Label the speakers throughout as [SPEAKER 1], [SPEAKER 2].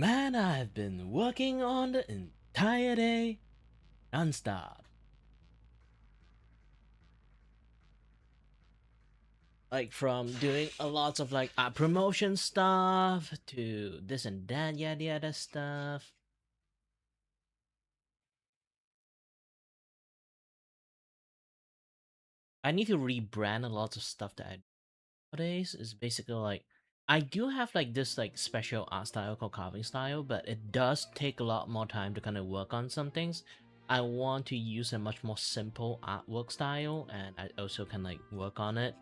[SPEAKER 1] Man, I've been working on the entire day, non-stop. Like from doing a lot of like promotion stuff to this and that, yada yada stuff. I need to rebrand a lot of stuff that I do nowadays. Is basically like I do have like this like special art style called carving style, but it does take a lot more time to kind of work on some things. I want to use a much more simple artwork style, and I also can like work on it,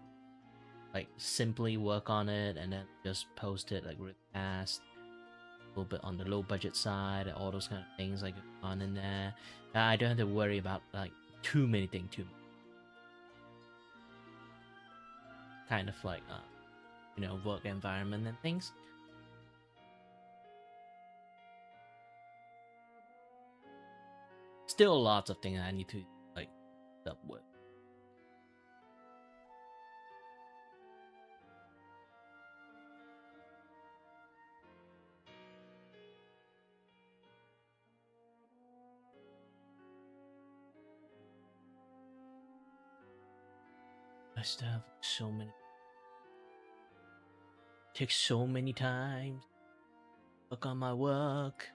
[SPEAKER 1] like simply work on it, and then just post it like really fast. A little bit on the low budget side, all those kind of things like on in there. I don't have to worry about like too many things, too kind of like work environment and things. Still lots of things I need to like up with. I still have so many. Takes so many times. Work on my work.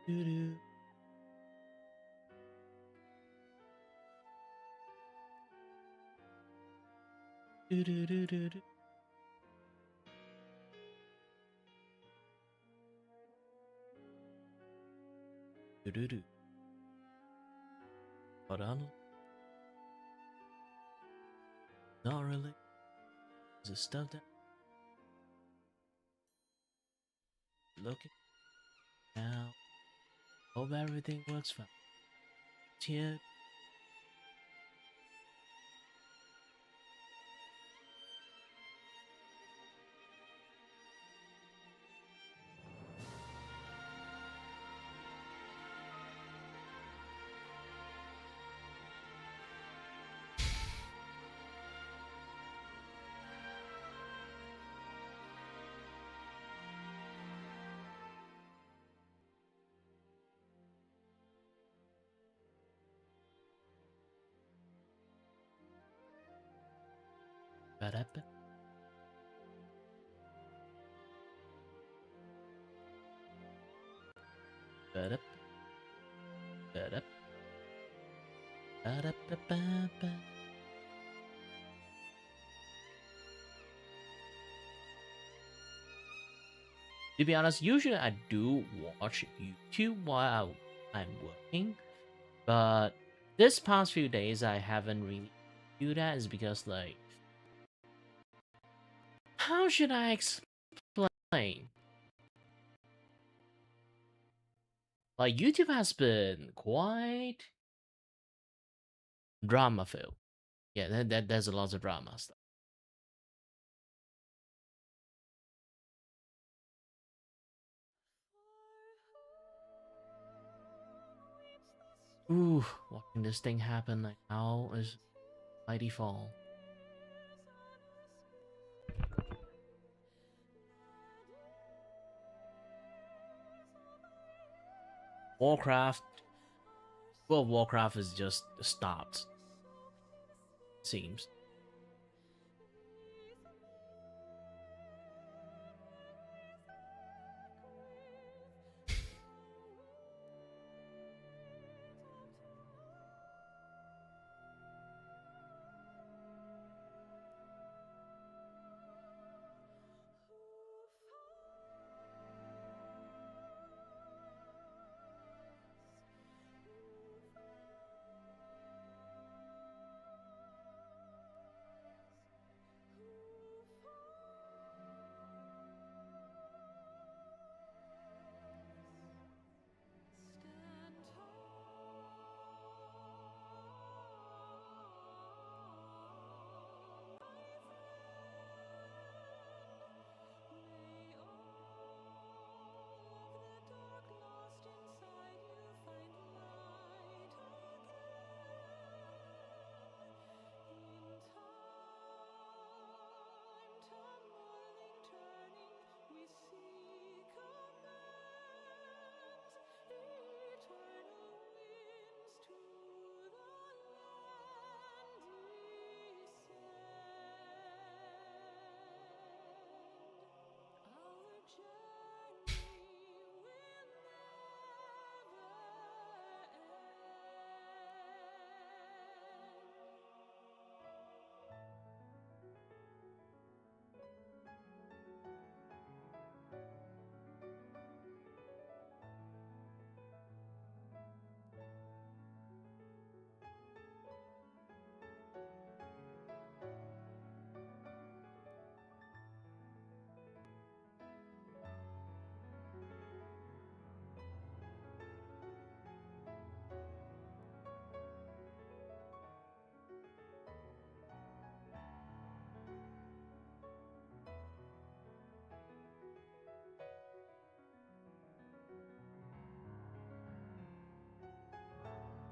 [SPEAKER 1] Doo-doo. Doo-doo-doo-doo-doo. Doo-doo-doo. Hold on. Not really. Is it stuff that looking now? Hope everything works fine. Here. Ba-da-ba. Ba-da-ba. Ba-da-ba. Ba-da-ba-ba-ba. To be honest, usually I do watch YouTube while I'm working, but this past few days I haven't really do that. Is because like, how should I explain? Like YouTube has been quite drama filled. Yeah, there's a lot of drama stuff. Ooh, watching this thing happen like now is mighty fall. Warcraft, well, Warcraft is just stopped. Seems.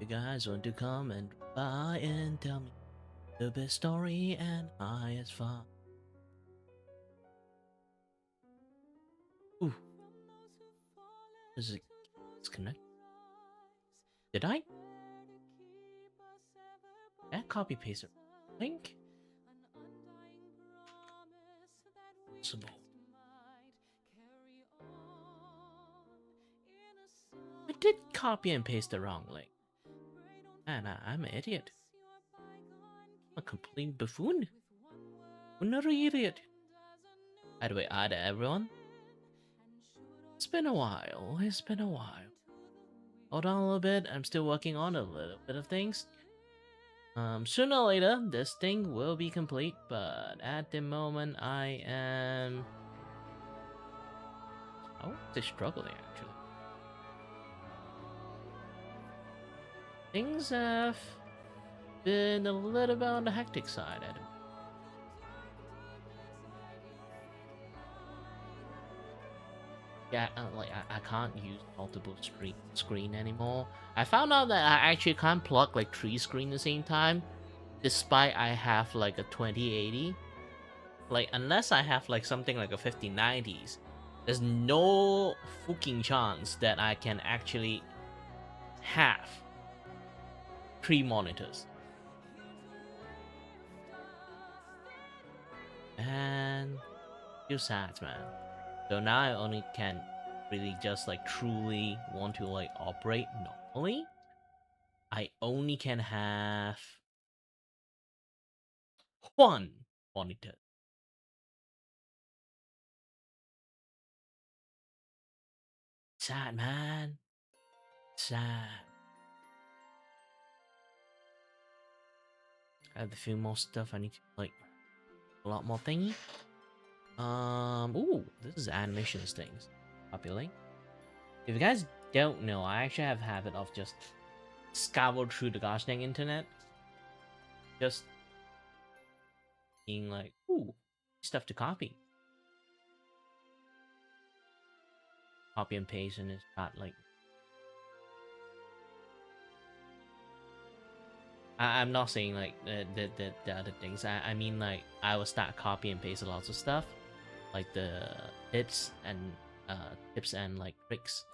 [SPEAKER 1] You guys want to come and by and tell me the best story and I as far. Ooh, is it disconnect? Did I? Did I copy paste a link? Possible. I did copy and paste the wrong link. Man, I'm an idiot. I'm a complete buffoon. Another idiot. By the way, hi to everyone. It's been a while. It's been a while. Hold on a little bit. I'm still working on a little bit of things. Sooner or later, this thing will be complete, but at the moment, I am... I would say struggling, actually. Things have been a little bit on the hectic side at the moment. Yeah, like I can't use multiple screen anymore. I found out that I actually can't plug like 3 screens at the same time, despite I have like a 2080. Like unless I have like something like a 5090s, there's no fucking chance that I can actually have 3 monitors. And feel sad, man. So now I only can really just like truly want to like operate normally. I only can have 1 monitor. Sad, man. Sad. I have a few more stuff I need to like a lot more thingy. Ooh, this is animations things. Populate. If you guys don't know, I actually have a habit of just scour through the gosh dang internet. Just being like, ooh, stuff to copy. Copy and paste and it's got like... I'm not saying like the other things. I mean like I will start copy and paste lots of stuff. Like the tips and like tricks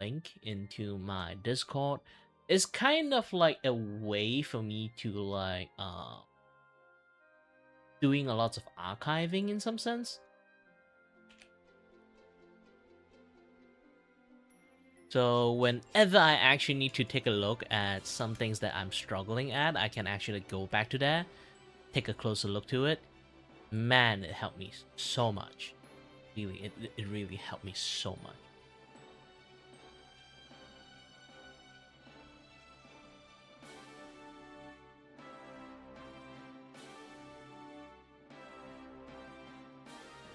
[SPEAKER 1] link into my Discord. It's kind of like a way for me to like doing a lot of archiving in some sense. So whenever I actually need to take a look at some things that I'm struggling at, I can actually go back to there, take a closer look to it. Man, it helped me so much. Really, it really helped me so much.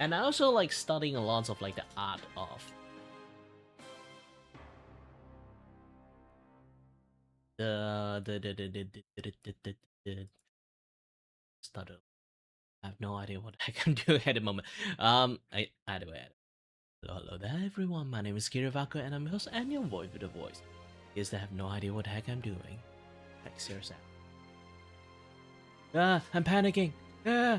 [SPEAKER 1] And I also like studying a lot of like the art of the stutter. I have no idea what the heck I'm doing at the moment. Either way. Hello there everyone, my name is Kirivako and I'm your host and your voice with a voice. Is I have no idea what the heck I'm doing. Like seriously. I'm panicking. Yeah.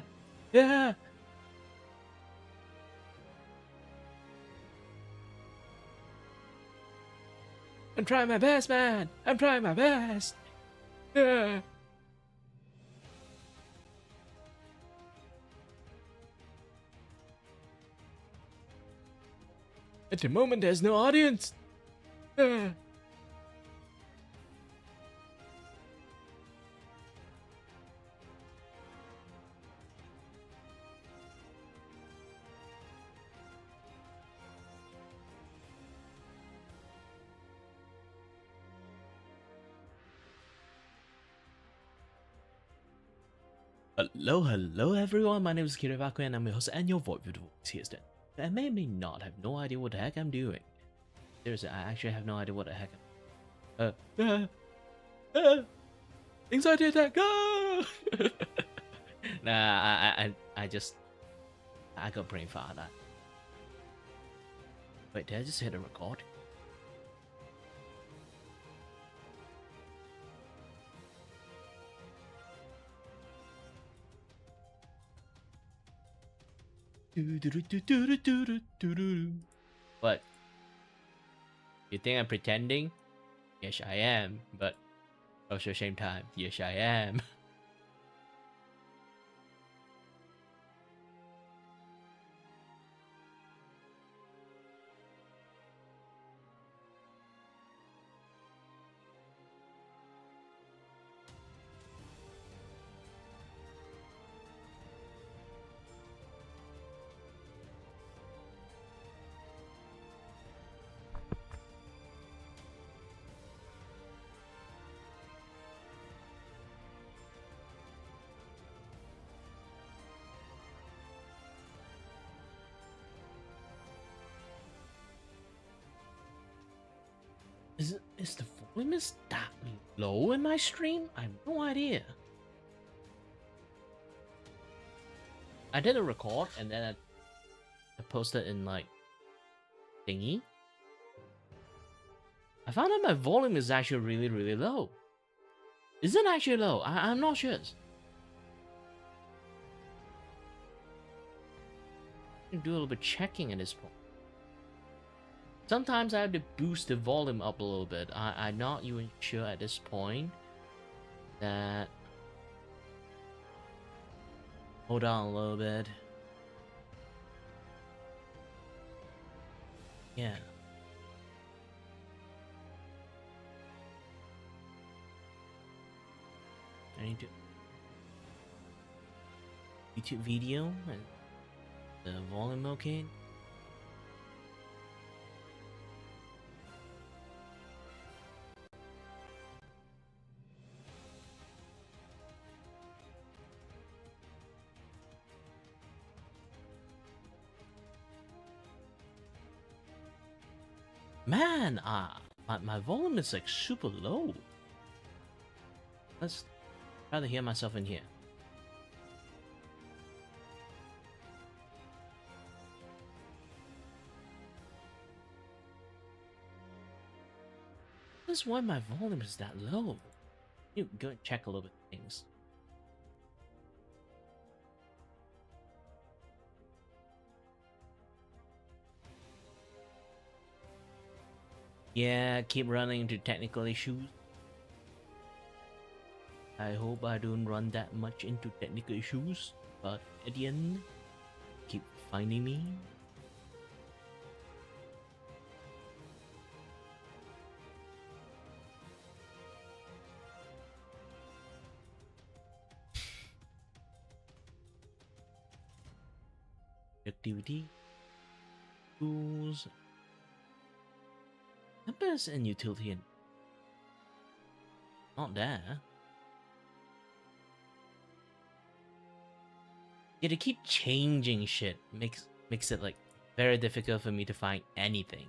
[SPEAKER 1] I'm trying my best, man. I'm trying my best. Yeah. At the moment, there's no audience. Hello everyone, my name is Kirivako and I'm your host and your voice with voice here today. I may or may not have no idea what the heck I'm doing. Seriously, I actually have no idea what the heck anxiety attack, go! Nah, I got brain fart that. Wait, did I just hit a record? What? You think I'm pretending? Yes, I am. But also same time, yes, I am. Is the volume is that low in my stream? I have no idea. I did a record and then I posted in like thingy. I found out my volume is actually really low. Is it actually low? I'm not sure. Do a little bit checking at this point. Sometimes I have to boost the volume up a little bit. I'm not even sure at this point that... Hold on a little bit. Yeah. I need to... YouTube video and the volume okay. Man, my volume is like super low. Let's try to hear myself in here. That's why my volume is that low. You go and check a little bit of things. Yeah, keep running into technical issues. I hope I don't run that much into technical issues, but at the end, keep finding me. Activity, tools, numbers and utility, and not there. Yeah, they keep changing shit. Makes it like very difficult for me to find anything.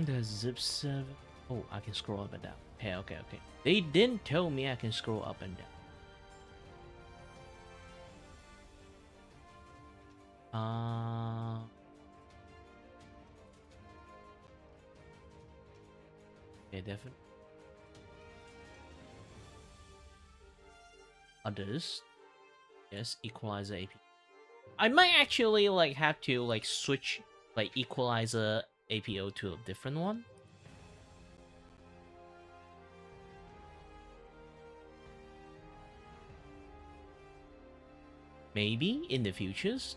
[SPEAKER 1] The zip server. Oh, I can scroll up and down. Okay. They didn't tell me I can scroll up and down. Okay, definitely. Others. Yes, equalizer AP. I might actually like have to like switch like equalizer APO to a different one. Maybe in the futures.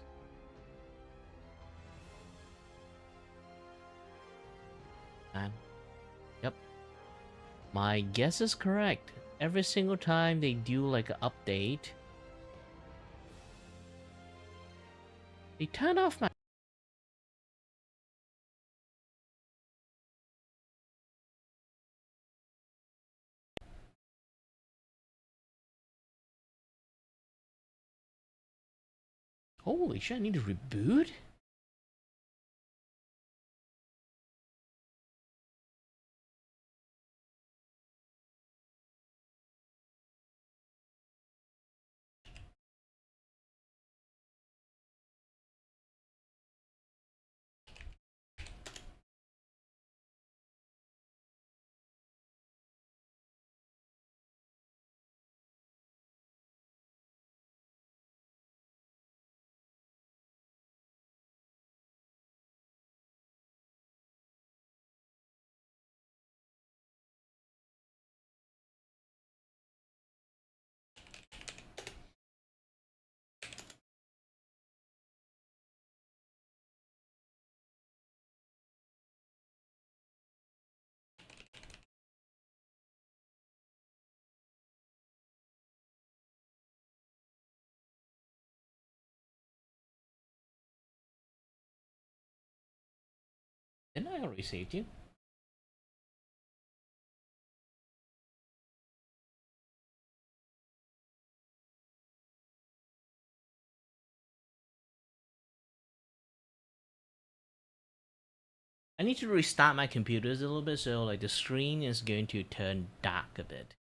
[SPEAKER 1] And yep. My guess is correct. Every single time they do like an update, they turn off my... Holy shit, I need to reboot? Didn't I already saved you? I need to restart my computers a little bit, so like the screen is going to turn dark a bit.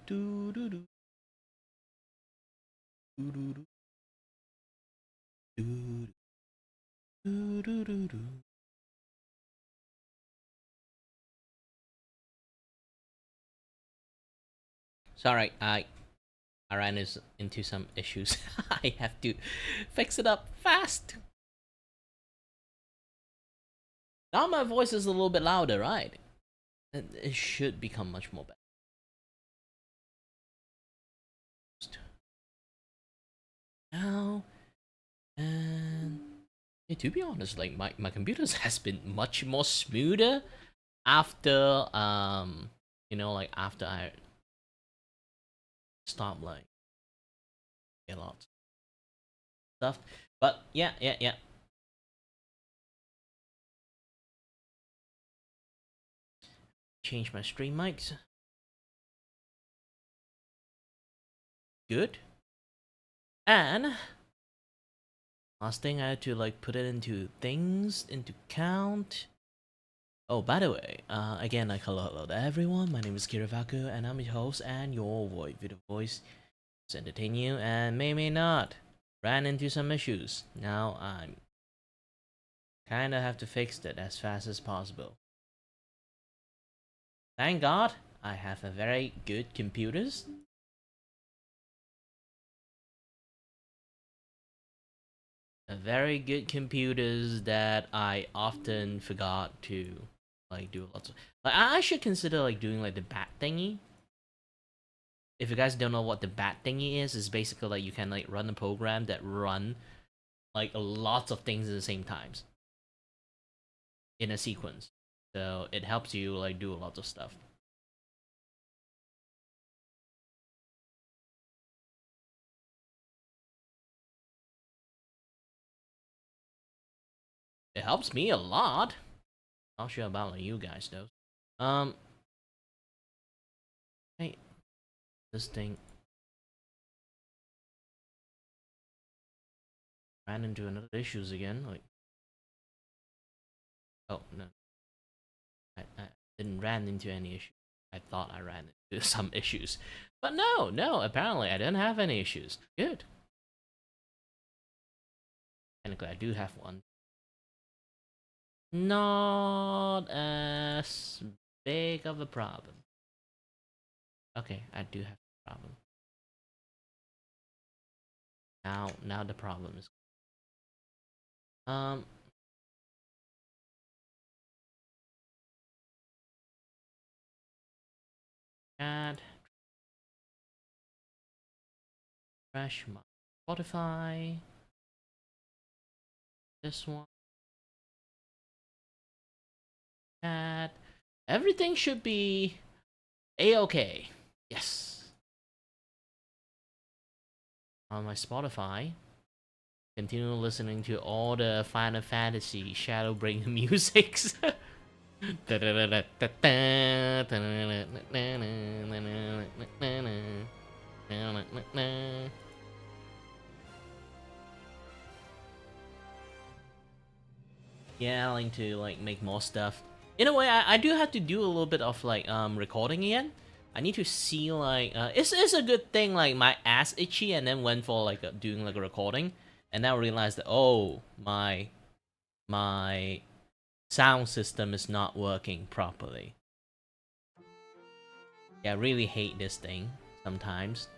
[SPEAKER 1] Do, do, do, do, do, do, do. Sorry, I ran into some issues. I have to fix it up fast. Now my voice is a little bit louder, right? It should become much more better. Now, and yeah, to be honest, like my computers has been much more smoother after like after I stopped like a lot of stuff. But yeah. Change my stream mics. Good. And last thing, I had to like put it into things, into count. Oh, by the way, again, like hello to everyone. My name is Kiravaku, and I'm your host and your voice to entertain you, and may not ran into some issues. Now I'm kinda have to fix it as fast as possible. Thank God I have a very good computers. A very good computers that I often forgot to like do lots of. Like I should consider like doing like the bat thingy. If you guys don't know what the bat thingy is, it's basically like you can like run a program that run like lots of things at the same times in a sequence. So it helps you like do a lot of stuff. It helps me a lot. Not sure about like you guys though. Hey, this thing ran into another issues again. Like, oh no, I didn't ran into any issue. I thought I ran into some issues, but no. Apparently, I didn't have any issues. Good. Technically, I do have one. Not as big of a problem. Okay, I do have a problem. Now the problem is add fresh my Spotify. This one. Add. Everything should be a-okay. Yes. On my Spotify, continue listening to all the Final Fantasy Shadowbring musics. Yeah, I like to like make more stuff. In a way, I do have to do a little bit of like recording again. I need to see like it's a good thing like my ass itchy and then went for like doing like a recording and now realize that oh my sound system is not working properly. Yeah, I really hate this thing sometimes.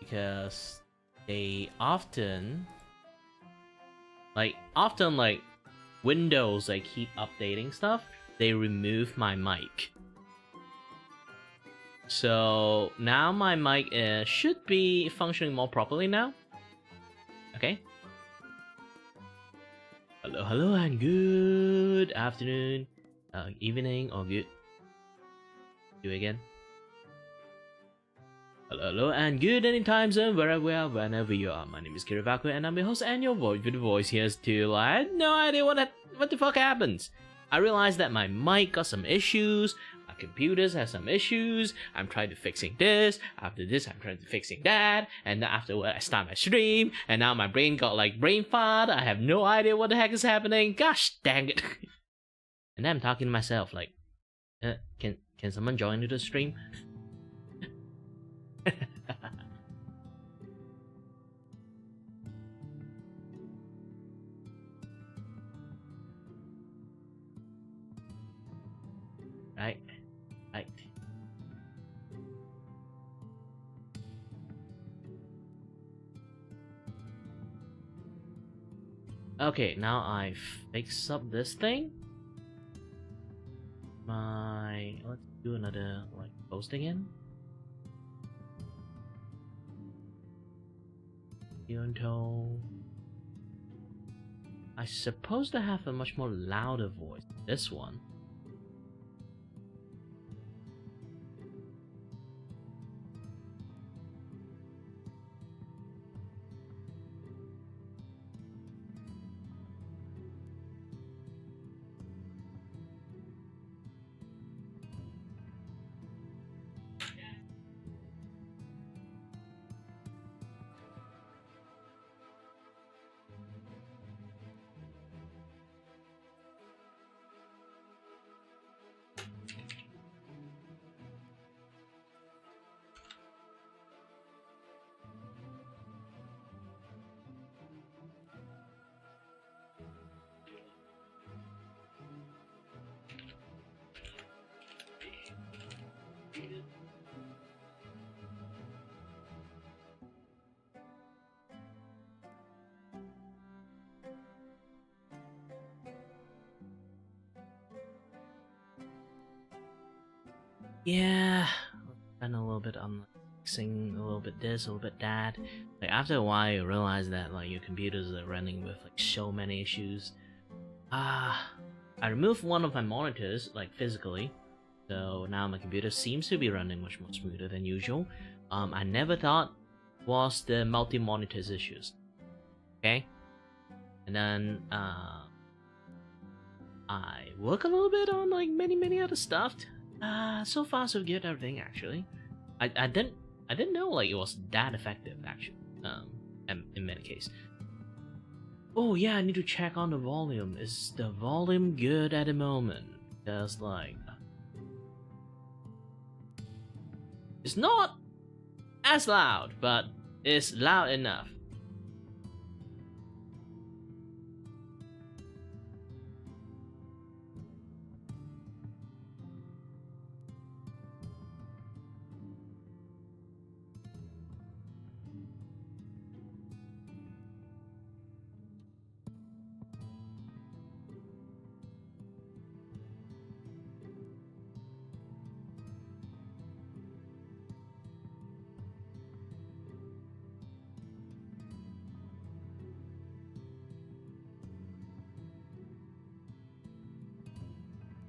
[SPEAKER 1] Because they often like Windows like keep updating stuff, they remove my mic. So now my mic should be functioning more properly now. Okay. Hello and good afternoon, evening or good. Do it again. Hello and good any time zone wherever we are, whenever you are. My name is Kiravaku and I'm your host and your voice with the voice here to I had no idea what the fuck happens. I realized that my mic got some issues, my computers have some issues, I'm trying to fixing this, after this I'm trying to fixing that, and then afterward I start my stream, and now my brain got like brain fart, I have no idea what the heck is happening, gosh dang it. And then I'm talking to myself like, can someone join the stream? Right, right. Okay, now I fix up this thing. Let's do another like post again. Even though I suppose to have a much more louder voice. This one. Yeah, spend a little bit on fixing a little bit this, a little bit that. Like after a while, you realize that like your computers are running with like so many issues. I removed one of my monitors like physically, so now my computer seems to be running much more smoother than usual. I never thought was the multi monitors issues. Okay, and then I work a little bit on like many other stuff. So far so good everything actually. I didn't know like it was that effective actually. In many cases. Oh yeah, I need to check on the volume. Is the volume good at the moment? Because like it's not as loud, but it's loud enough.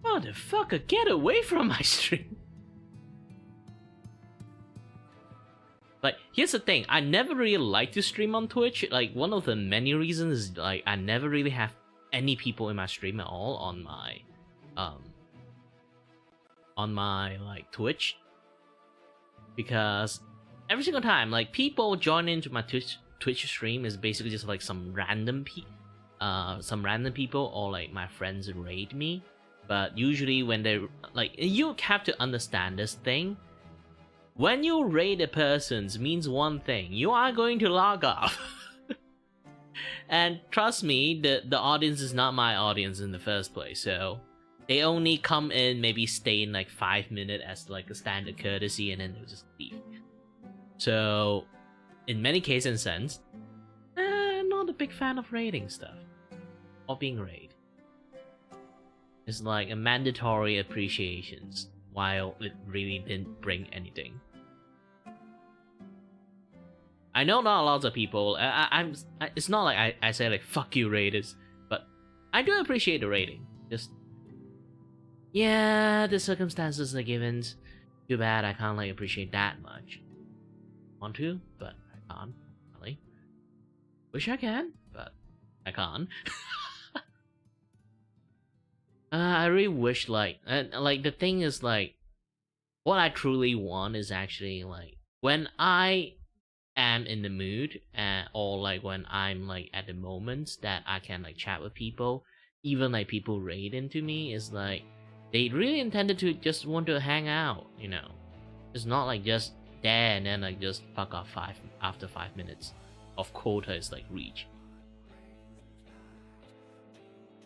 [SPEAKER 1] Motherfucker, get away from my stream! Like, here's the thing, I never really like to stream on Twitch. Like, one of the many reasons is, like, I never really have any people in my stream at all on my, like, Twitch. Because every single time, like, people join into my Twitch stream is basically just, like, some random people or, like, my friends raid me. But usually when they, like, you have to understand this thing. When you raid a person means one thing, you are going to log off. And trust me, the audience is not my audience in the first place, so they only come in, maybe stay in like 5 minutes as like a standard courtesy, and then they'll just leave. So, in many cases and sense, not a big fan of raiding stuff. Or being raided. It's like a mandatory appreciations, while it really didn't bring anything. I know not a lot of people. It's not like I say like fuck you raiders, but I do appreciate the rating. Just yeah, the circumstances are given. Too bad I can't like appreciate that much. Want to, but I can't. Really. Wish I can, but I can't. I really wish like the thing is like what I truly want is actually like when I am in the mood or like when I'm like at the moments that I can like chat with people, even like people raid into me, is like they really intended to just want to hang out, you know. It's not like just there and then like just fuck off after 5 minutes of quota is like reached.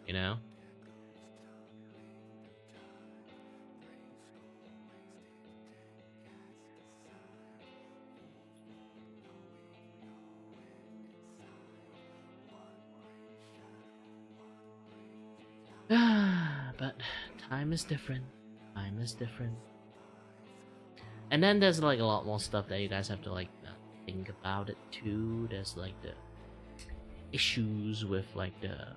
[SPEAKER 1] You know? But time is different. Time is different. And then there's like a lot more stuff that you guys have to like think about it too. There's like the issues with like the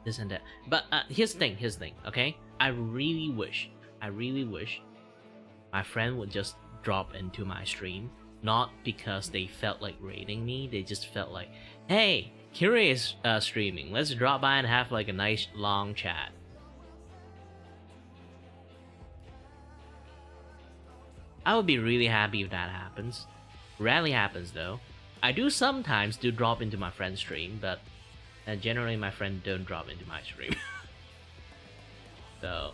[SPEAKER 1] this and that. But here's the thing, okay? I really wish my friend would just drop into my stream, not because they felt like raiding me, they just felt like, hey, Kira is streaming, let's drop by and have like a nice long chat. I would be really happy if that happens. Rarely happens though. I do sometimes drop into my friend's stream, but generally my friend don't drop into my stream. So,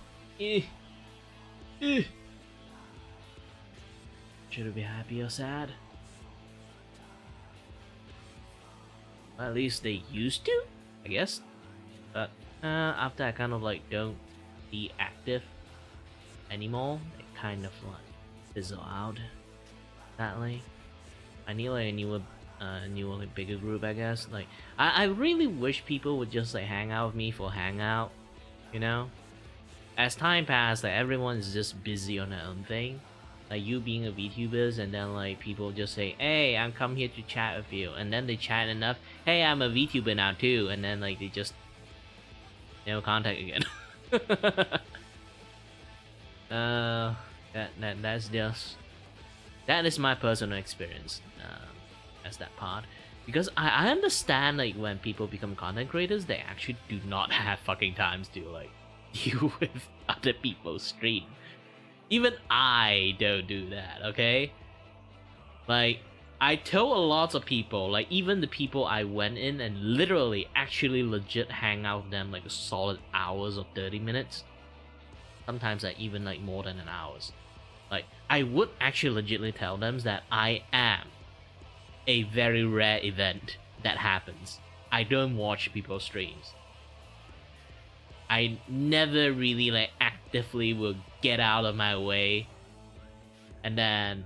[SPEAKER 1] should I be happy or sad? Well, at least they used to, I guess. But after I kind of like don't be active anymore, it kind of like fizzle out. Sadly, I need like a newer like bigger group, I guess. Like I really wish people would just like hang out with me for hangout, you know. As time passed, like everyone is just busy on their own thing. Like you being a VTubers, and then like people just say, "Hey, I'm come here to chat with you," and then they chat enough. Hey, I'm a VTuber now too, and then like they just no contact again. That is my personal experience. As that part, because I understand like when people become content creators, they actually do not have fucking times to like deal with other people's stream. Even I don't do that, okay? Like, I told a lot of people, like even the people I went in and literally actually legit hang out with them like a solid hours or 30 minutes. Sometimes like even like more than an hours. Like, I would actually legitimately tell them that I am a very rare event that happens. I don't watch people's streams. I never really like actively will get out of my way and then,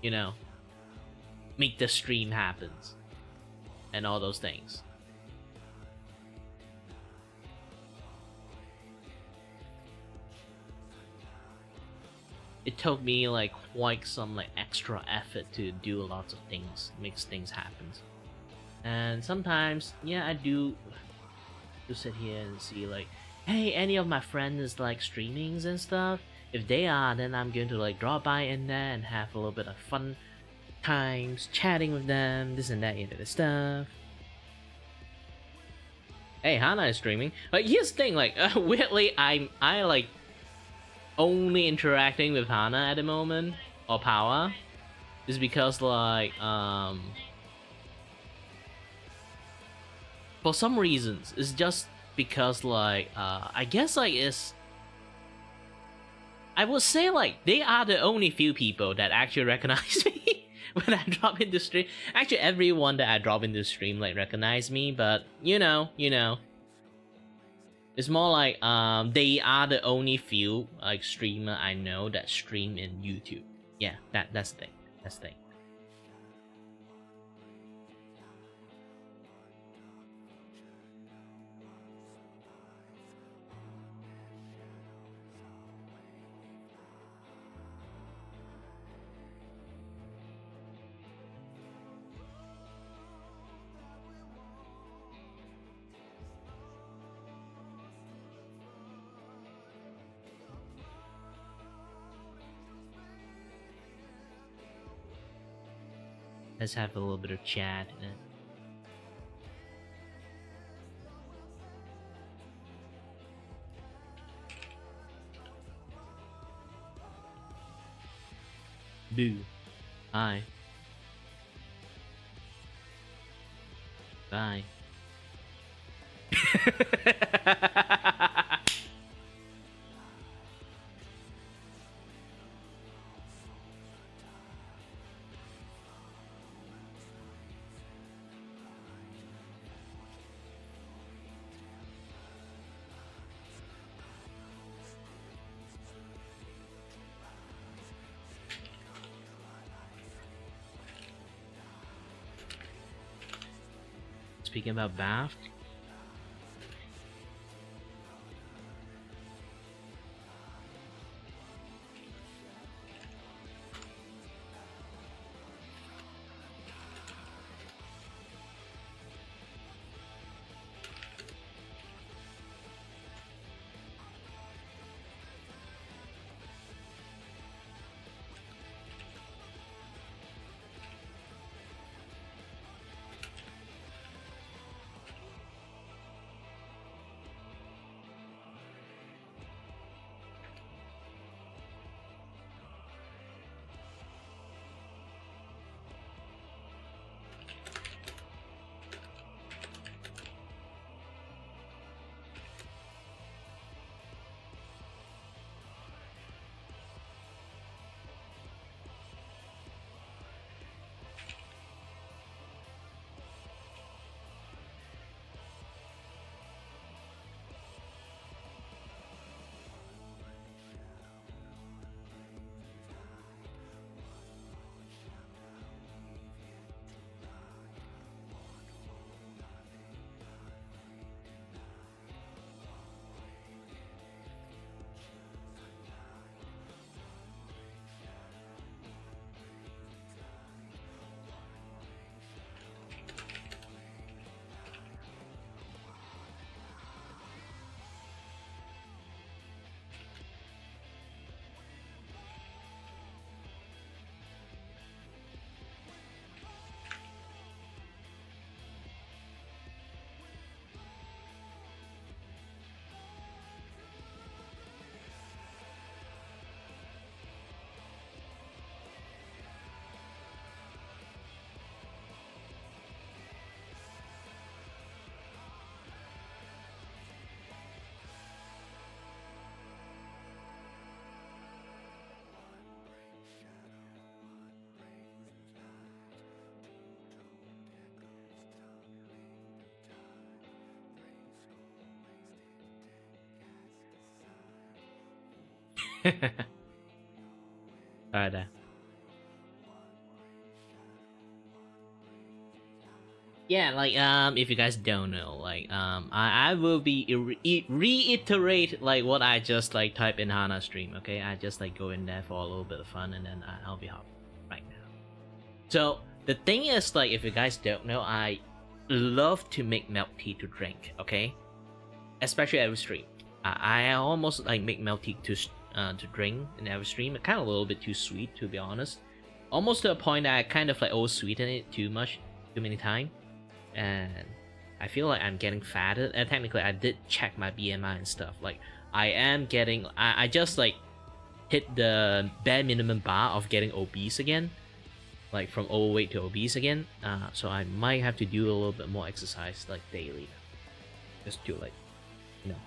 [SPEAKER 1] you know, make the stream happens and all those things. It took me like quite some like extra effort to do lots of things, makes things happen. And sometimes, yeah, I do sit here and see like, hey, any of my friends like streamings and stuff. If they are, then I'm going to like drop by in there and have a little bit of fun times chatting with them, this and that, you know, the stuff. Hey, Hana is streaming. Like, here's the thing, like, weirdly, I like only interacting with Hana at the moment, or Power, is because like for some reasons it's just because like I guess like it's, I would say like they are the only few people that actually recognize me when I drop in the stream. Actually, everyone that I drop in the stream like recognize me, but you know. It's more like they are the only few like streamer I know that stream in YouTube. Yeah, that's the thing. That's the thing. Let's have a little bit of chat. Boo. Hi. Bye. Speaking about bath. Alright. Yeah, like if you guys don't know, like I will be reiterate like what I just like type in Hana stream. Okay, I just like go in there for a little bit of fun, and then I'll be hopping right now. So the thing is, like, if you guys don't know, I love to make milk tea to drink. Okay, especially every stream. I almost like make milk tea to drink in every stream. Kind of a little bit too sweet, to be honest. Almost to a point that I kind of like over sweeten it too much, too many times, and I feel like I'm getting fatter. And technically, I did check my BMI and stuff. Like, I am getting. I just like hit the bare minimum bar of getting obese again, like from overweight to obese again. So I might have to do a little bit more exercise like daily, just to like, you know,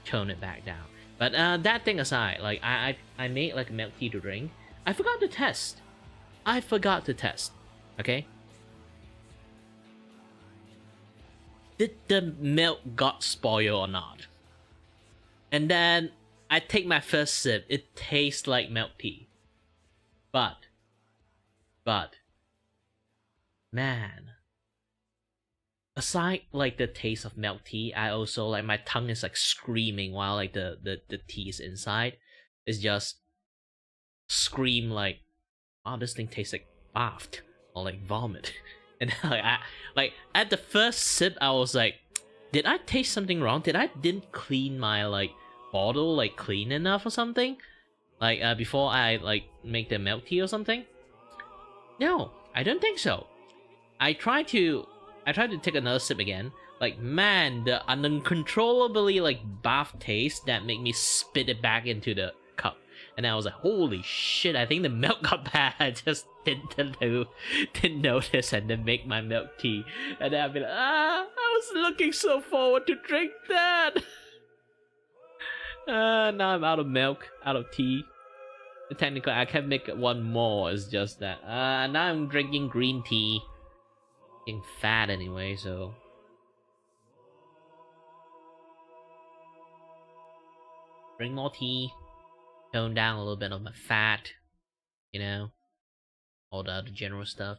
[SPEAKER 1] tone it back down. But that thing aside, like I made like milk tea to drink. I forgot to test. Okay. Did the milk got spoiled or not? And then I take my first sip. It tastes like milk tea. But, man, aside like the taste of milk tea, I also like my tongue is like screaming while like the tea is inside. It's just scream like, wow, this thing tastes like bath or like vomit. And like at the first sip, I was like, did I taste something wrong? Did I didn't clean my like bottle like clean enough or something? Like before I like make the milk tea or something? No, I don't think so. I tried to take another sip again. Like, man, the uncontrollably like bath taste that made me spit it back into the cup. And I was like, holy shit, I think the milk got bad. I just didn't notice and then make my milk tea. And then I'd be like, I was looking so forward to drink that. Now I'm out of milk, out of tea. Technically, I can make one more. It's just that now I'm drinking green tea. Getting fat anyway, so drink more tea. Tone down a little bit of my fat. You know, all the other general stuff.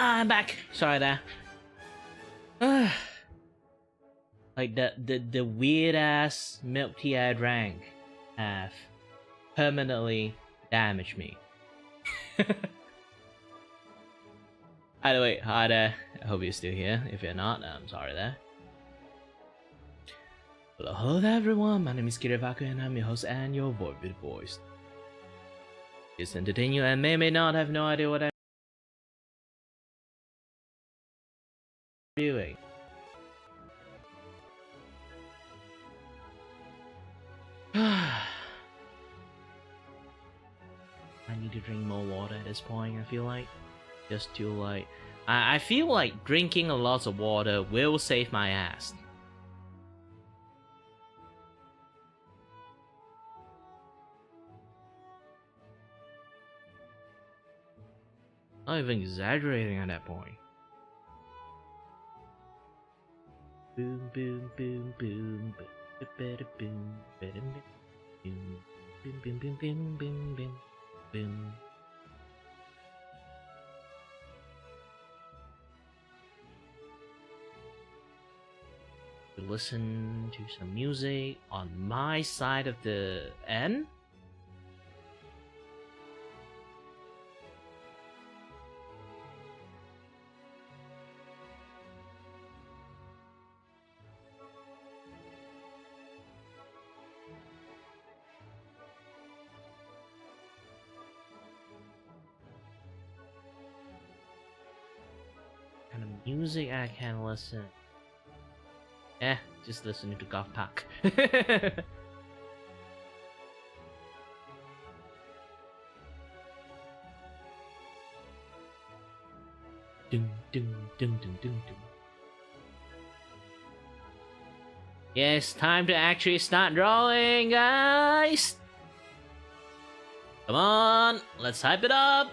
[SPEAKER 1] I'm back. Sorry there. Like the weird ass milk tea I drank have permanently damaged me. Either way, hi there. I hope you're still here. If you're not, I'm sorry there. Hello there everyone, my name is Kirivaku and I'm your host and your voice. It's entertain you and may not have no idea what I'm doing. I need to drink more water at this point, I feel like. Just to like... I feel like drinking a lot of water will save my ass. Not even exaggerating at that point. Boom, boom, boom, boom, boom, boom, boom, boom, boom, boom, boom, boom, boom, boom, boom. To listen to some music on my side of the N. Kind of music I can listen. Just listening to Golf Pack. Dun, dun, dun, dun, dun, dun. Yes, time to actually start drawing, guys! Come on, let's hype it up!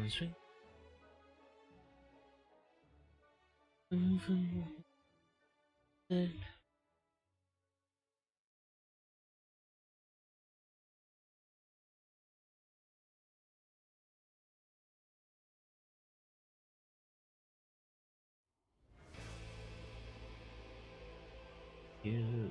[SPEAKER 1] Sweet. You.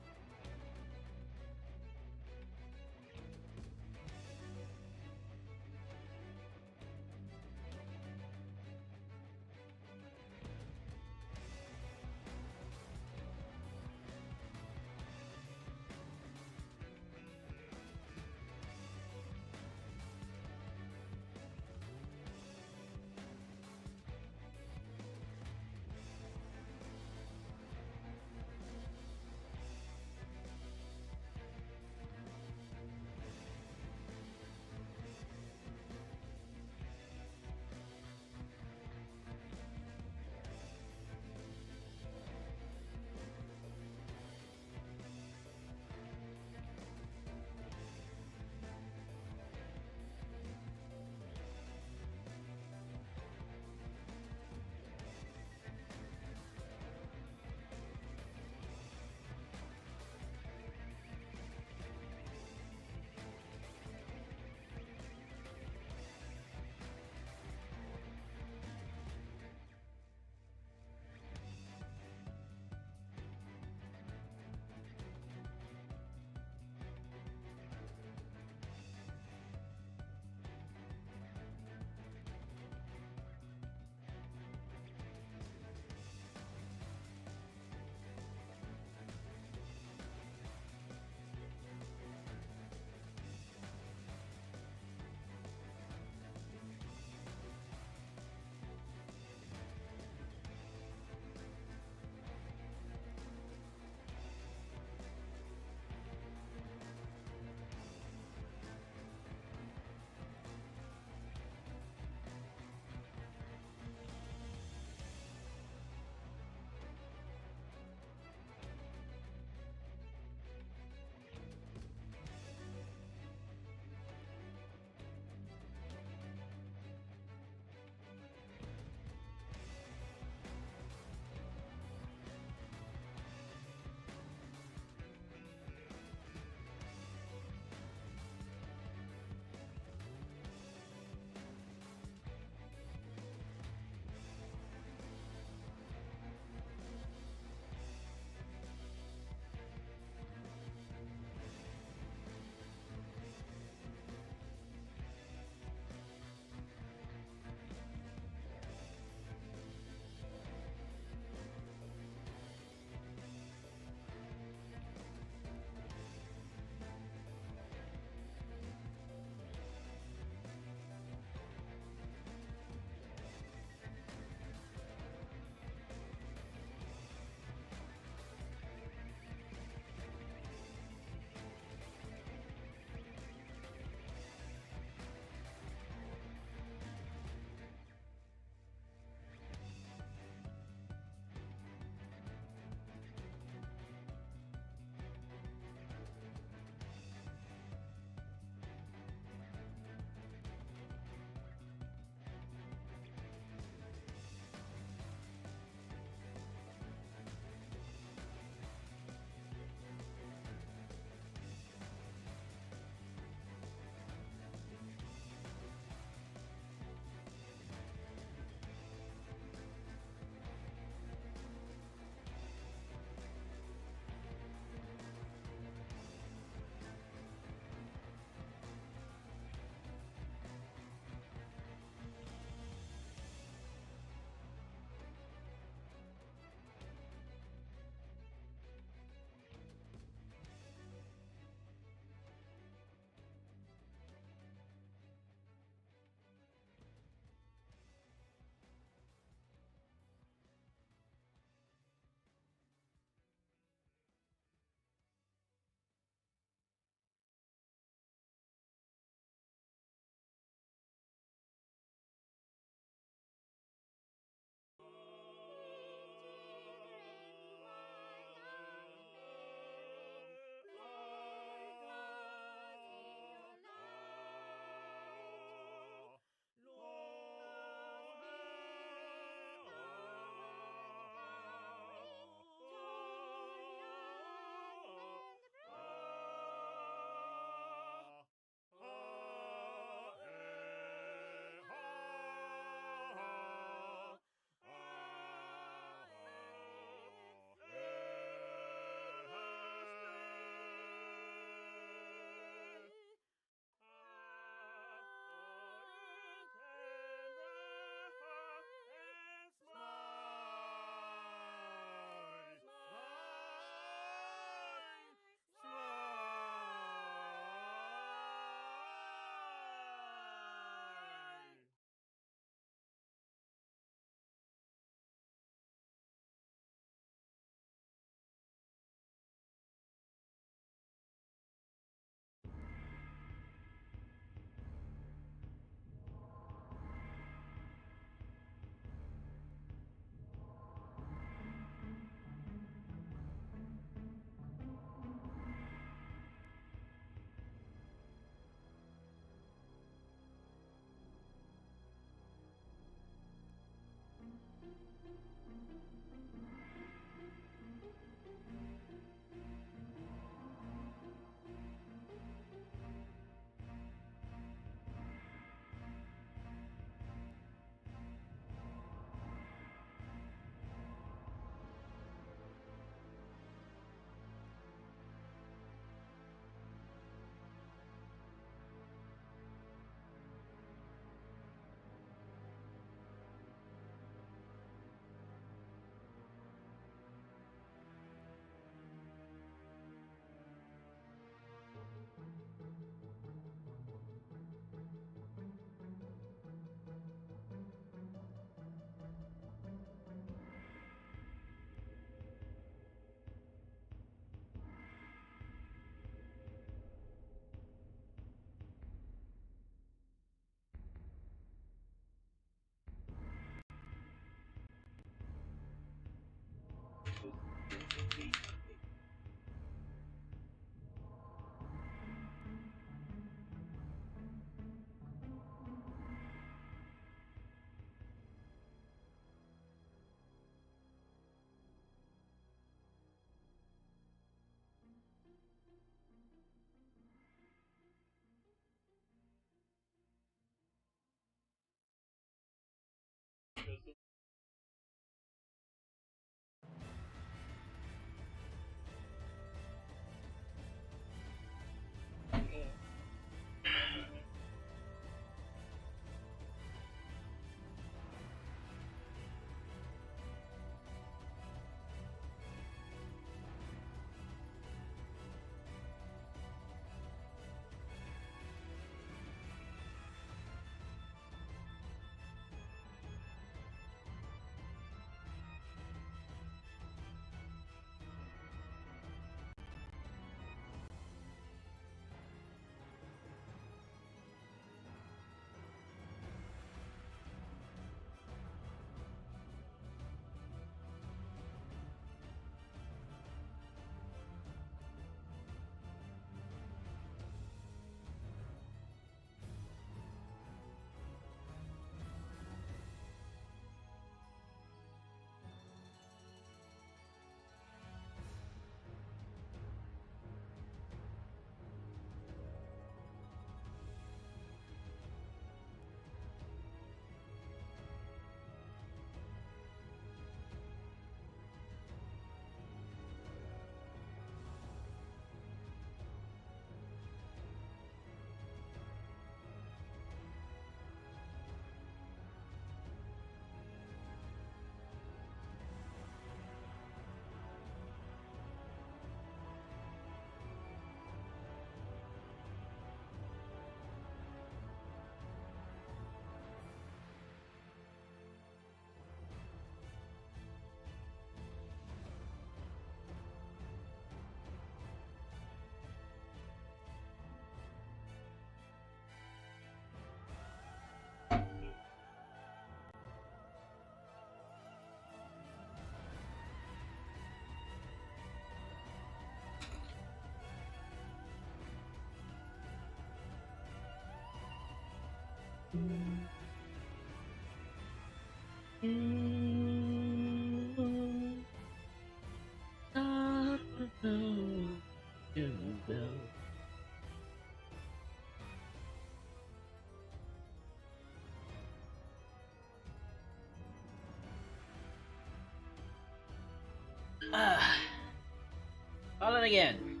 [SPEAKER 1] Toilet again.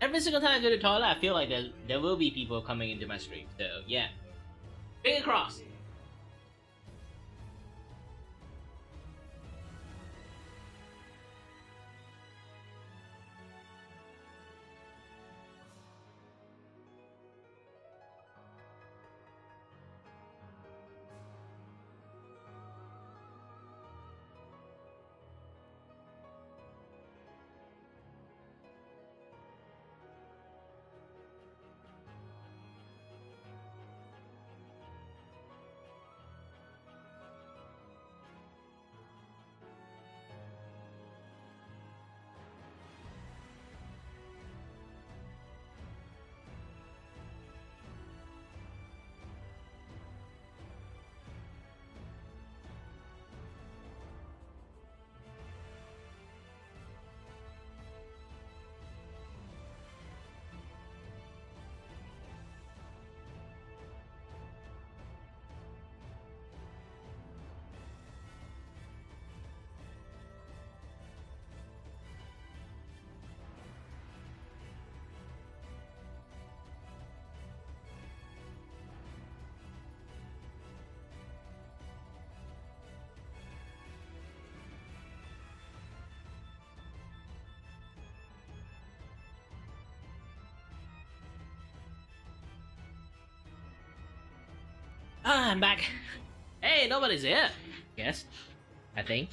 [SPEAKER 1] Every single time I go to the toilet, I feel like there will be people coming into my stream. So yeah, finger crossed. Ah, I'm back. Hey, nobody's here. Yes, I think.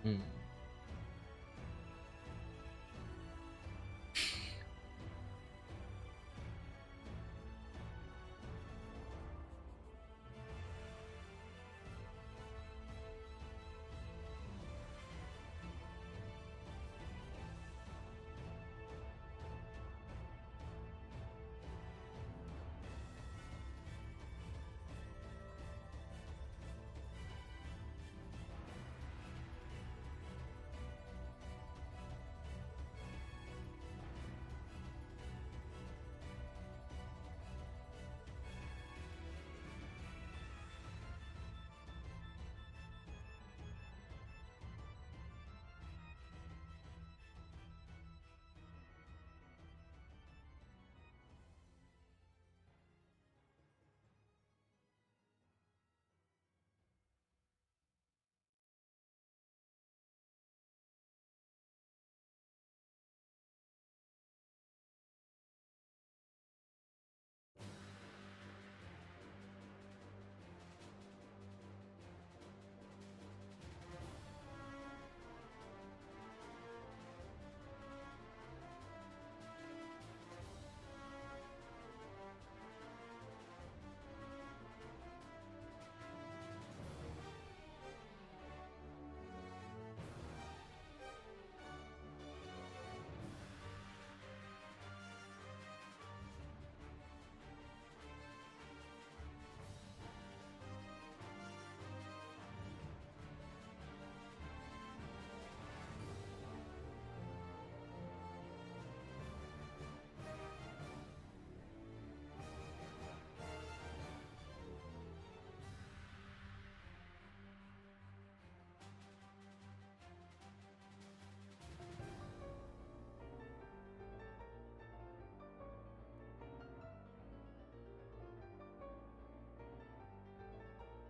[SPEAKER 1] Mm.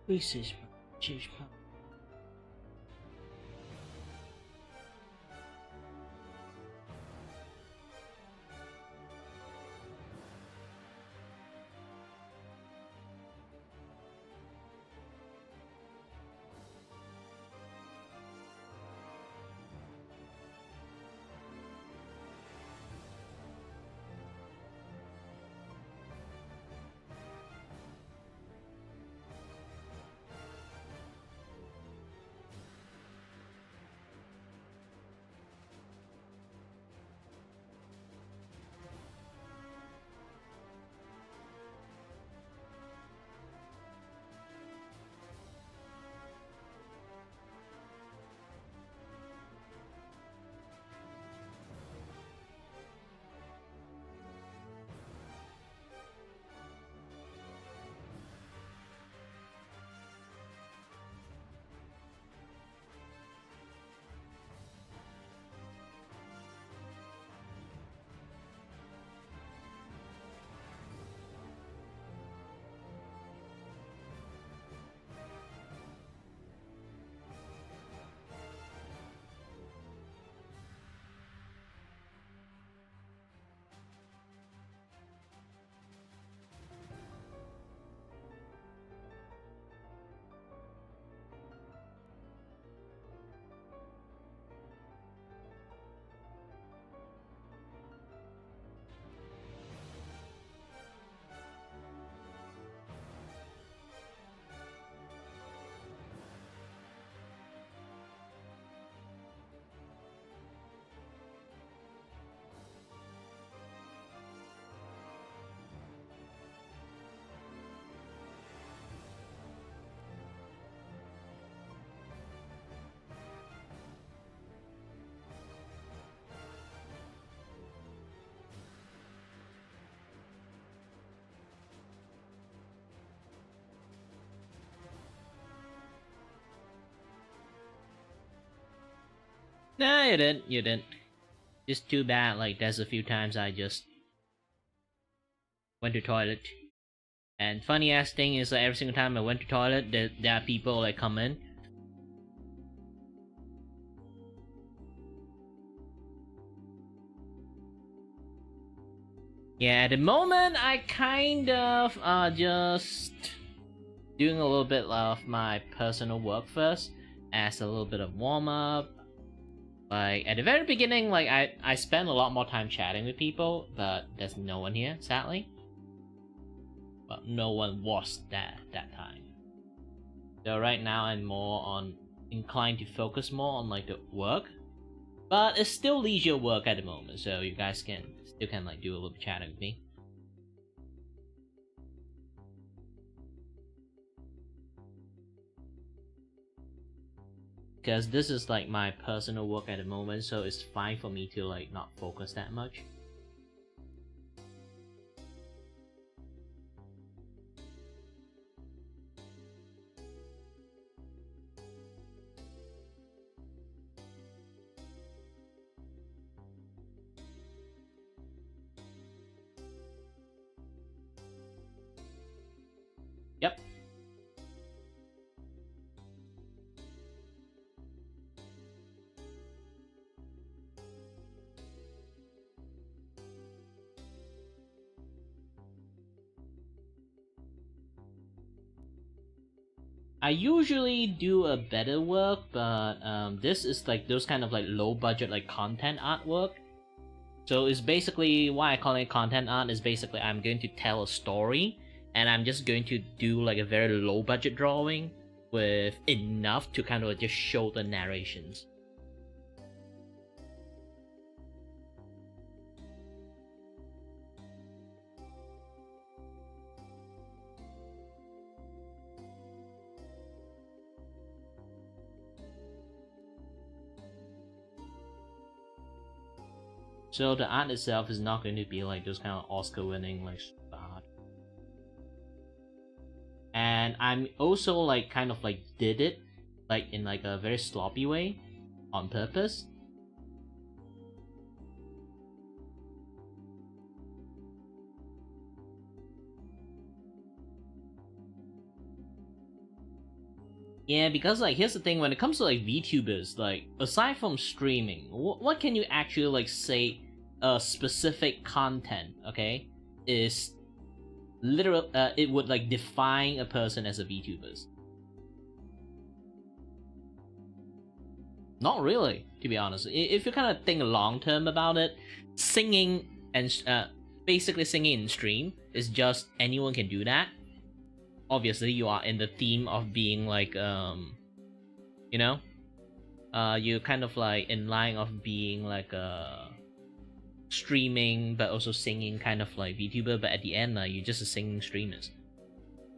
[SPEAKER 1] Research. Change. Nah, you didn't. You didn't. Just too bad. Like, there's a few times I just went to toilet. And funny ass thing is, like, every single time I went to toilet, there are people like come in. Yeah, at the moment I kind of just doing a little bit of my personal work first as a little bit of warm up. Like at the very beginning, like I spent a lot more time chatting with people, but there's no one here, sadly. Well, no one was that time. So right now I'm more on inclined to focus more on like the work, but it's still leisure work at the moment, so you guys can still like do a little bit chatting with me. Because this is like my personal work at the moment, so it's fine for me to like not focus that much. Yep. I usually do a better work, but this is like those kind of like low budget like content artwork. So it's basically why I call it content art is basically I'm going to tell a story and I'm just going to do like a very low budget drawing with enough to kind of just show the narrations. So the art itself is not going to be like those kind of Oscar-winning like art. And I'm also like kind of like did it like in like a very sloppy way on purpose. Yeah, because like here's the thing, when it comes to like VTubers, like aside from streaming, what can you actually like say specific content, okay, is literal it would like define a person as a VTuber? Not really, to be honest. If you kind of think long term about it, singing and basically singing in stream is just anyone can do that. Obviously, you are in the theme of being like you know, you kind of like in line of being like streaming but also singing kind of like VTuber, but at the end you're just a singing streamers.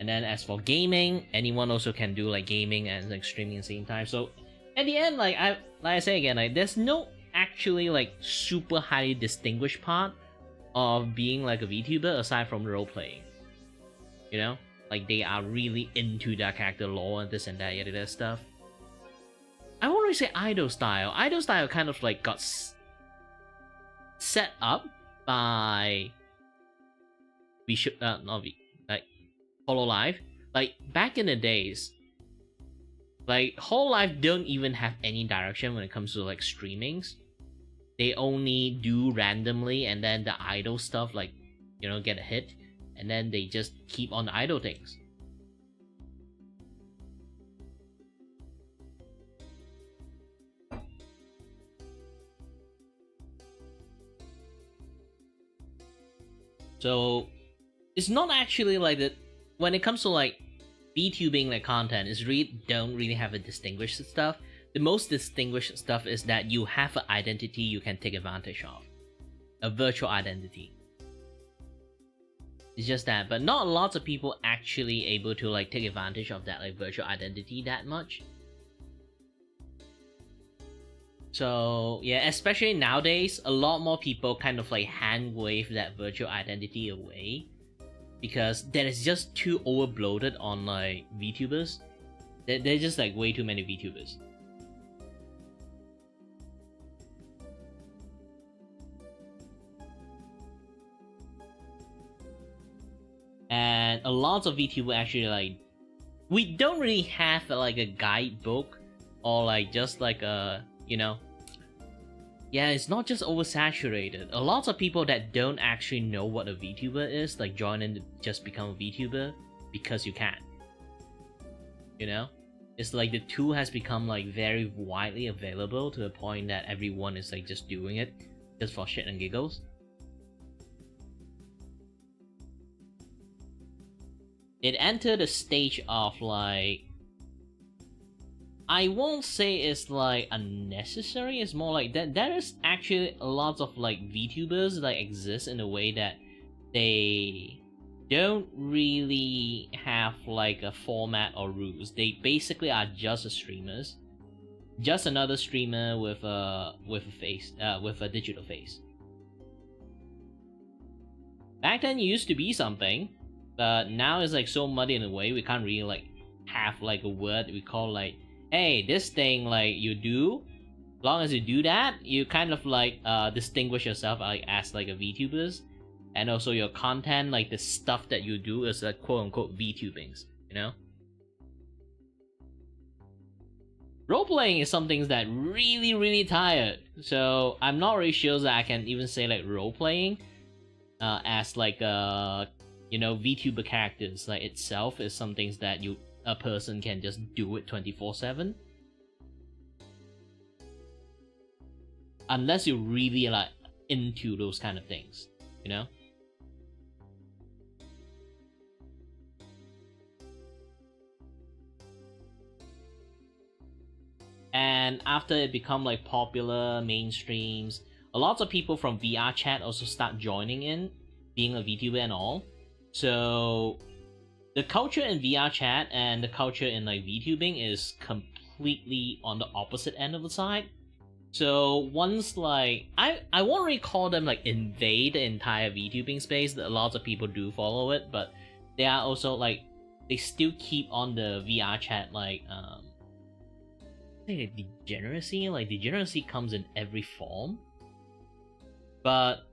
[SPEAKER 1] And then as for gaming, anyone also can do like gaming and like streaming at the same time. So at the end, like I say again, like there's no actually like super highly distinguished part of being like a VTuber aside from role playing. You know, like they are really into their character lore and this and that, yada stuff. I won't really say idol style. Idol style kind of like got set up by like Hololive. Like back in the days, like Hololive don't even have any direction when it comes to like streamings. They only do randomly, and then the idol stuff like get a hit, and then they just keep on the idol things. So it's not actually like that when it comes to like VTubing like content, is really don't really have a distinguished stuff. The most distinguished stuff is that you have an identity you can take advantage of. A virtual identity. It's just that, but not lots of people actually able to like take advantage of that like virtual identity that much. So yeah, especially nowadays, a lot more people kind of like hand wave that virtual identity away because that is just too overbloated on like VTubers. There's just like way too many VTubers. And a lot of VTubers actually like, we don't really have like a guidebook or like just like a yeah, it's not just oversaturated. A lot of people that don't actually know what a VTuber is like join in to just become a VTuber because you can. It's like the tool has become like very widely available to the point that everyone is like just doing it just for shit and giggles. It entered a stage of like, I won't say it's like unnecessary, it's more like that there is actually a lot of like VTubers that exist in a way that they don't really have like a format or rules. They basically are just a streamers. Just another streamer with a face, with a digital face. Back then it used to be something, but now it's like so muddy in a way we can't really like have like a word we call like, hey, this thing like you do, as long as you do that, you kind of like distinguish yourself like as like a VTubers, and also your content, like the stuff that you do is like quote unquote VTubings, Role-playing is something that really tired, so I'm not really sure that I can even say like role-playing as like VTuber characters like itself is something that a person can just do it 24/7, unless you're really like into those kind of things, And after it become like popular mainstreams, a lot of people from VR chat also start joining in, being a VTuber and all. So the culture in VR chat and the culture in like VTubing is completely on the opposite end of the side. So once like I won't really call them like invade the entire VTubing space. A lot of people do follow it, but they are also like they still keep on the VR chat like I think degeneracy. Like degeneracy comes in every form, but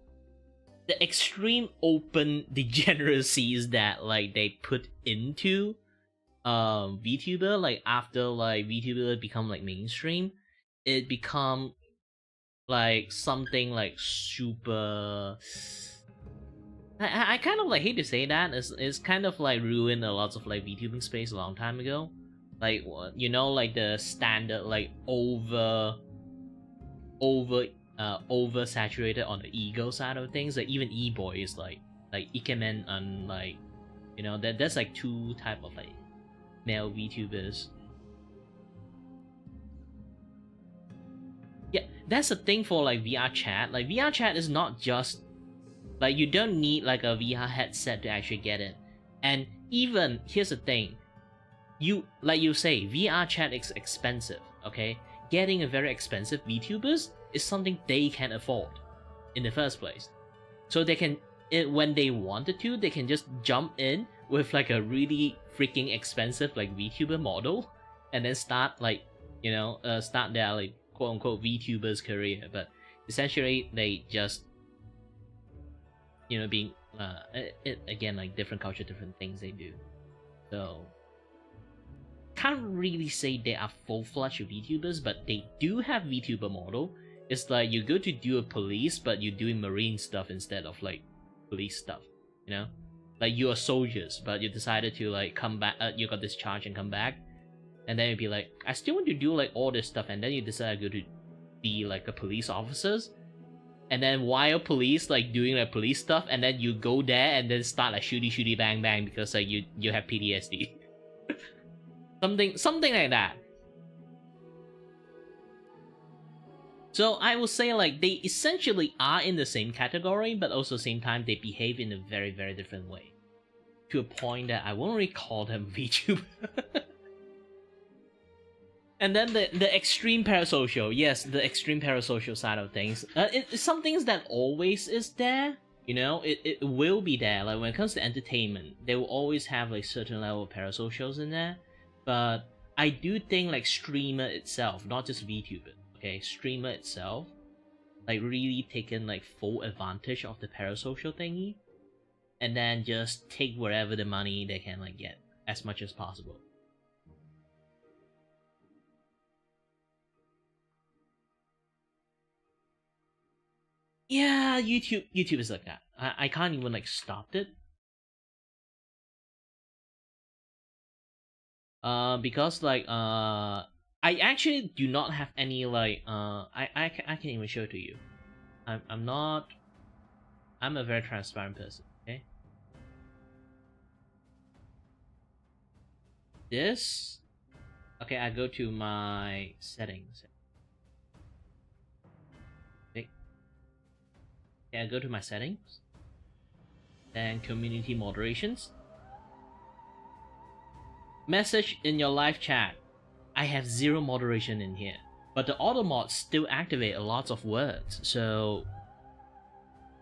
[SPEAKER 1] the extreme open degeneracies that like they put into VTuber, like after like VTuber become like mainstream, it become like something like super. I kind of like hate to say that. It's kind of like ruined a lot of like VTubing space a long time ago. Like you know, like the standard like over oversaturated on the ego side of things. Like even e-boy is like ikemen and like you know that there's like two type of like male VTubers. Yeah, that's the thing for like VR chat. Like VR chat is not just like you don't need like a VR headset to actually get it. And even here's the thing, you like you say VR chat is expensive. Okay, getting a very expensive VTubers is something they can afford in the first place. So they can when they wanted to, they can just jump in with like a really freaking expensive like VTuber model, and then start like you know start their like quote unquote VTubers career. But essentially they just you know being again like different culture, different things they do. So can't really say they are full-fledged VTubers, but they do have VTuber model. It's like you go to do a police, but you're doing marine stuff instead of like police stuff. You know, like you are soldiers, but you decided to like come back. You got discharged and come back, and then you'd be like, I still want to do like all this stuff, and then you decide to go to be like a police officers. And then while police like doing like police stuff, and then you go there and then start like shooty bang bang because like you have PTSD. something like that. So I would say like they essentially are in the same category, but also same time they behave in a very very different way. To a point that I won't really call them VTuber. And then the extreme parasocial, yes, the extreme parasocial side of things. It's some things that always is there. You know, it will be there. Like when it comes to entertainment, they will always have like certain level of parasocials in there. But I do think like streamer itself, not just VTuber, okay, streamer itself, like really taken like full advantage of the parasocial thingy, and then just take wherever the money they can like get as much as possible. Yeah, YouTube is like that. I can't even like stop it. Because like I actually do not have any like I can even show it to you. I'm not. I'm a very transparent person. Okay. This. Okay, I go to my settings. Okay, I go to my settings. Then community moderations. Message in your live chat. I have zero moderation in here, but the auto mods still activate a lot of words. So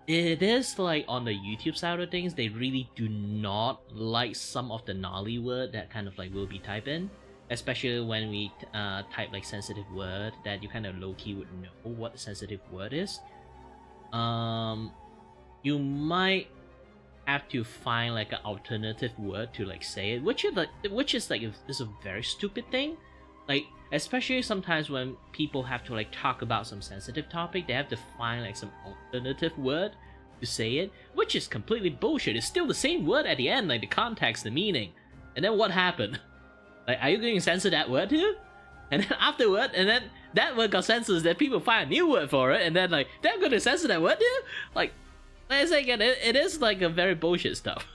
[SPEAKER 1] it is like on the YouTube side of things, they really do not like some of the gnarly word that kind of like will be typed in, especially when we type like sensitive word that you kind of low-key would know what the sensitive word is. You might have to find like an alternative word to like say it, which is a very stupid thing. Like especially sometimes when people have to like talk about some sensitive topic, they have to find like some alternative word to say it, which is completely bullshit. It's still the same word at the end, like the context, the meaning. And then what happened? Like, are you going to censor that word too? And then afterward, and then that word got censored, then people find a new word for it, and then like they're going to censor that word too? Like I say again, it is like a very bullshit stuff.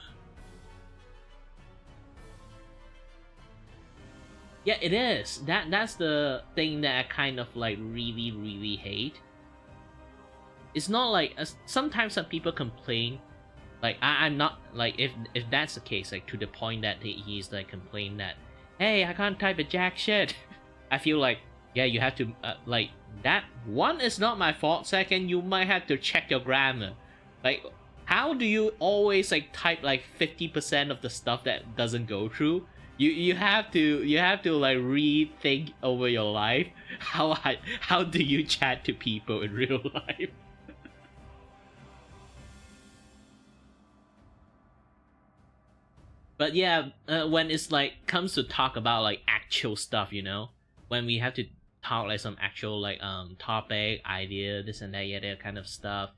[SPEAKER 1] Yeah, it is. That's the thing that I kind of like really hate. It's not like sometimes some people complain, like I'm not like if that's the case, like to the point that he's like complain that, hey, I can't type a jack shit. I feel like yeah, you have to like that. One is not my fault. Second, you might have to check your grammar. Like, how do you always like type like 50% of the stuff that doesn't go through? You have to like rethink over your life. How do you chat to people in real life? But yeah, when it's like comes to talk about like actual stuff, when we have to talk like some actual like topic, idea, this and that, yeah, that kind of stuff.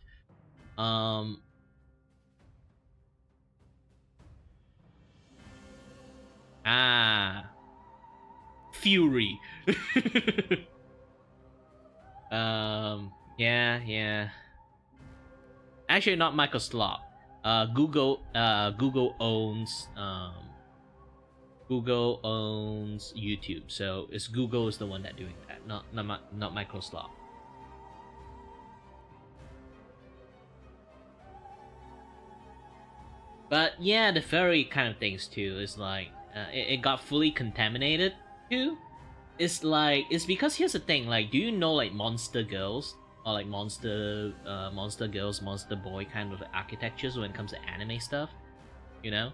[SPEAKER 1] Um, Fury. Yeah. Actually, not Microsoft. Google owns YouTube, so it's Google is the one that doing that, not Microsoft. But yeah, the furry kind of things too is like it got fully contaminated too. It's because here's the thing, like, do you know like monster girls or like monster girls, monster boy kind of architectures when it comes to anime stuff, you know?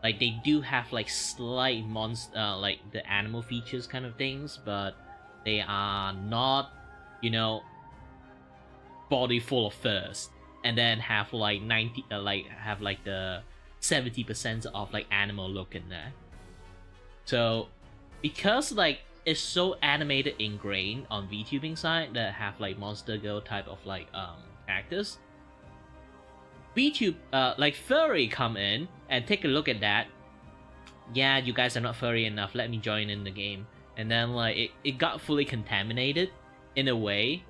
[SPEAKER 1] Like they do have like slight monster like the animal features kind of things, but they are not, body full of furs and then have like 90 like have like the 70% of like animal look in there. So because like it's so animated ingrained on VTubing side that have like monster girl type of like characters, VTube like furry come in and take a look at that. Yeah, you guys are not furry enough, let me join in the game. And then like it got fully contaminated in a way.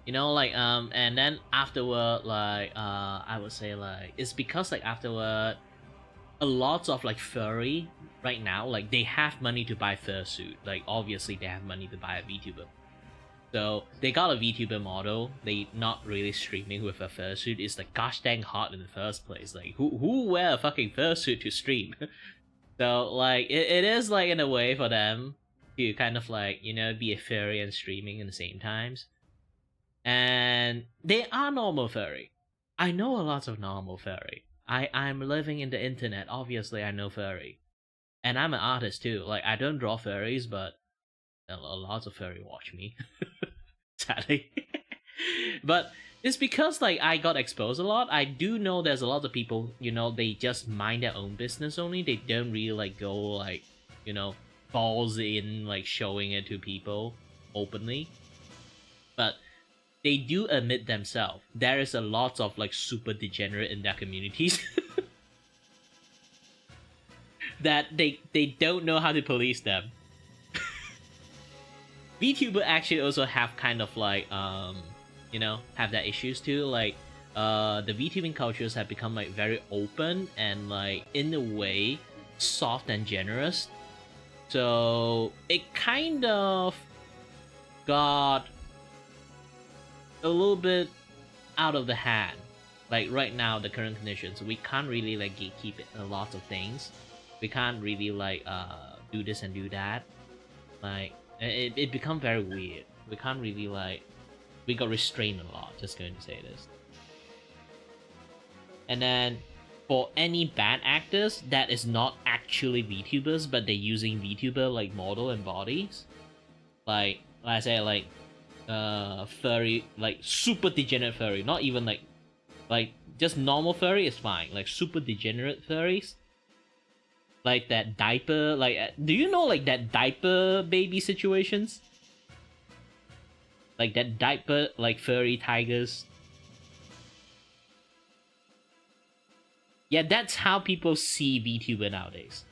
[SPEAKER 1] And then afterward, like I would say like it's because like afterward a lot of like furry right now, like they have money to buy fursuit. Like obviously they have money to buy a VTuber. So they got a VTuber model, they not really streaming with a fursuit. It's like gosh dang hot in the first place. Like who wear a fucking fursuit to stream? So like it is like in a way for them to kind of like, be a furry and streaming in the same times. And they are normal furry. I know a lot of normal furry. I'm living in the internet. Obviously, I know furry, and I'm an artist too. Like I don't draw furries, but a lot of furry watch me. Sadly, but it's because like I got exposed a lot. I do know there's a lot of people. They just mind their own business only. They don't really like go like, balls in like showing it to people openly, but they do admit themselves there is a lot of like super degenerate in their communities that they don't know how to police them. VTuber actually also have kind of like have that issues too. Like the VTubing cultures have become like very open and like in a way soft and generous. So it kind of got a little bit out of the hand. Like right now, the current conditions, we can't really like gatekeep a lot of things. We can't really like do this and do that. Like it become very weird. We can't really like, we got restrained a lot. Just going to say this. And then for any bad actors that is not actually VTubers, but they're using VTuber like model and bodies, like I say, like furry, like super degenerate furry, not even like just normal furry is fine. Like super degenerate furries, like that diaper, like do you know like that diaper baby situations? Like that diaper like furry tigers. Yeah, that's how people see VTuber nowadays.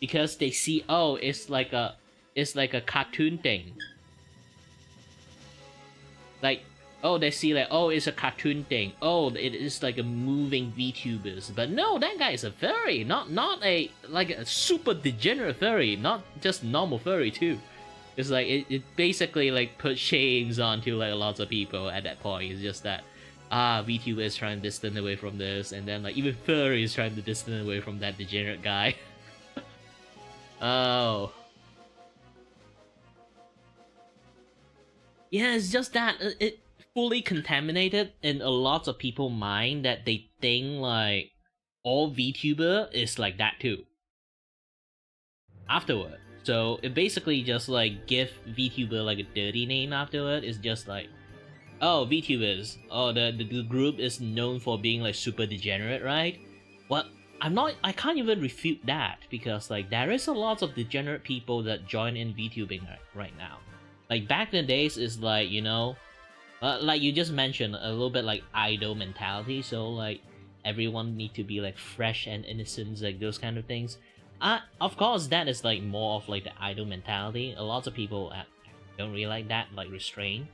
[SPEAKER 1] Because they see, oh, it's like a cartoon thing. Like, oh, they see like, oh, it's a cartoon thing. Oh, it is like a moving VTubers. But no, that guy is a furry, not a like a super degenerate furry, not just normal furry too. It's like it basically like put shames onto like lots of people at that point. It's just that VTuber is trying to distance away from this, and then like even furry is trying to distance away from that degenerate guy. Oh. Yeah, it's just that it fully contaminated in a lot of people's mind that they think like all VTuber is like that too. Afterward. So it basically just like give VTuber like a dirty name afterward. It's just like Oh, VTubers. Oh, the group is known for being like super degenerate, right? Well, I can't even refute that because like there is a lot of degenerate people that join in VTubing right now. Like back in the days is like, you know, like you just mentioned a little bit like idol mentality. So like everyone need to be like fresh and innocent, like those kind of things. Of course that is like more of like the idol mentality. A lot of people don't really like that, like restraint.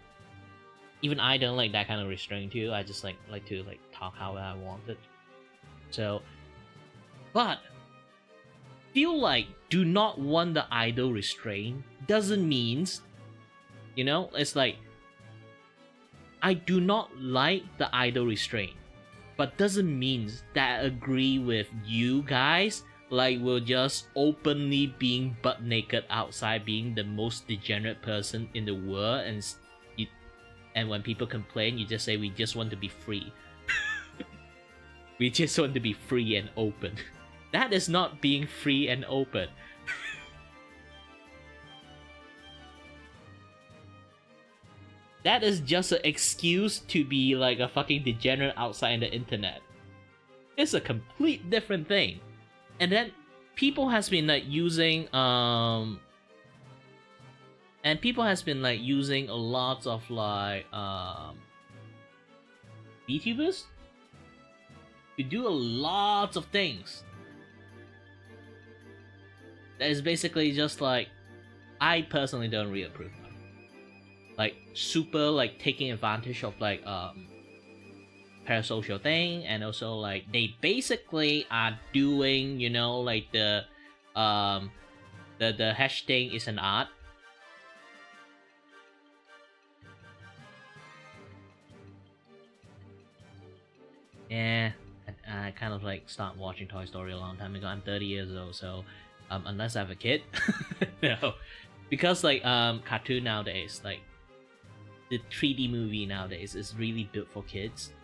[SPEAKER 1] Even I don't like that kind of restraint too. I just like to like talk how I want it. So, but feel like do not want the idol restraint doesn't means, you know, it's like I do not like the idol restraint, but doesn't mean that I agree with you guys. Like we're just openly being butt naked outside, being the most degenerate person in the world, and when people complain, you just say we just want to be free. We just want to be free and open. That is not being free and open. That is just an excuse to be like a fucking degenerate outside in the internet. It's a complete different thing. And then people has been like using and people has been like using a lot of like VTubers to do a lot of things. That is basically just like I personally don't really approve of. Like super like taking advantage of like parasocial thing, and also like they basically are doing, you know, like the hashtag is an art. Yeah, I kind of like stopped watching Toy Story a long time ago. I'm 30 years old, so unless I have a kid, no, because like cartoon nowadays, like the 3D movie nowadays is really built for kids.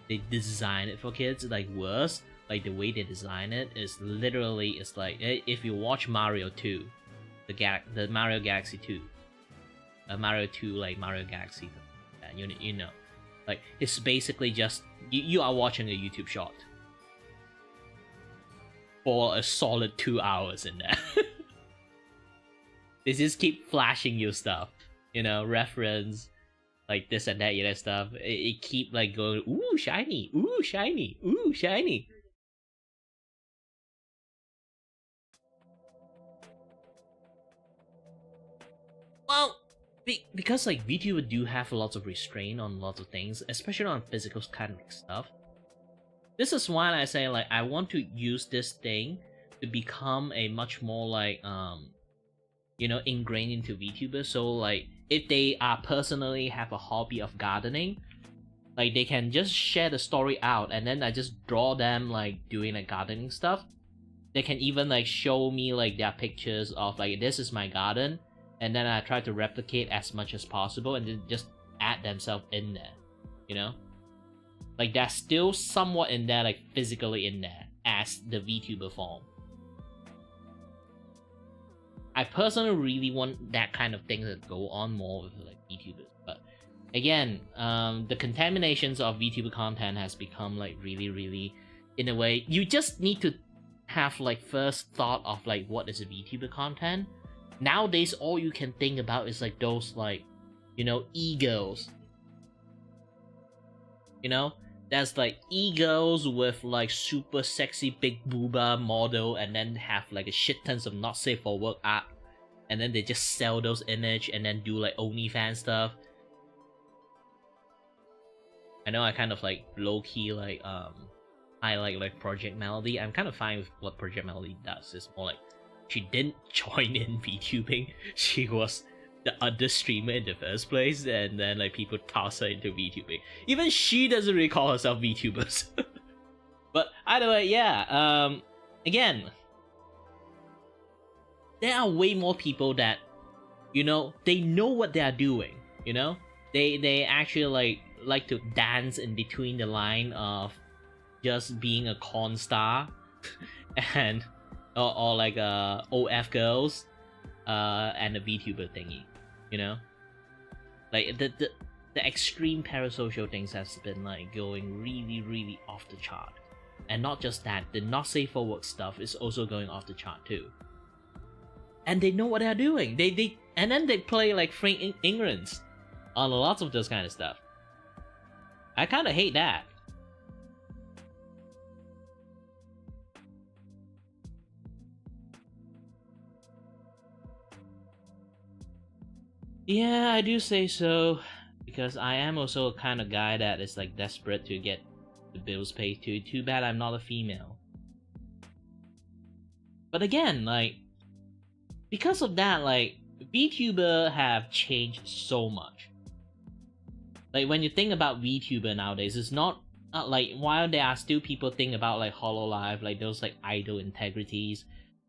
[SPEAKER 1] They design it for kids. Like worse, like the way they design it is literally, it's like if you watch Mario 2, the Mario Galaxy 2, Mario 2 like Mario Galaxy, you know, like it's basically just you are watching a YouTube short for a solid 2 hours in there. They just keep flashing you stuff, you know, reference like this and that, you know, stuff. It keep like going, ooh shiny, ooh shiny, ooh shiny. Well, because like VTuber do have a lot of restraint on lots of things, especially on physical kind of stuff. This is why I say like I want to use this thing to become a much more like you know, ingrained into VTubers. So like if they are personally have a hobby of gardening, like they can just share the story out, and then I just draw them like doing like gardening stuff. They can even like show me like their pictures of like this is my garden, and then I try to replicate as much as possible, and then just add themselves in there, you know, like they're still somewhat in there, like physically in there as the VTuber form. I personally really want that kind of thing to go on more with like VTubers, but again, the contaminations of VTuber content has become like really, in a way, you just need to have like first thought of like what is a VTuber content. Nowadays, all you can think about is like those like, you know, e-girls. You know, that's like e-girls with like super sexy big booba model, and then have like a shit tons of not safe for work art, and then they just sell those image and then do like OnlyFans stuff. I know I kind of like low-key like I like Project Melody. I'm kind of fine with what Project Melody does. It's more like she didn't join in VTubing. She was the other streamer in the first place, and then like people toss her into VTubing. Even she doesn't really call herself VTubers. But either way, yeah. Again, there are way more people that, you know, they know what they are doing. You know, they actually like to dance in between the line of just being a corn star and or like OF girls and a VTuber thingy, you know, like the extreme parasocial things has been like going really off the chart. And not just that, the not safe for work stuff is also going off the chart too. And they know what they're doing. And then they play like frank ignorance on lots of those kind of stuff. I kind of hate that. Yeah, I do say so, because I am also a kind of guy that is like desperate to get the bills paid too. Too bad I'm not a female. But again, like, because of that, like, VTuber have changed so much. Like, when you think about VTuber nowadays, it's not like, while there are still people think about like Hololive, like those like idol integrities,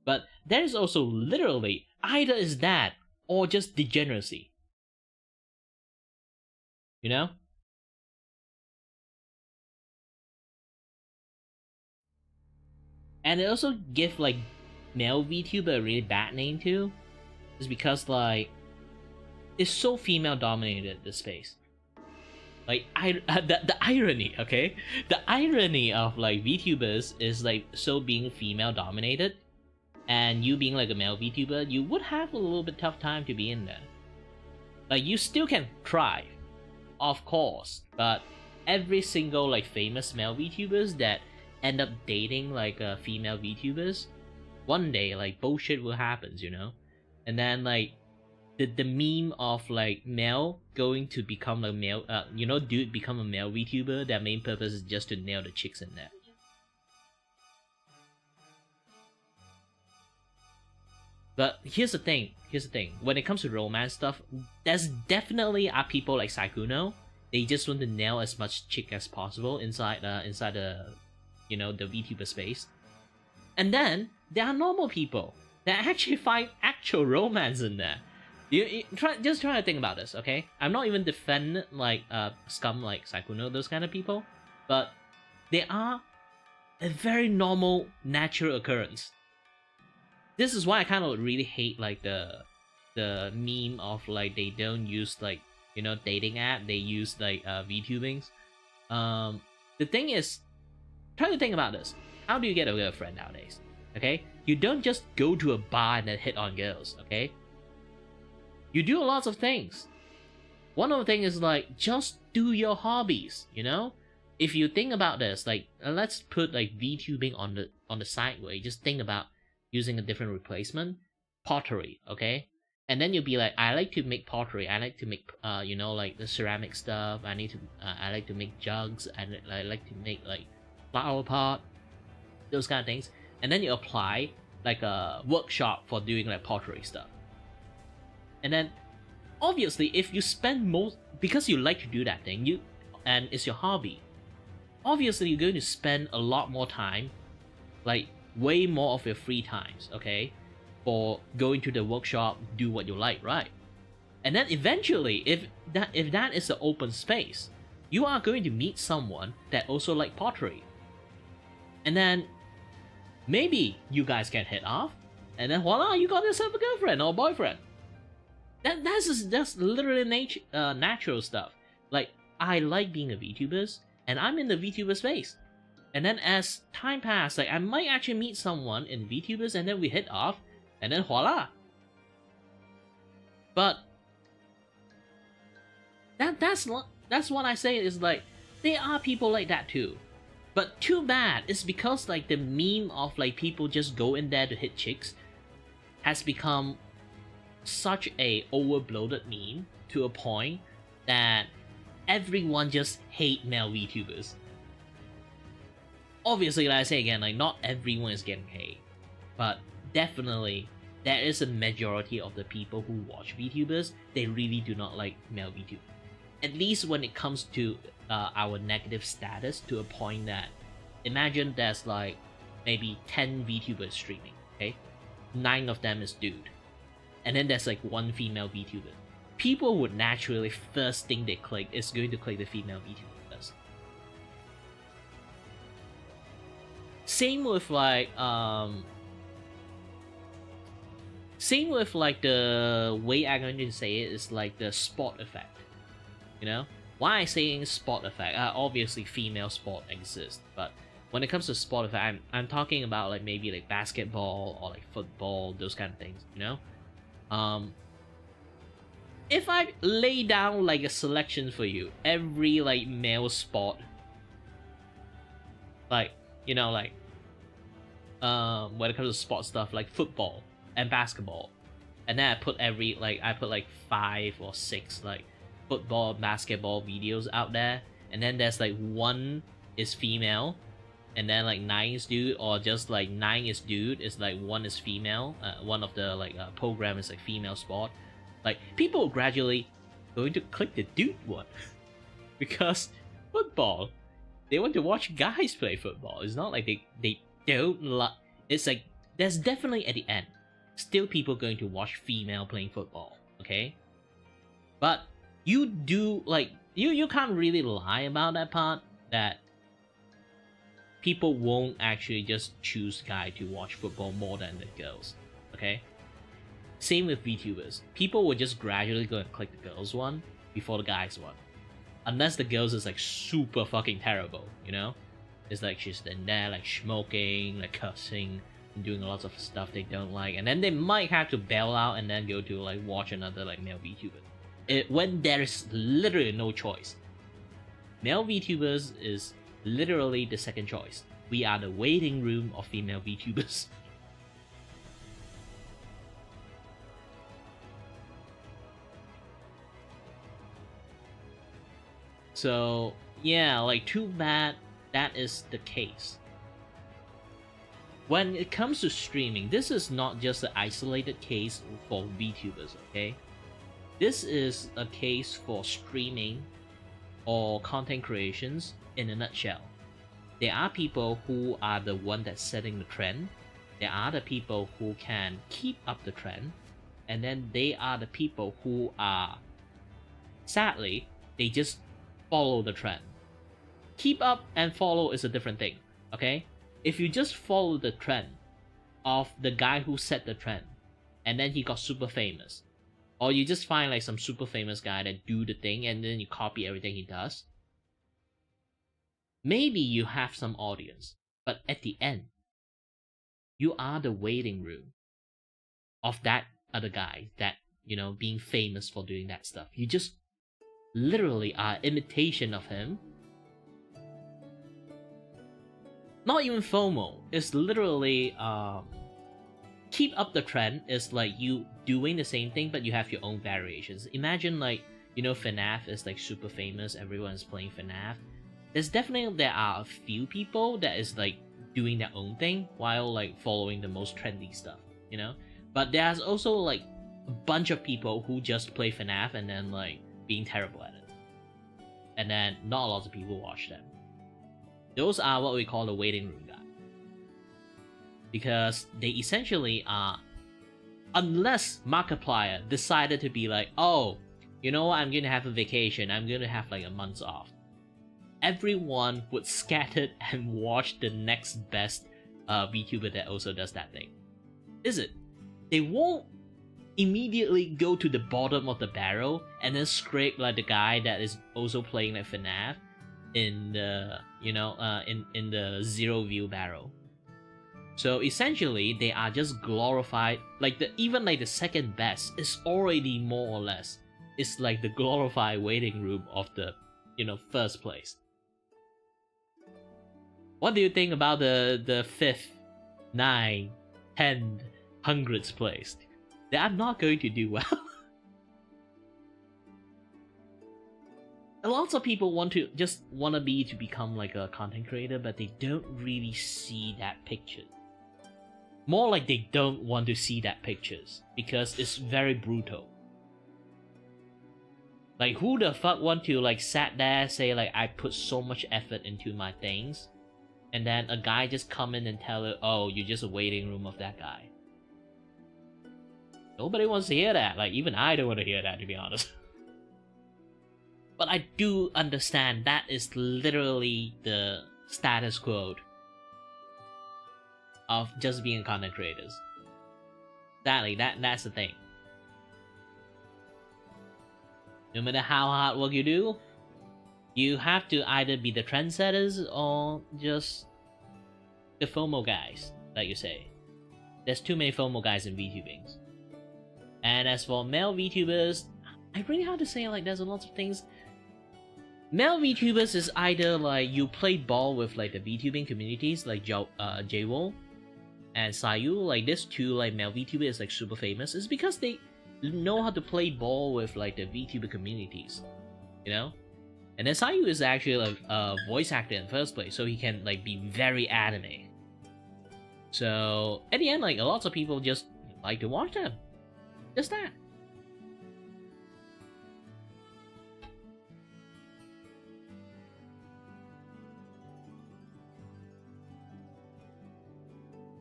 [SPEAKER 1] but there's also literally either is that or just degeneracy. You know? And it also give like male VTuber a really bad name too. Is because like it's so female dominated, this space. Like the irony, okay? The irony of like VTubers is like so being female dominated, and you being like a male VTuber, you would have a little bit tough time to be in there. Like, you still can thrive, of course, but every single like famous male VTubers that end up dating like female VTubers, one day like bullshit will happen, you know? And then like the meme of like male going to become a male, dude become a male VTuber, their main purpose is just to nail the chicks in there. But here's the thing, when it comes to romance stuff, there's definitely are people like Saikuno. They just want to nail as much chick as possible inside the the VTuber space. And then there are normal people that actually find actual romance in there. You try to think about this, okay? I'm not even defending like scum like Saikuno, those kind of people, but they are a very normal, natural occurrence. This is why I kind of really hate like the meme of like they don't use like dating app, they use like VTubings. The thing is, try to think about this. How do you get a girlfriend nowadays? Okay, you don't just go to a bar and then hit on girls. Okay, you do lots of things. One of the things is like just do your hobbies. If you think about this, like let's put like VTubing on the side where you just think about using a different replacement, pottery, okay? And then you'll be like, I like to make pottery. I like to make, like the ceramic stuff. I like to make jugs. And I like to make like flower pot, those kind of things. And then you apply like a workshop for doing like pottery stuff. And then, obviously, if you spend because you like to do that thing, and it's your hobby, obviously you're going to spend a lot more time, like way more of your free times, okay, for going to the workshop, do what you like, right? And then eventually, if that is an open space, you are going to meet someone that also like pottery. And then maybe you guys can hit off, and then voila, you got yourself a girlfriend or boyfriend. That's literally natural stuff. Like, I like being a VTuber, and I'm in the VTuber space. And then as time passes, like I might actually meet someone in VTubers, and then we hit off, and then voila. But that's what I say is like there are people like that too. But too bad, it's because like the meme of like people just go in there to hit chicks has become such a overbloated meme to a point that everyone just hate male VTubers. Obviously, like I say again, like not everyone is getting hate, but definitely there is a majority of the people who watch VTubers, they really do not like male VTubers. At least when it comes to our negative status, to a point that, imagine there's like maybe 10 VTubers streaming, okay? 9 of them is dude. And then there's like 1 female VTuber. People would naturally, first thing they click is going to click the female VTuber first. Same with like the way I'm going to say it is like the spot effect. Why I saying sport effect? Obviously, female sport exists, but when it comes to sport effect, I'm talking about like maybe like basketball or like football, those kind of things. You know, if I lay down like a selection for you, every like male sport, like like when it comes to sport stuff like football and basketball, and then I put like 5 or 6 like football basketball videos out there, and then there's like 1 is female, and then like 9 is dude, or just like 9 is dude, is like 1 is female. One of the like program is like female sport. Like people are gradually going to click the dude one because football, they want to watch guys play football. It's not like they don't like. It's like there's definitely at the end still people going to watch female playing football. Okay, but you do like you can't really lie about that part, that people won't actually just choose guy to watch football more than the girls. Okay, same with VTubers. People will just gradually go and click the girls one before the guys one, unless the girls is like super fucking terrible. It's like she's in there like smoking, like cussing, and doing lots of stuff they don't like, and then they might have to bail out and then go to like watch another like male VTuber. When there is literally no choice, male VTubers is literally the second choice. We are the waiting room of female VTubers. So yeah, like too bad that is the case. When it comes to streaming, this is not just an isolated case for VTubers, okay? This is a case for streaming or content creations in a nutshell. There are people who are the one that's setting the trend. There are the people who can keep up the trend. And then they are the people who are, sadly, they just follow the trend. Keep up and follow is a different thing, okay? If you just follow the trend of the guy who set the trend, and then he got super famous, or you just find like some super famous guy that do the thing and then you copy everything he does, maybe you have some audience, but at the end, you are the waiting room of that other guy that, being famous for doing that stuff. You just literally are imitation of him. Not even FOMO. It's literally keep up the trend. Is like you doing the same thing, but you have your own variations. Imagine like FNAF is like super famous. Everyone's playing FNAF. There are a few people that is like doing their own thing while like following the most trendy stuff. But there's also like a bunch of people who just play FNAF and then like being terrible at it, and then not a lot of people watch them. Those are what we call the waiting room guy. Because they essentially are, unless Markiplier decided to be like, oh, you know what, I'm gonna have a vacation, I'm gonna have like a month off, everyone would scatter and watch the next best VTuber that also does that thing. Is it? They won't immediately go to the bottom of the barrel and then scrape like the guy that is also playing like FNAF in the in the 0 view barrel. So essentially they are just glorified, like even like the second best is already more or less, it's like the glorified waiting room of the first place. What do you think about the 5th, 9th, 10th, 100th place? They are not going to do well. Lots of people want to become like a content creator, but they don't really see that picture. More like they don't want to see that pictures because it's very brutal. Like who the fuck want to like sat there say like I put so much effort into my things, and then a guy just come in and tell it, oh, you're just a waiting room of that guy. Nobody wants to hear that. Like even I don't want to hear that, to be honest. But I do understand that is literally the status quo of just being content creators. Sadly, that's the thing. No matter how hard work you do, You have to either be the trendsetters or just the FOMO guys, like you say. There's too many FOMO guys in VTubing. And as for male VTubers, I really hard to say, like, there's a lot of things. Male VTubers is either like you play ball with like the VTubing communities like Jawo and Sayu, like this two like male VTubers is like super famous. It's because they know how to play ball with like the VTuber communities, you know? And then Sayu is actually a voice actor in the first place, so he can like be very anime. So at the end, like a lot of people just like to watch them. Just that.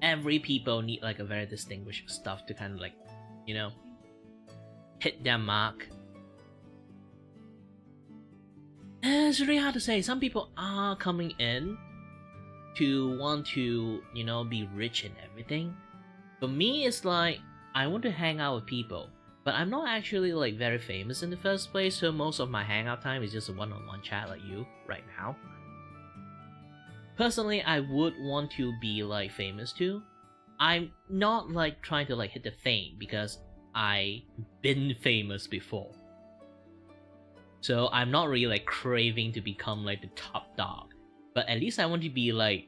[SPEAKER 1] Every people need like a very distinguished stuff to kind of like, you know, hit their mark. It's really hard to say. Some people are coming in to want to, you know, be rich and everything. For me, it's like, I want to hang out with people, but I'm not actually like very famous in the first place, so most of my hangout time is just a one-on-one chat like you right now. Personally, I would want to be like famous too. I'm not like trying to like hit the fame because I've been famous before. So I'm not really like craving to become like the top dog. But at least I want to be like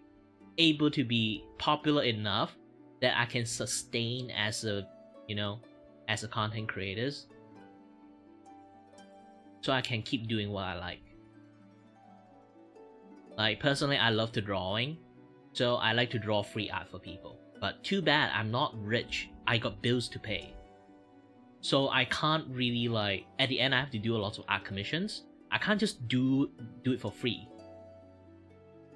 [SPEAKER 1] able to be popular enough that I can sustain as a, you know, as a content creator. So I can keep doing what I like. Like personally, I love to drawing. So I like to draw free art for people. But too bad I'm not rich. I got bills to pay. So I can't really like, at the end I have to do a lot of art commissions. I can't just do it for free.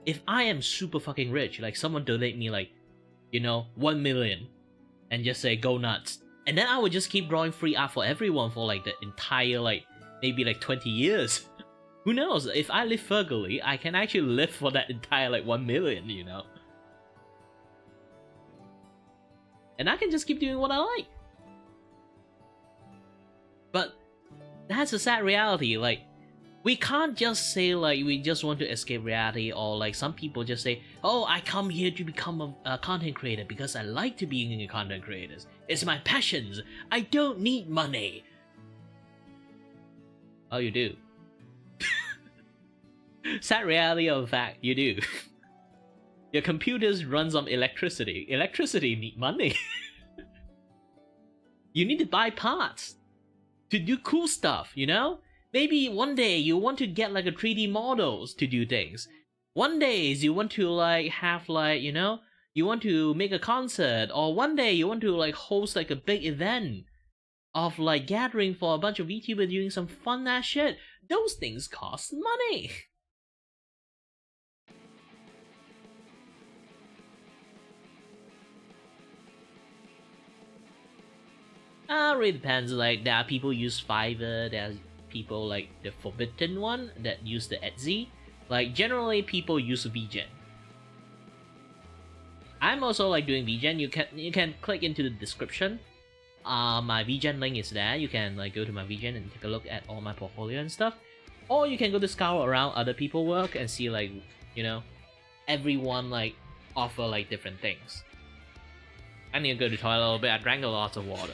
[SPEAKER 1] If I am super fucking rich, like someone donate me like, you know, 1 million and just say go nuts. And then I would just keep drawing free art for everyone for like the entire like, maybe like 20 years. Who knows, if I live frugally, I can actually live for that entire like 1 million, you know? And I can just keep doing what I like. But that's a sad reality, like, we can't just say like we just want to escape reality, or like some people just say, oh, I come here to become a content creator because I like to be a content creator. It's my passions. I don't need money. Oh, you do. Sad reality of the fact, you do. Your computers runs on electricity. Electricity need money. You need to buy parts to do cool stuff, you know? Maybe one day you want to get like a 3D models to do things. One day you want to like have like, you know, you want to make a concert, or one day you want to like host like a big event of like gathering for a bunch of VTubers doing some fun ass shit. Those things cost money. Really depends. Like there are people use Fiverr, there are people like the forbidden one that use the Etsy. Like generally people use VGen. I'm also like doing VGen. You can click into the description. My VGen link is there. You can like go to my VGen and take a look at all my portfolio and stuff. Or you can go to scour around other people's work and see like, you know, everyone like offer like different things. I need to go to the toilet a little bit. I drank a lot of water.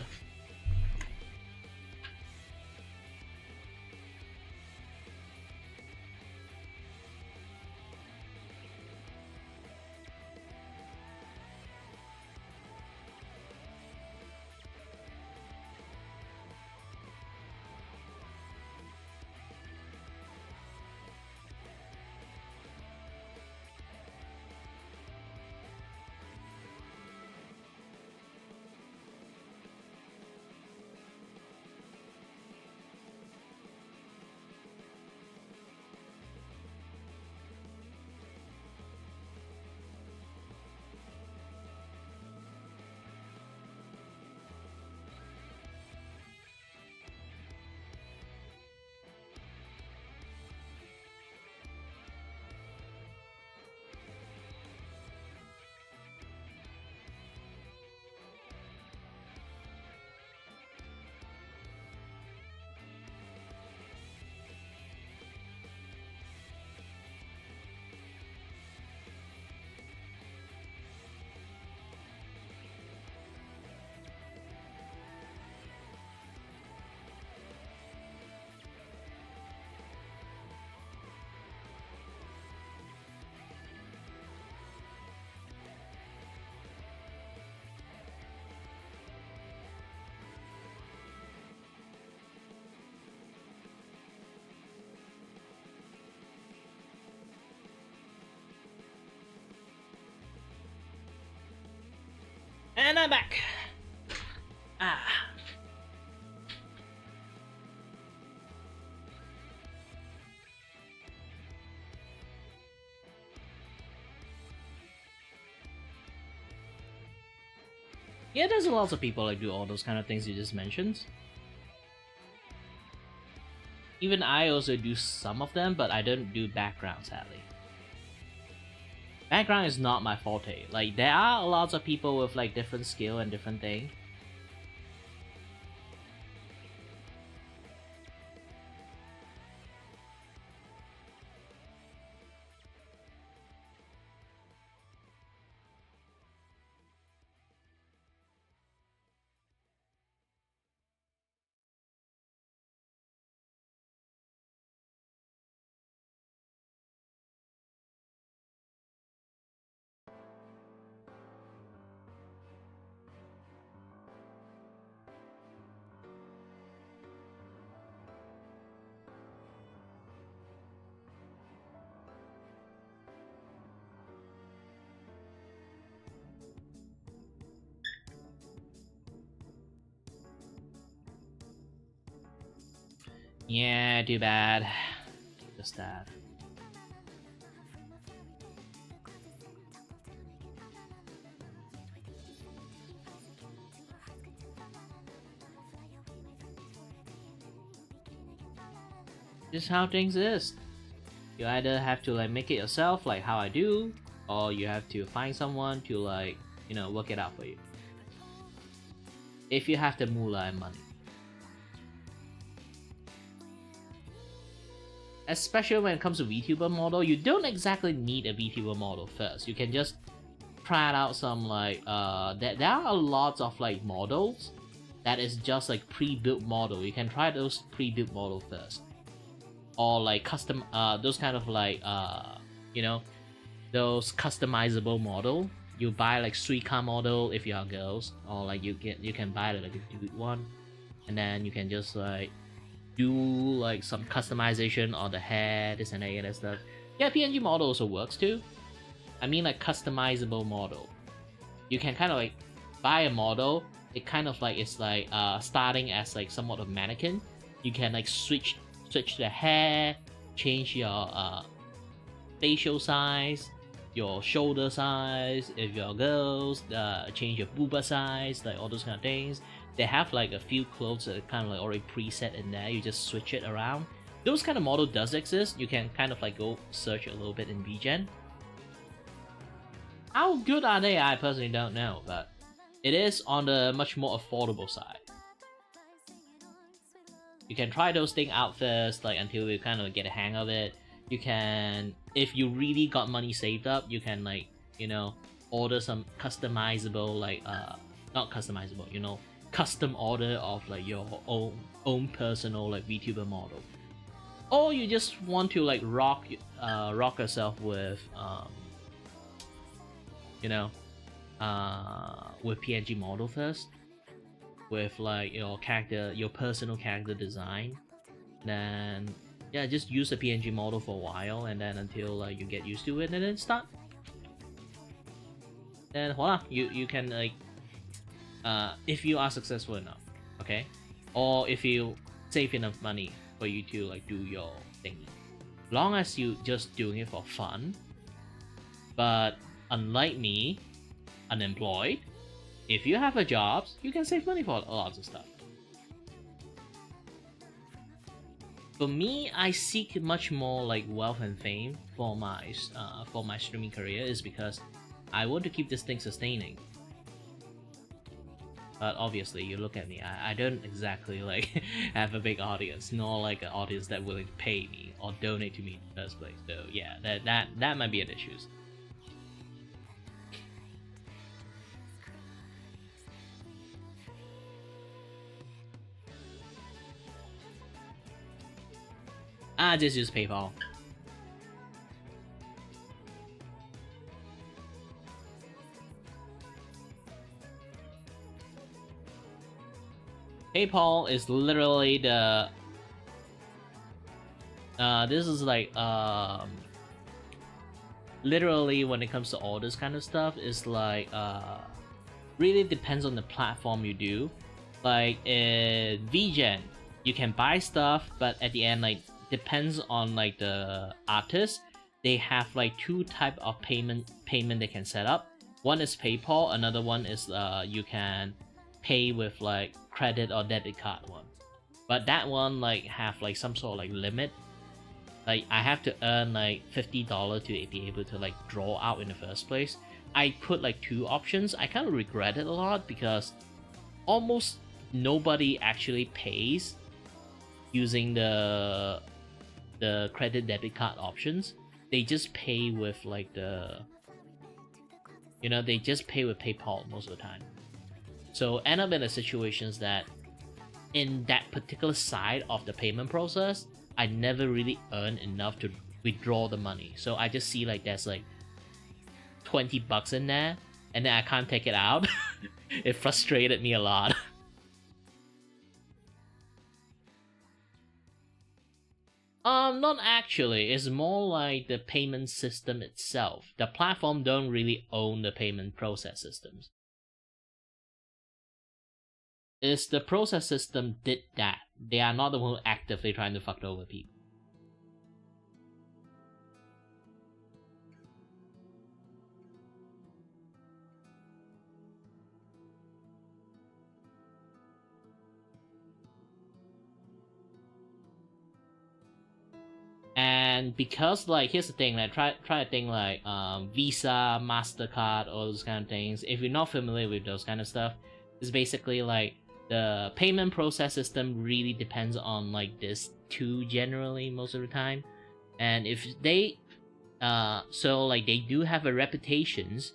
[SPEAKER 1] I'm back. Ah. Yeah, there's lots of people like do all those kind of things you just mentioned. Even I also do some of them, but I don't do background, sadly. Background is not my forte. Like, there are lots of people with like different skill and different thing. Yeah, too bad. Just that. Just how things is. You either have to like make it yourself, like how I do, or you have to find someone to like, you know, work it out for you. If you have the moolah and money. Especially when it comes to VTuber model, you don't exactly need a VTuber model first. You can just try out some like there are a lot of like models that is just like pre-built model. You can try those pre-built model first, or like custom those kind of like you know, those customizable model. You buy like Suica model if you are girls, or like you can buy like a dude one, and then you can just like do like some customization on the hair, this and that stuff. Yeah, PNG model also works too. I mean like customizable model. You can kind of like buy a model. It kind of like it's like starting as like somewhat of mannequin. You can like switch the hair, change your facial size, your shoulder size. If you're girls, change your booba size, like all those kind of things. They have like a few clothes that are kind of like already preset in there. You just switch it around. Those kind of model does exist. You can kind of like go search a little bit in VGen. How good are they? I personally don't know, but it is on the much more affordable side. You can try those things out first, like until you kind of get a hang of it. You can, if you really got money saved up, you can like, you know, order some customizable, like not customizable, you know, custom order of like your own personal like VTuber model. Or you just want to like rock yourself with you know, with PNG model first, with like your character, your personal character design. Then yeah, just use the PNG model for a while, and then until you get used to it, and then start. Then voila, you can like if you are successful enough, okay, or if you save enough money for you to like do your thing, long as you just doing it for fun. But unlike me, unemployed, if you have a job, you can save money for lots of stuff. For me, I seek much more like wealth and fame for my streaming career, is because I want to keep this thing sustaining. But obviously, you look at me, I don't exactly like have a big audience, nor like an audience that willing to pay me or donate to me in the first place. So yeah, that might be an issue. I just use PayPal. PayPal is literally the this is like literally when it comes to all this kind of stuff, is like really depends on the platform you do. Like in VGen, you can buy stuff, but at the end, like depends on like the artist. They have like two type of payment they can set up. One is PayPal, another one is you can pay with like credit or debit card one. But that one like have like some sort of like limit. Like I have to earn like $50 to be able to like draw out in the first place. I put like two options. I kind of regret it a lot because almost nobody actually pays using the credit debit card options. They just pay with like they just pay with PayPal most of the time. So end up in the situations that in that particular side of the payment process, I never really earn enough to withdraw the money. So I just see like there's like $20 in there, and then I can't take it out. It frustrated me a lot. Not actually. It's more like the payment system itself. The platform don't really own the payment process systems. It's the process system did that. They are not the one actively trying to fuck over people. And because like here's the thing, like try to think like Visa, MasterCard, all those kind of things. If you're not familiar with those kind of stuff, it's basically like the payment process system really depends on like this two generally most of the time. And if they so like they do have a reputations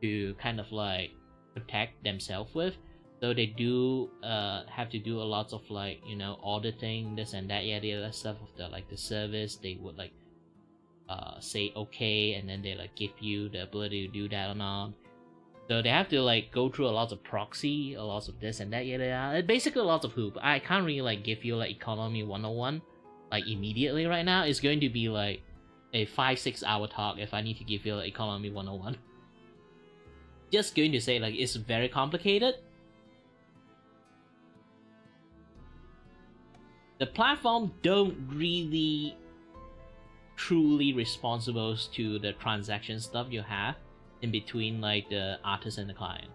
[SPEAKER 1] to kind of like protect themselves with. So they do have to do a lot of like auditing this and that, yeah, the other stuff of the like the service. They would like say okay, and then they like give you the ability to do that or not. So they have to like go through a lot of proxy, a lot of this and that, yeah. Basically a lot of hoop. I can't really like give you like economy 101 like immediately right now. It's going to be like a 5-6 hour talk if I need to give you like economy 101. Just going to say like it's very complicated. The platform don't really truly responsible to the transaction stuff you have in between like the artist and the client.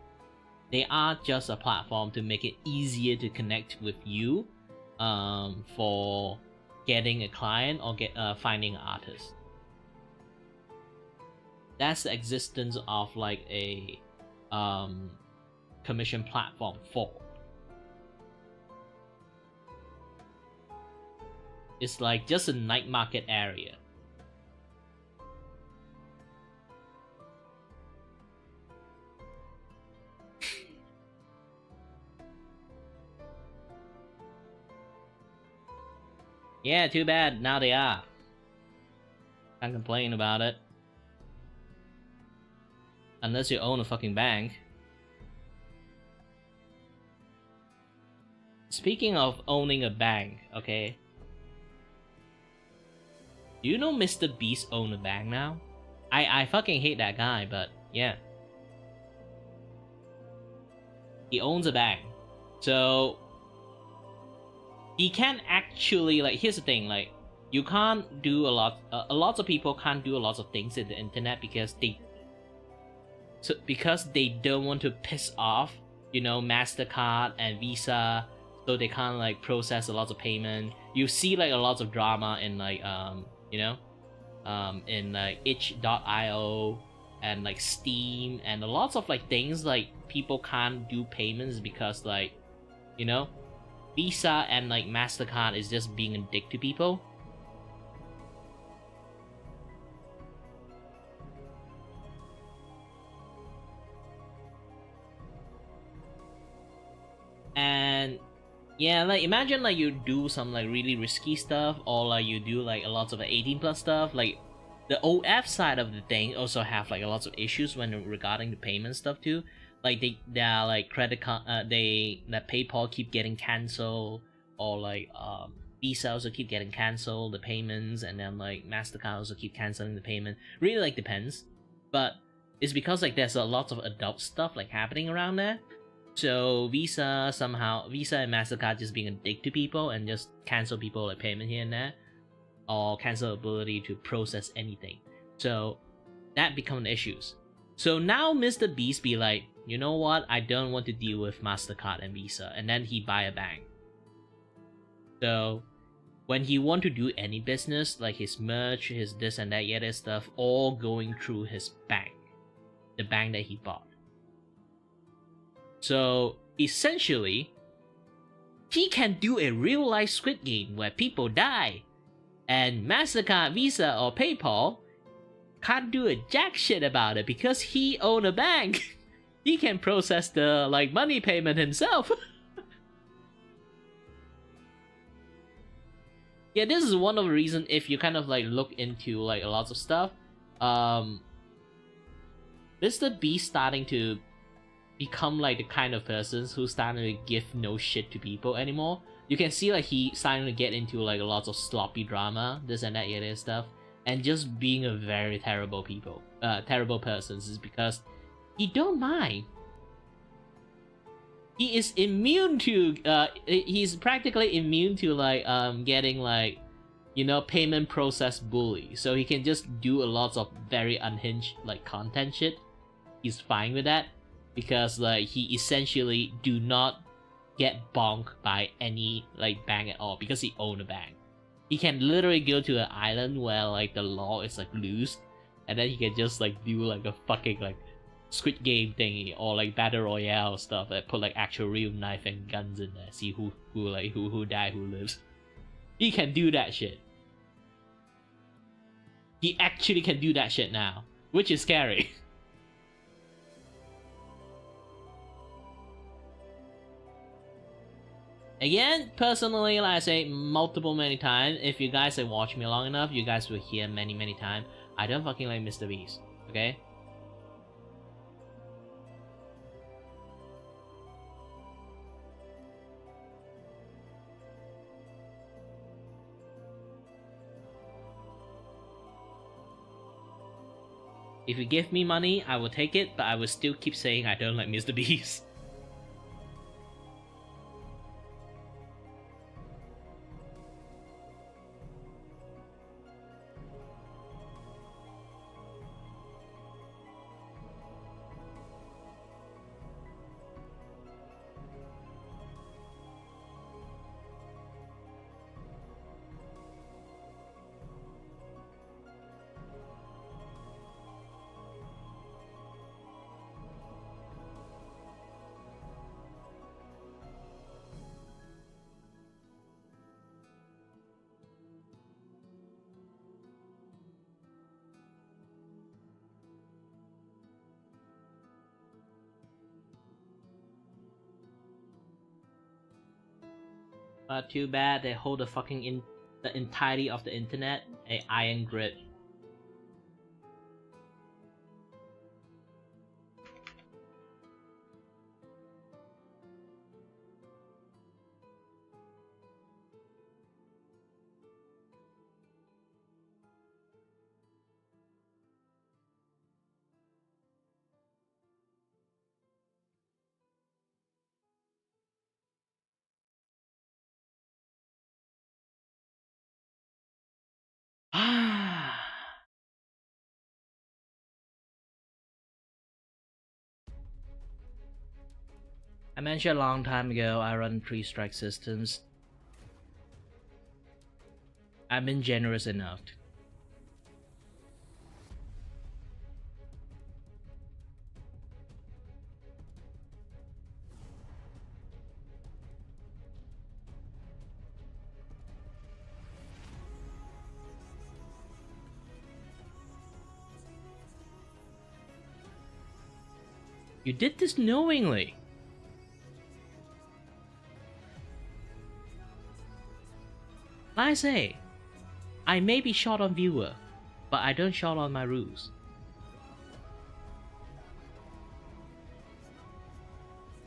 [SPEAKER 1] They are just a platform to make it easier to connect with you for getting a client or finding an artist. That's the existence of like a commission platform for. It's like just a night market area. Yeah, too bad. Now they are. Can't complain about it. Unless you own a fucking bank. Speaking of owning a bank, okay. Do you know Mr. Beast own a bank now? I fucking hate that guy, but yeah. He owns a bank. So he can actually like here's the thing, like you can't do a lot of people can't do a lot of things in the internet because they don't want to piss off, MasterCard and Visa, so they can't like process a lot of payment. You see like a lot of drama in like in like itch.io and like Steam and a lot of like things like people can't do payments because like Visa and like MasterCard is just being a dick to people. And yeah, like imagine like you do some like really risky stuff, or like you do like a lot of 18+ stuff. Like the OF side of the thing also have like a lot of issues when regarding the payment stuff too. Like they are like credit card, that PayPal keep getting cancelled, or like Visa also keep getting cancelled the payments, and then like MasterCard also keep canceling the payment. Really like depends, but is because like there's a lot of adult stuff like happening around there. So Visa and MasterCard just being a dick to people and just cancel people like payment here and there, or cancel ability to process anything. So that become issues. So now Mr. Beast be like, you know what? I don't want to deal with MasterCard and Visa, and then he buy a bank. So when he want to do any business, like his merch, his this and that, yet stuff, all going through his bank, the bank that he bought. So essentially, he can do a real life Squid Game where people die, and MasterCard, Visa, or PayPal can't do a jack shit about it because he own a bank. He can process the like money payment himself. Yeah, this is one of the reasons if you kind of like look into like a lot of stuff, Mr. Beast starting to become like the kind of person who's starting to give no shit to people anymore. You can see like he starting to get into like a lot of sloppy drama, this and that, yeah, stuff, and just being a very terrible person is because he don't mind. He is immune to he's practically immune to like getting like, you know, payment process bully. So he can just do a lot of very unhinged like content shit. He's fine with that because like he essentially do not get bonked by any like bank at all because he own a bank. He can literally go to an island where like the law is like loose, and then he can just like do like a fucking like Squid Game thingy or like Battle Royale stuff that put like actual real knife and guns in there. See who die, who lives. He can do that shit. He actually can do that shit now, which is scary. Again, personally, like I say many times, if you guys have watched me long enough, you guys will hear many times, I don't fucking like Mr. Beast, okay? If you give me money, I will take it, but I will still keep saying I don't like Mr. Beast. But too bad they hold the fucking the entirety of the internet, a iron grip. I mentioned a long time ago I run 3-strike systems. I've been generous enough. You did this knowingly. Like I say, I may be short on viewer, but I don't short on my rules.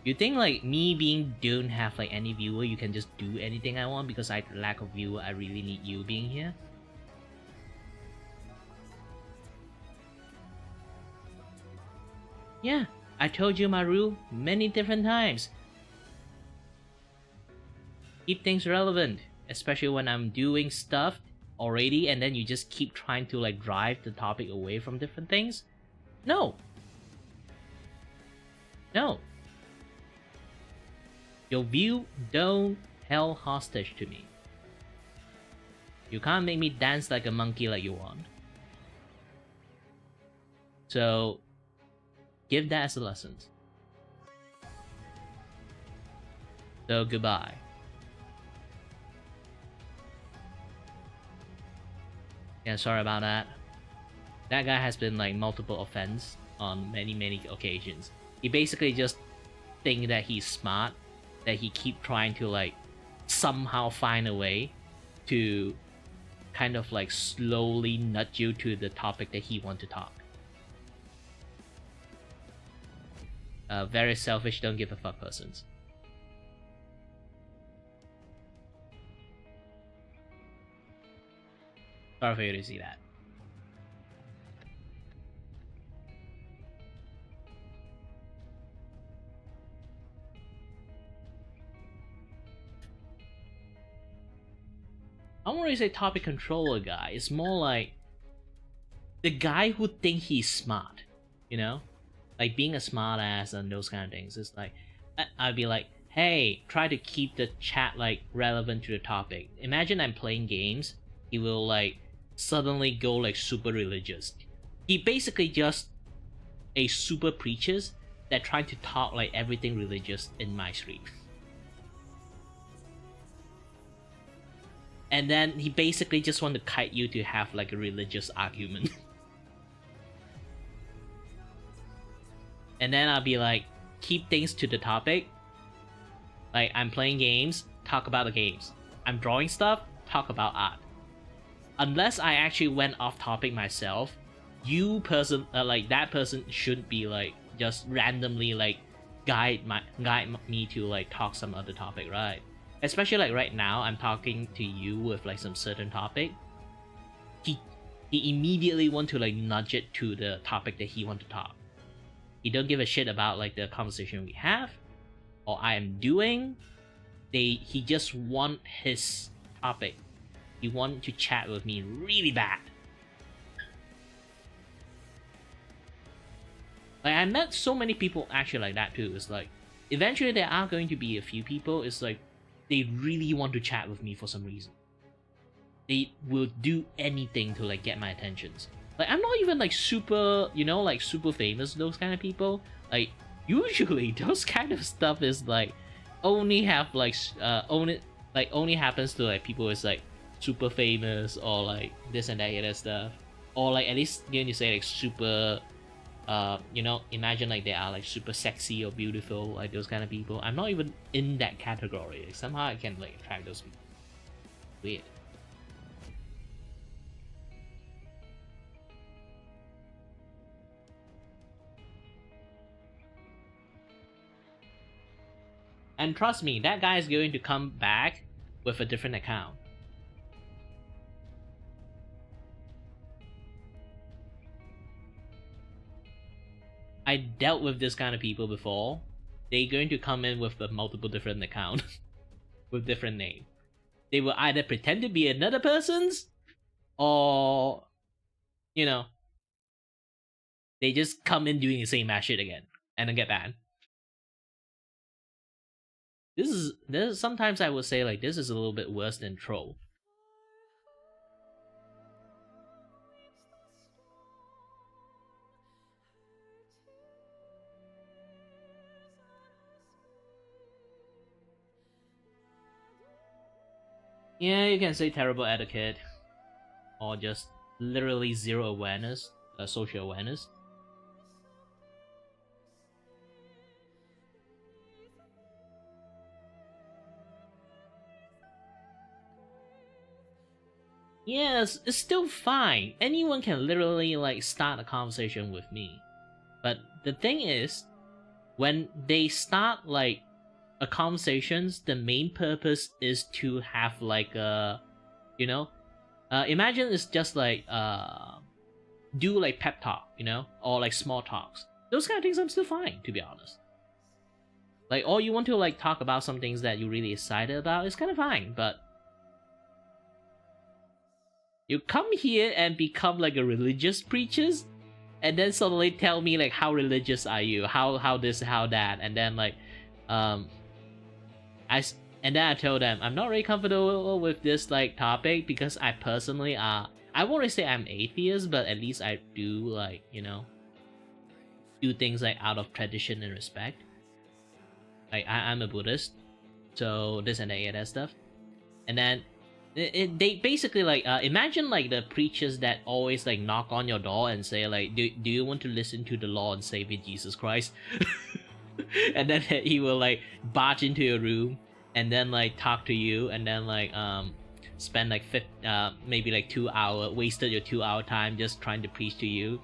[SPEAKER 1] You think like me being don't have like any viewer, you can just do anything I want because I lack of viewer, I really need you being here? Yeah, I told you my rule many different times. Keep things relevant, especially when I'm doing stuff already and then you just keep trying to like drive the topic away from different things. No. No. Your view don't held hostage to me. You can't make me dance like a monkey like you want. So, give that as a lesson. So, goodbye. Yeah, sorry about that. That guy has been like multiple offense on many occasions. He basically just think that he's smart, that he keep trying to like somehow find a way to kind of like slowly nudge you to the topic that he want to talk. Very selfish, don't give a fuck persons. Sorry for you to see that. I don't really say topic controller guy. It's more like the guy who think he's smart, you know? Like being a smart ass and those kind of things. It's like, I'd be like, hey, try to keep the chat like relevant to the topic. Imagine I'm playing games, he will like suddenly go like super religious. He basically just a super preachers that trying to talk like everything religious in my stream. And then he basically just want to kite you to have like a religious argument. And then I'll be like, keep things to the topic. Like, I'm playing games, talk about the games. I'm drawing stuff, talk about art. Unless I actually went off topic myself, you person, like that person shouldn't be like just randomly like guide me to like talk some other topic, right? Especially like right now, I'm talking to you with like some certain topic. He immediately want to like nudge it to the topic that he want to talk. He don't give a shit about like the conversation we have or I am doing. He just want his topic. He want to chat with me really bad. Like I met so many people actually like that too. It's like eventually there are going to be a few people. It's like they really want to chat with me for some reason. They will do anything to like get my attentions. Like I'm not even like super, you know, like super famous. Those kind of people. Like usually those kind of stuff is like only have like only happens to like people who's like super famous or like this and that other stuff, or like at least you say like super. You know, imagine like they are like super sexy or beautiful, like those kind of people. I'm not even in that category. Like, somehow I can like attract those people. Weird. And trust me, that guy is going to come back with a different account. I dealt with this kind of people before. They're going to come in with a multiple different account with different name. They will either pretend to be another person's, or you know, they just come in doing the same ass shit again and then get banned. This is sometimes I would say like this is a little bit worse than troll. Yeah, you can say terrible etiquette, or just literally zero awareness, social awareness. Yes, it's still fine. Anyone can literally like start a conversation with me. But the thing is, when they start like a conversations, the main purpose is to have like a, you know, imagine it's just like do like pep talk, you know, or like small talks. those kind of things I'm still fine, to be honest. Like, or you want to like talk about some things that you're really excited about, it's kind of fine, but you come here and become like a religious preacher, and then suddenly tell me like how religious are you, how this, how that, and then like, um, and then I told them I'm not really comfortable with this like topic because I personally I won't really say I'm atheist, but at least I do like, you know, do things like out of tradition and respect. Like I'm a Buddhist, so this and that stuff. And then they basically like imagine like the preachers that always like knock on your door and say like, do you want to listen to the Lord and Savior Jesus Christ? And then he will like barge into your room and then like talk to you and then like spend like maybe like 2 hours, wasted your 2 hour time just trying to preach to you.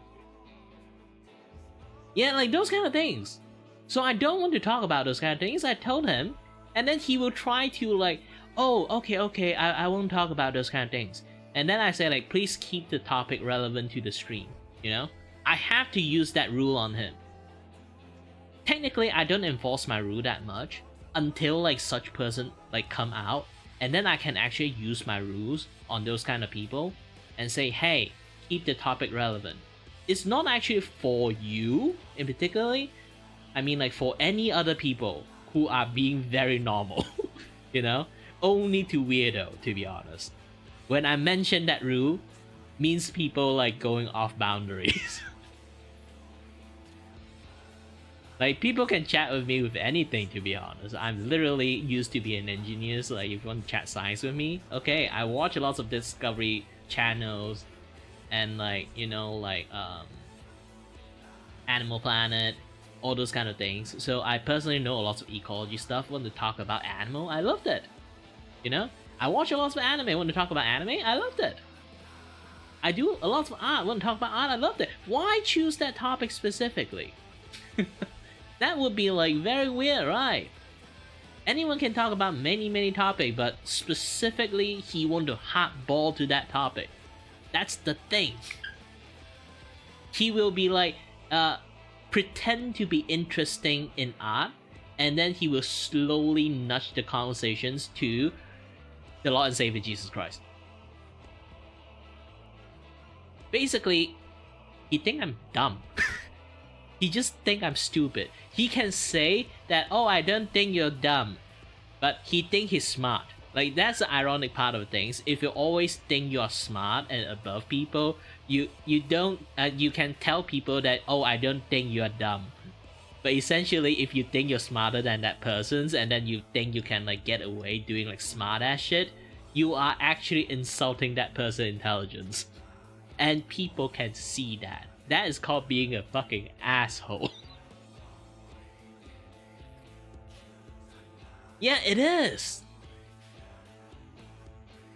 [SPEAKER 1] Yeah, like those kind of things. So I don't want to talk about those kind of things. I told him, and then he will try to like, oh, okay, I won't talk about those kind of things. And then I say like, please keep the topic relevant to the stream, you know? I have to use that rule on him. Technically, I don't enforce my rule that much until like such person like come out, and then I can actually use my rules on those kind of people and say, hey, keep the topic relevant. It's not actually for you in particularly. I mean like for any other people who are being very normal, you know? Only to weirdo, to be honest. When I mention that rule, means people like going off boundaries. Like people can chat with me with anything, to be honest. I'm literally used to be an engineer, so like if you want to chat science with me, okay, I watch lots of Discovery channels and like, you know, like Animal Planet, all those kind of things. So I personally know a lot of ecology stuff. Want to talk about animal, I loved it. You know, I watch a lot of anime. Want to talk about anime, I loved it. I do a lot of art. Want to talk about art, I loved it. Why choose that topic specifically? That would be like very weird, right? Anyone can talk about many topics, but specifically he want to hardball to that topic. That's the thing. He will be like pretend to be interesting in art, and then he will slowly nudge the conversations to the Lord and Savior Jesus Christ. Basically, he think I'm dumb. He just think I'm stupid. He can say that, oh, I don't think you're dumb, but he think he's smart. Like, that's the ironic part of things. If you always think you're smart and above people, you don't you can tell people that, oh, I don't think you're dumb. But essentially, if you think you're smarter than that person's, and then you think you can like get away doing like smart ass shit, you are actually insulting that person's intelligence. And people can see that. That is called being a fucking asshole. Yeah, it is.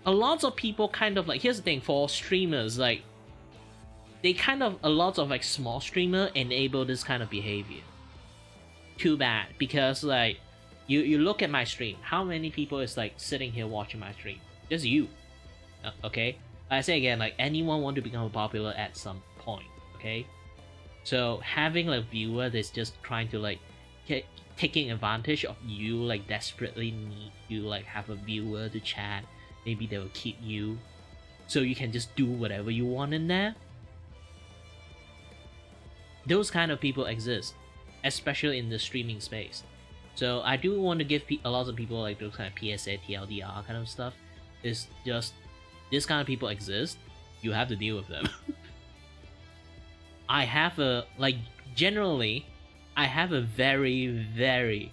[SPEAKER 1] A lot of people kind of like, here's the thing, for streamers, like, they kind of, a lot of like small streamer enable this kind of behavior. Too bad, because like, you look at my stream, how many people is like sitting here watching my stream? Just you. Okay? I say again, like, anyone want to become popular at some point, okay? So having a viewer that's just trying to like taking advantage of you, like desperately need to like have a viewer to chat, maybe they will keep you so you can just do whatever you want in there. Those kind of people exist, especially in the streaming space. So I do want to give a lot of people like those kind of PSA, TLDR kind of stuff. It's just, this kind of people exist, you have to deal with them. I have a, like, generally, I have a very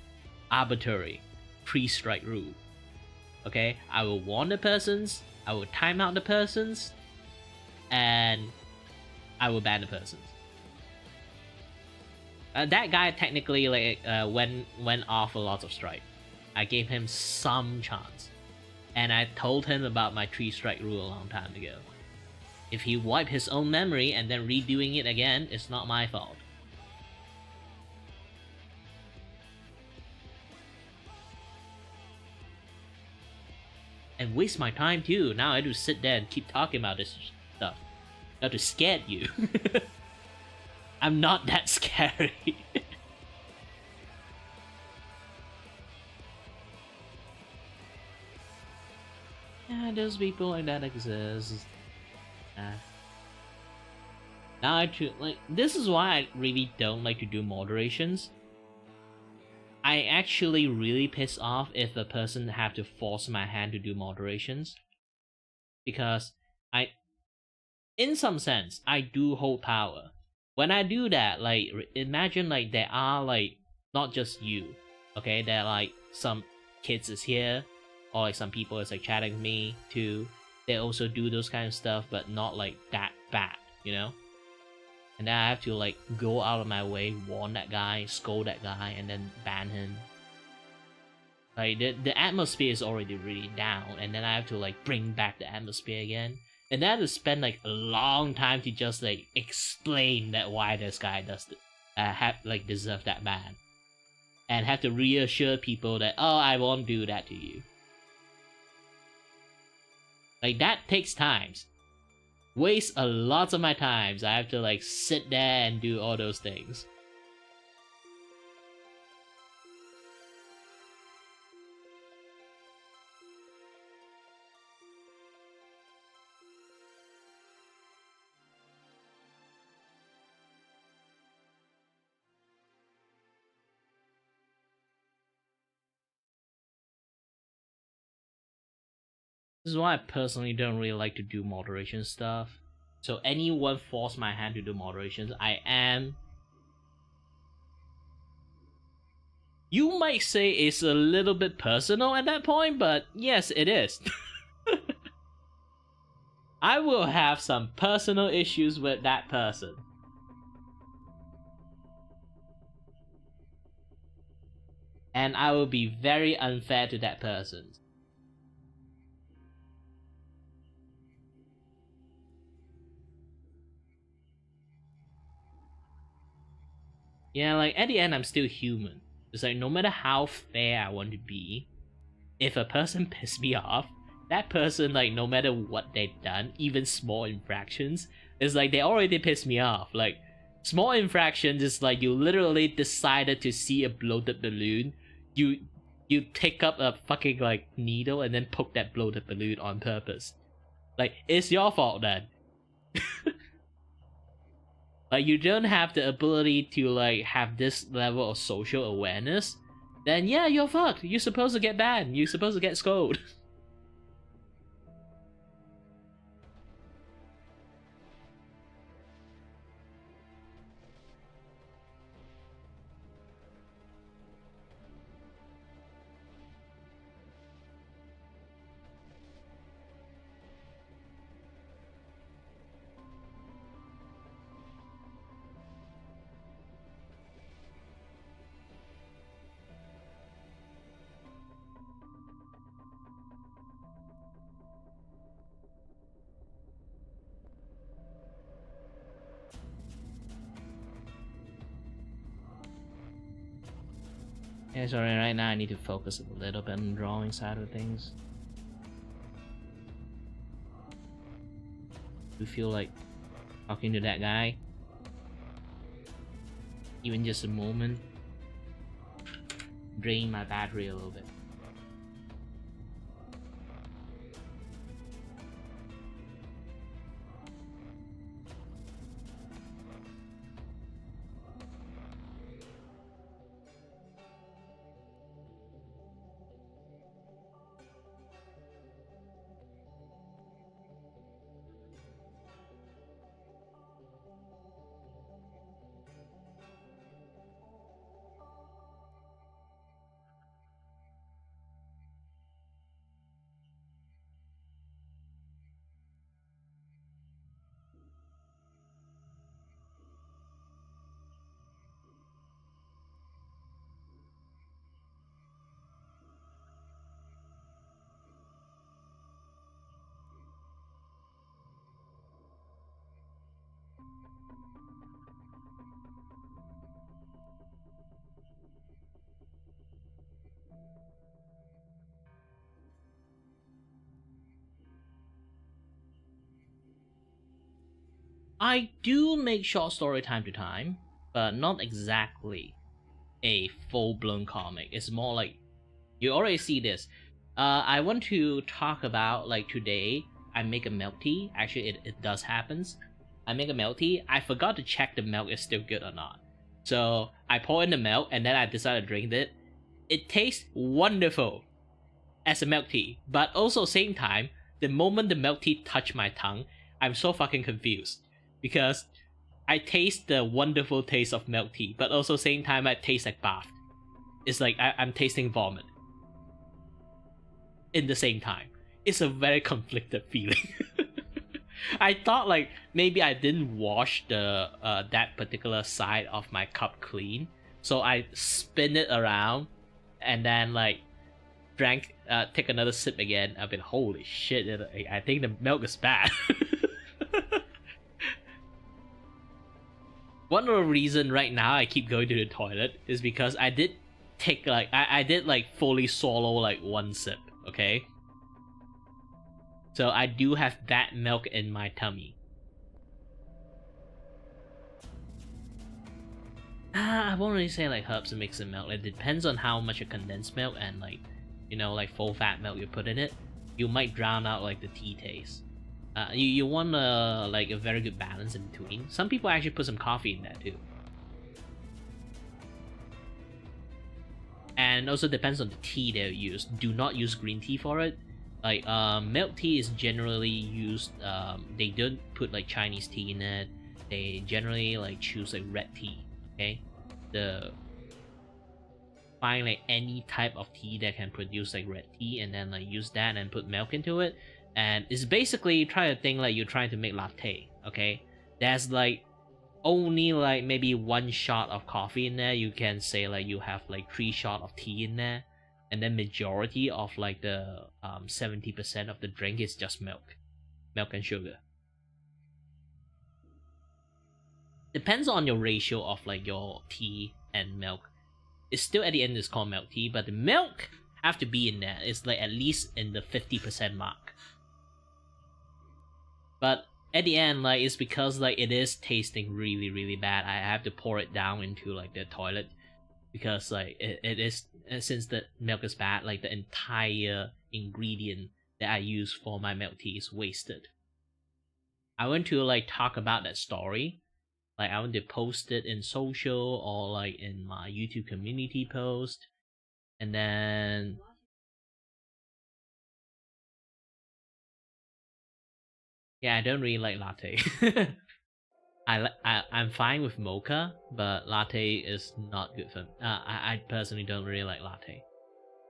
[SPEAKER 1] arbitrary pre-strike rule. Okay? I will warn the persons, I will time out the persons, and I will ban the persons. That guy technically like went off a lot of strike. I gave him some chance. And I told him about my 3-strike rule a long time ago. If he wiped his own memory and then redoing it again, it's not my fault. And waste my time too. Now I have to sit there and keep talking about this stuff. I have to scare you. I'm not that scary. Yeah, those people like that exist. Uh, Now I like this is why I really don't like to do moderations. I actually really piss off if a person have to force my hand to do moderations because I, in some sense, I do hold power. When I do that, like imagine like there are like not just you, okay? There are like some kids is here, or like some people is like chatting with me too. They also do those kind of stuff, but not like that bad, you know? And then I have to like go out of my way, warn that guy, scold that guy, and then ban him. Like the atmosphere is already really down, and then I have to like bring back the atmosphere again. And then I have to spend like a long time to just like explain that why this guy does have like deserve that ban. And have to reassure people that I won't do that to you. Like that takes times. Waste a lot of my times. I have to like sit there and do all those things. This is why I personally don't really like to do moderation stuff. So anyone force my hand to do moderations, I am. You might say it's a little bit personal at that point, but yes, it is. I will have some personal issues with that person. And I will be very unfair to that person. Yeah, like at the end, I'm still human. It's like no matter how fair I want to be, if a person pisses me off, that person, like, no matter what they've done, even small infractions, it's like they already pissed me off. Like, small infractions is like you literally decided to see a bloated balloon, you take up a fucking like needle and then poke that bloated balloon on purpose. Like, it's your fault then. Like, you don't have the ability to like have this level of social awareness, then yeah, you're fucked. You're supposed to get banned. You're supposed to get scolded. Yeah, sorry, right now I need to focus a little bit on the drawing side of things. You feel like talking to that guy, even just a moment, drain my battery a little bit. I do make short story time to time, but not exactly a full-blown comic. It's more like you already see this. I want to talk about like today. I make a milk tea. Actually, it does happens. I make a milk tea. I forgot to check the milk is still good or not. So I pour in the milk and then I decide to drink it. It tastes wonderful as a milk tea, but also same time, the moment the milk tea touched my tongue, I'm so fucking confused because I taste the wonderful taste of milk tea, but also same time I taste like bath. It's like I'm tasting vomit in the same time. It's a very conflicted feeling. I thought like maybe I didn't wash the that particular side of my cup clean, so I spin it around and then like take another sip again. I've been holy shit. I think the milk is bad. One of the reason right now I keep going to the toilet is because I did take like I did like fully swallow like one sip. Okay, so I do have that milk in my tummy. I won't really say like herbs and mix in milk. It depends on how much a condensed milk and like like full fat milk you put in it. You might drown out like the tea taste. You want like a very good balance in between. Some people actually put some coffee in that too. And also depends on the tea they use. Do not use green tea for it. Like milk tea is generally used. They don't put like Chinese tea in it. They generally like choose like red tea. Okay, find like any type of tea that can produce like red tea, and then like use that and put milk into it. And it's basically try to think like you're trying to make latte. Okay, there's like only like maybe one shot of coffee in there. You can say like you have like 3 shots of tea in there, and then majority of like the 70% of the drink is just milk and sugar. Depends on your ratio of like your tea and milk. It's still at the end it's called milk tea, but the milk have to be in there. It's like at least in the 50% mark. But at the end, like it's because like it is tasting really really bad. I have to pour it down into like the toilet because like it is, since the milk is bad, like the entire ingredient that I use for my milk tea is wasted. I want to like talk about that story. Like I want to post it in social or like in my YouTube community post, and then yeah, I don't really like latte. I'm fine with mocha, but latte is not good for me. I personally don't really like latte.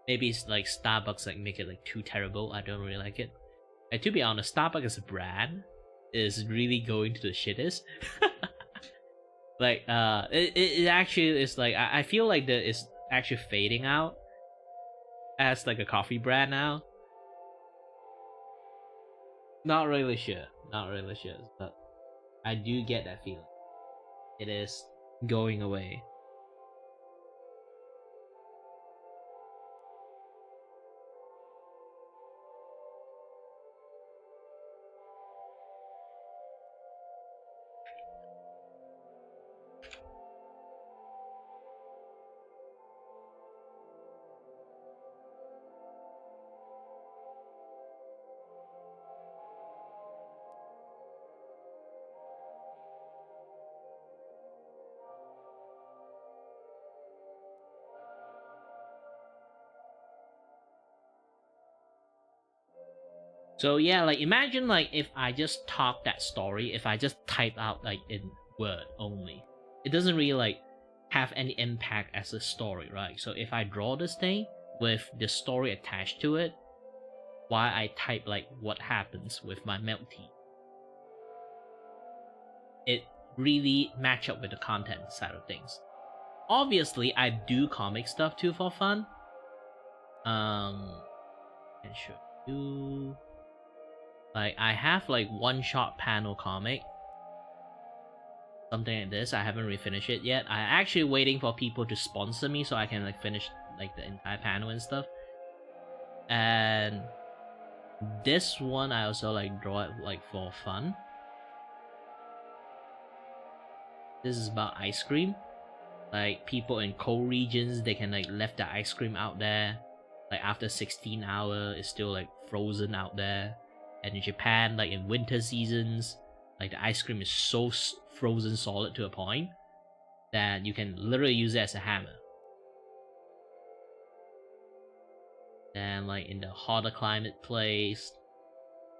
[SPEAKER 1] Maybe it's like Starbucks like make it like too terrible. I don't really like it. And to be honest, Starbucks as a brand is really going to the shittest. Like it actually is like I feel like that is actually fading out as like a coffee brand now. Not really sure. Not really sure, but I do get that feeling. It is going away. So yeah, like imagine like if I just talk that story, if I just type out like in word only, it doesn't really like have any impact as a story, right? So if I draw this thing with the story attached to it, while I type like what happens with my milk tea, it really match up with the content side of things. Obviously, I do comic stuff too for fun. And should do like I have like one shot panel comic, something like this. I haven't really finished it yet. I'm actually waiting for people to sponsor me so I can like finish like the entire panel and stuff. And this one I also like draw it like for fun. This is about ice cream. Like people in cold regions, they can like left the ice cream out there. Like after 16 hours, it's still like frozen out there. And in Japan, like in winter seasons, like the ice cream is so frozen solid to a point that you can literally use it as a hammer. Then like in the hotter climate place,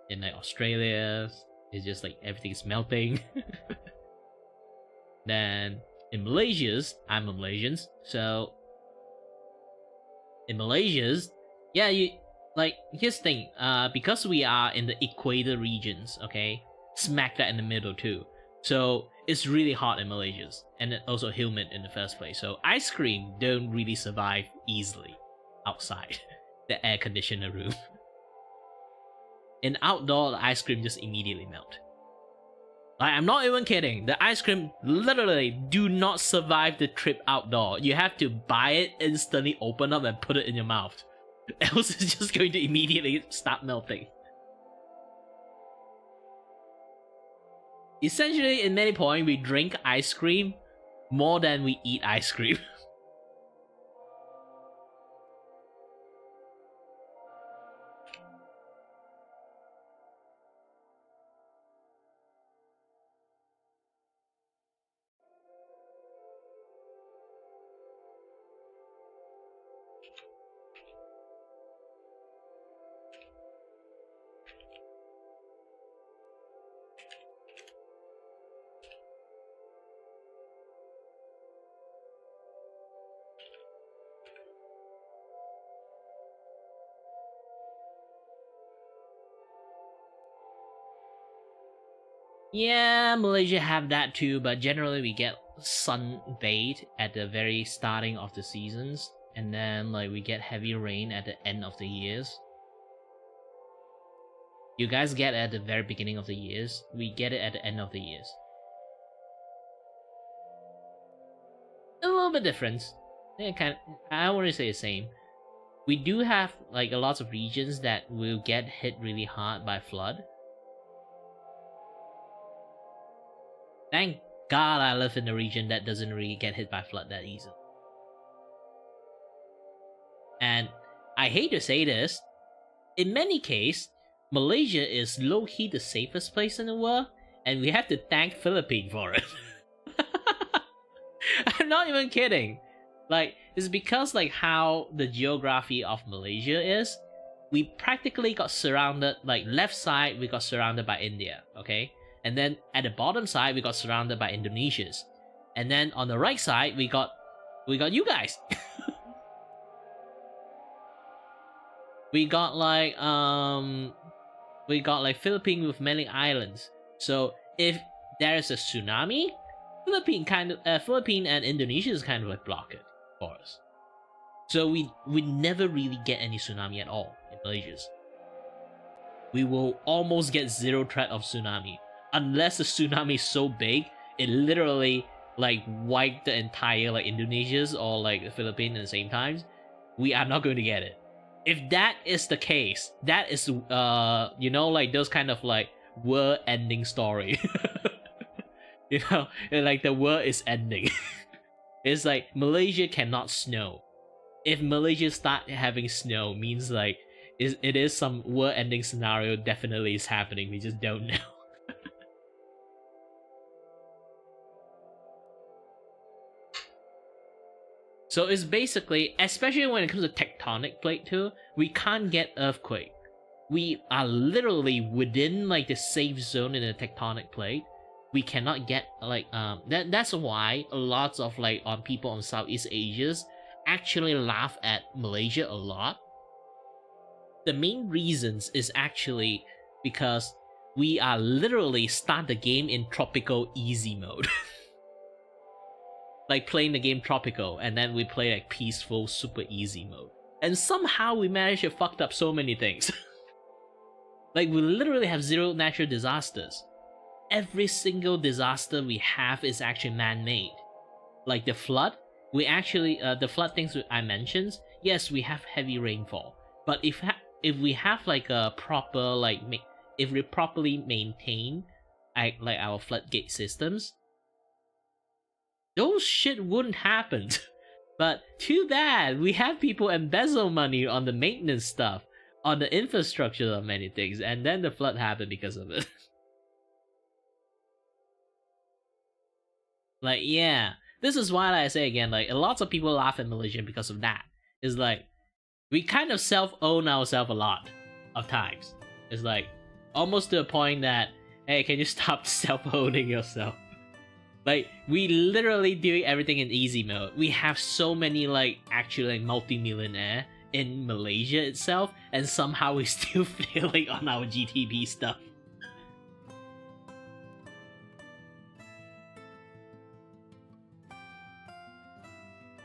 [SPEAKER 1] in like Australia, it's just like everything's melting. Then in Malaysia's, I'm a Malaysian, so in Malaysia's, yeah, you like here's the thing, because we are in the equator regions, okay, smack that in the middle too. So it's really hot in Malaysia's, and also humid in the first place. So ice cream don't really survive easily outside the air conditioner room. In outdoor, the ice cream just immediately melt. Like, I'm not even kidding. The ice cream literally do not survive the trip outdoor. You have to buy it instantly, open up, and put it in your mouth. Else it's just going to immediately start melting. Essentially, in many points, we drink ice cream more than we eat ice cream. Yeah, Malaysia have that too, but generally we get sunbathe at the very starting of the seasons, and then like we get heavy rain at the end of the years. You guys get it at the very beginning of the years, we get it at the end of the years. A little bit different. I don't want to say the same. We do have like a lot of regions that will get hit really hard by flood. Thank God I live in a region that doesn't really get hit by flood that easily. And I hate to say this, in many cases, Malaysia is low-key the safest place in the world, and we have to thank Philippines for it. I'm not even kidding. Like, it's because like how the geography of Malaysia is, we practically got surrounded, like left side we got surrounded by India, okay? And then at the bottom side we got surrounded by Indonesians. And then on the right side we got you guys. we got like Philippines with many islands. So if there is a tsunami, Philippines and Indonesia is kind of like block it for us. So we never really get any tsunami at all in Malaysia. We will almost get zero threat of tsunami. Unless the tsunami is so big, it literally like wiped the entire like Indonesia's or like the Philippines at the same time. We are not going to get it. If that is the case, that is you know, like those kind of like world ending story. You know, like the world is ending. It's like Malaysia cannot snow. If Malaysia start having snow, means like it is some world ending scenario definitely is happening. We just don't know. So it's basically, especially when it comes to tectonic plate too, we can't get earthquake. We are literally within like the safe zone in the tectonic plate. We cannot get like that's why lots of like people on Southeast Asia's actually laugh at Malaysia a lot. The main reasons is actually because we are literally start the game in tropical easy mode. Like playing the game tropical, and then we play like peaceful super easy mode, and somehow we managed to fucked up so many things. Like we literally have zero natural disasters. Every single disaster we have is actually man-made. Like the flood, we actually the flood things I mentioned, yes, we have heavy rainfall, but if we have like a proper like if we properly maintain like our floodgate systems, those shit wouldn't happen. But too bad, we have people embezzle money on the maintenance stuff, on the infrastructure of many things, and then the flood happened because of it. Like, yeah, this is why I say again, like, lots of people laugh at Malaysian because of that. It's like, we kind of self-own ourselves a lot of times. It's like, almost to a point that, hey, can you stop self-owning yourself? Like, we literally doing everything in easy mode. We have so many, like, actually, like, multi-millionaire in Malaysia itself, and somehow we're still failing on our GTB stuff.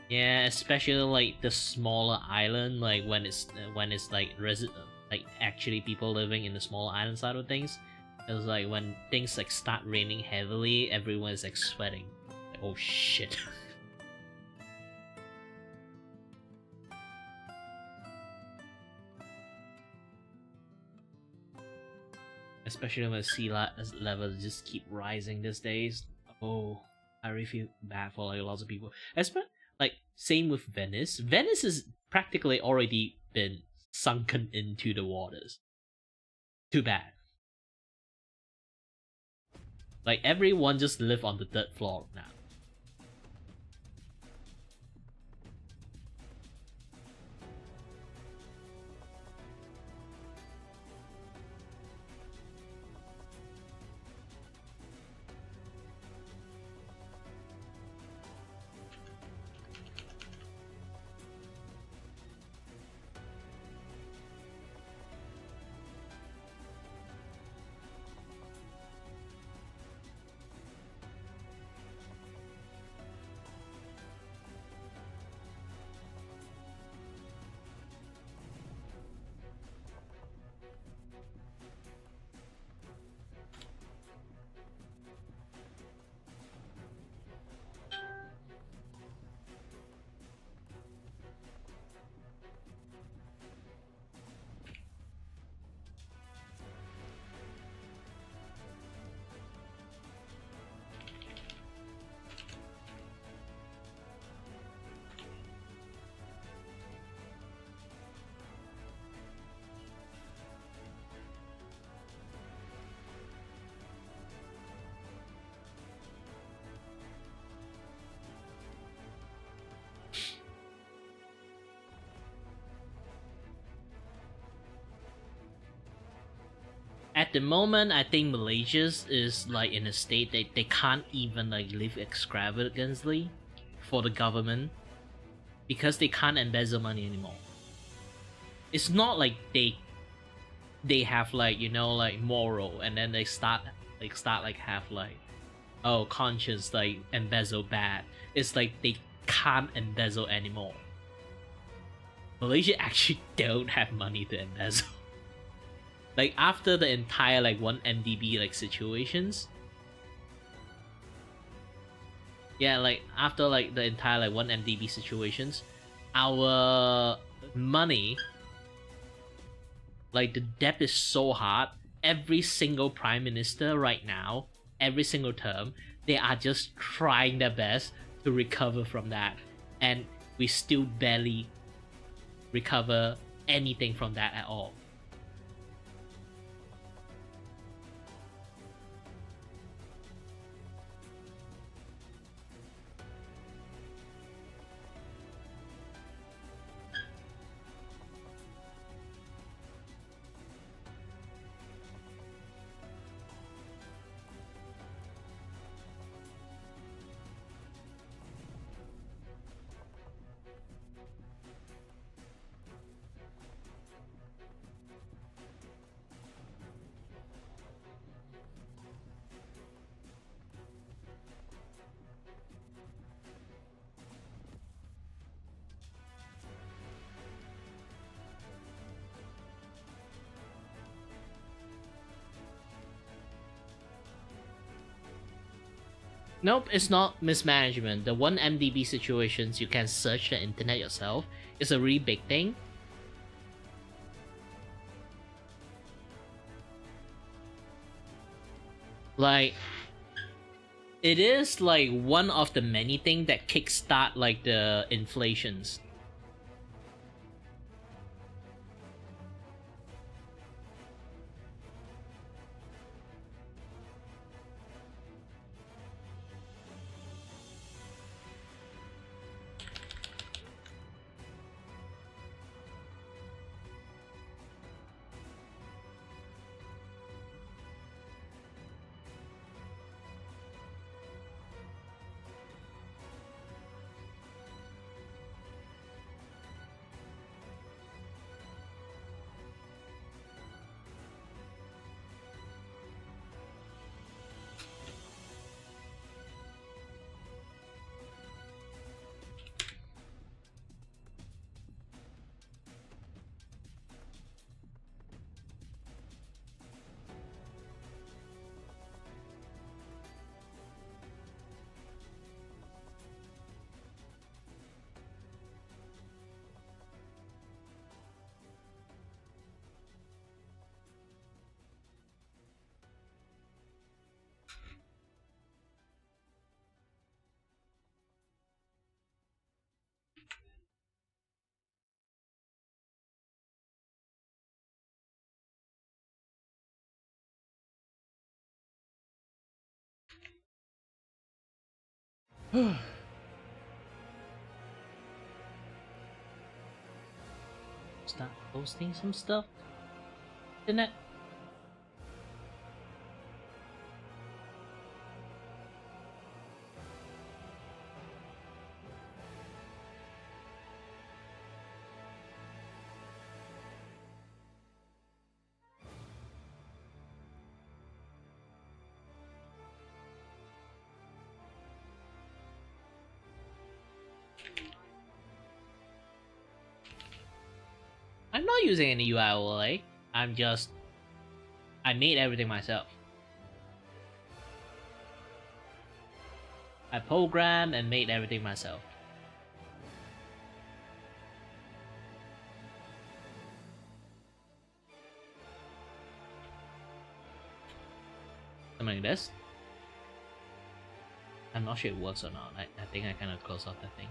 [SPEAKER 1] Yeah, especially like the smaller island, like when it's like like actually people living in the smaller island side of things. It's like when things like start raining heavily, everyone's like sweating. Like, oh shit. Especially when levels just keep rising these days. Oh, I really feel bad for like lots of people. Especially like same with Venice. Venice has practically already been sunken into the waters. Too bad. Like everyone just live on the third floor now. At the moment, I think Malaysia's is like in a state that they can't even like live extravagantly for the government because they can't embezzle money anymore. It's not like they have like like moral and then they start like have like oh conscience like embezzle bad. It's like they can't embezzle anymore. Malaysia actually don't have money to embezzle. Like after the entire like 1 MDB like situations. Yeah, like after like the entire like 1 MDB situations, our money, like the debt is so hard. Every single prime minister right now, every single term, they are just trying their best to recover from that, and we still barely recover anything from that at all. Nope, it's not mismanagement. The 1 MDB situations, you can search the internet yourself. It's a really big thing. Like, It is like one of the many things that kickstart like the inflations. Start posting some stuff. Internet. I'm not using any UI overlay. I made everything myself. I programmed and made everything myself. Something like this. I'm not sure it works or not. I think I kind of close off that thing.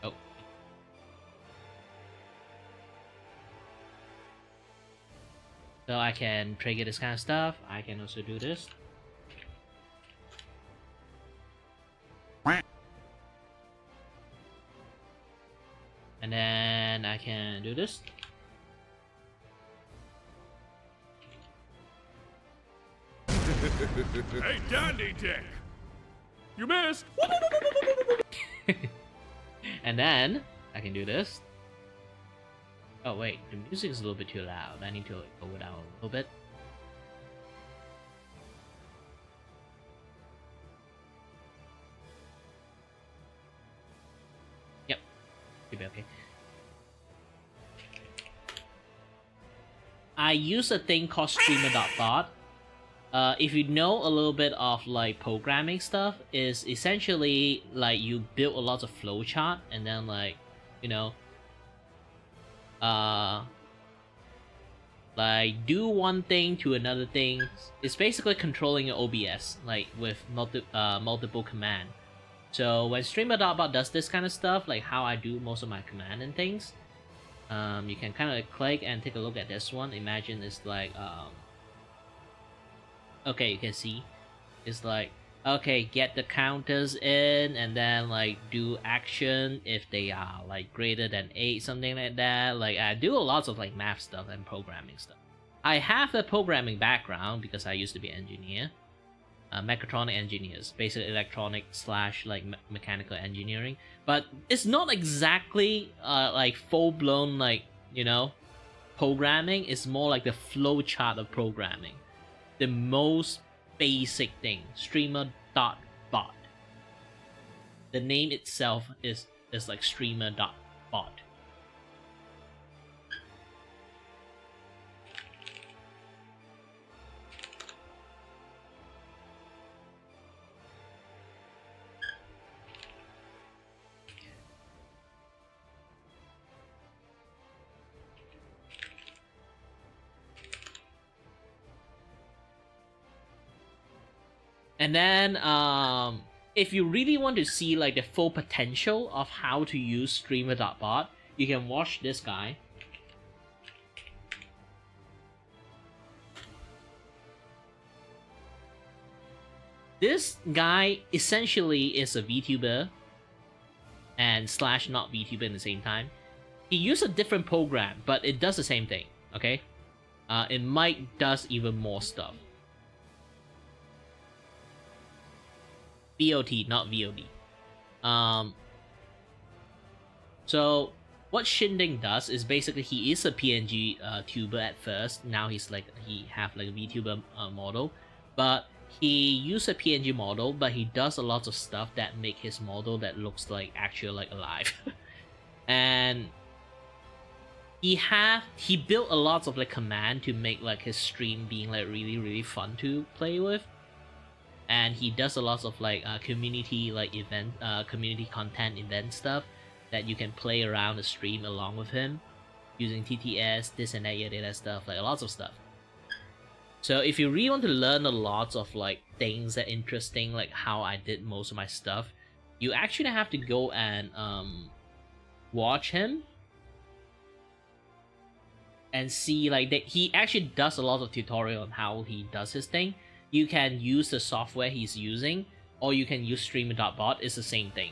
[SPEAKER 1] Oh. So I can trigger this kind of stuff. I can also do this. And then I can do this.
[SPEAKER 2] Hey, Dandy Dick! You missed!
[SPEAKER 1] And then I can do this. Oh wait, the music is a little bit too loud. I need to go it down a little bit. Yep, should be okay. I use a thing called streamer.bot. If you know a little bit of like programming stuff, is essentially like you build a lot of flowchart and then like, you know, like do one thing to another thing. It's basically controlling your OBS like with multiple command. So when streamer.bot does this kind of stuff, like how I do most of my command and things, you can kind of click and take a look at this one. Imagine it's like okay, you can see it's like, okay, get the counters in and then like do action if they are like greater than 8, something like that. Like I do a lot of like math stuff and programming stuff. I have a programming background because I used to be an engineer, mechatronic engineers, basically electronic slash like mechanical engineering, but it's not exactly like full-blown like, you know, programming. It's more like the flow chart of programming, the most basic thing. Streamer.bot. The name itself is like streamer.bot. And then if you really want to see like the full potential of how to use streamer.bot, you can watch this guy. This guy essentially is a VTuber and slash not VTuber in the same time. He used a different program, but it does the same thing, okay? It might does even more stuff. VOT, not VOD. So what Shindig does is basically he is a PNG tuber at first. Now he have like a VTuber model, but he used a PNG model, but he does a lot of stuff that make his model that looks like actually like alive. And he built a lot of like command to make like his stream being like really fun to play with. And he does a lot of like community like event community content event stuff that you can play around the stream along with him using TTS, this and that stuff, like lots of stuff. So if you really want to learn a lot of like things that interesting, like how I did most of my stuff, you actually have to go and watch him and see like that he actually does a lot of tutorial on how he does his thing. You can use the software he's using, or you can use streamer.bot. It's the same thing.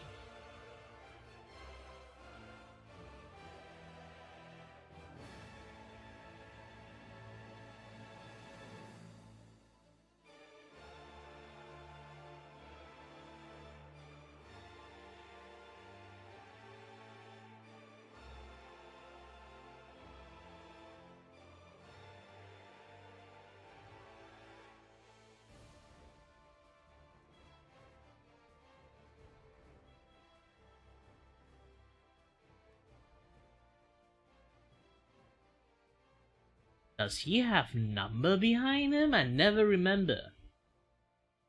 [SPEAKER 1] Does he have number behind him? I never remember.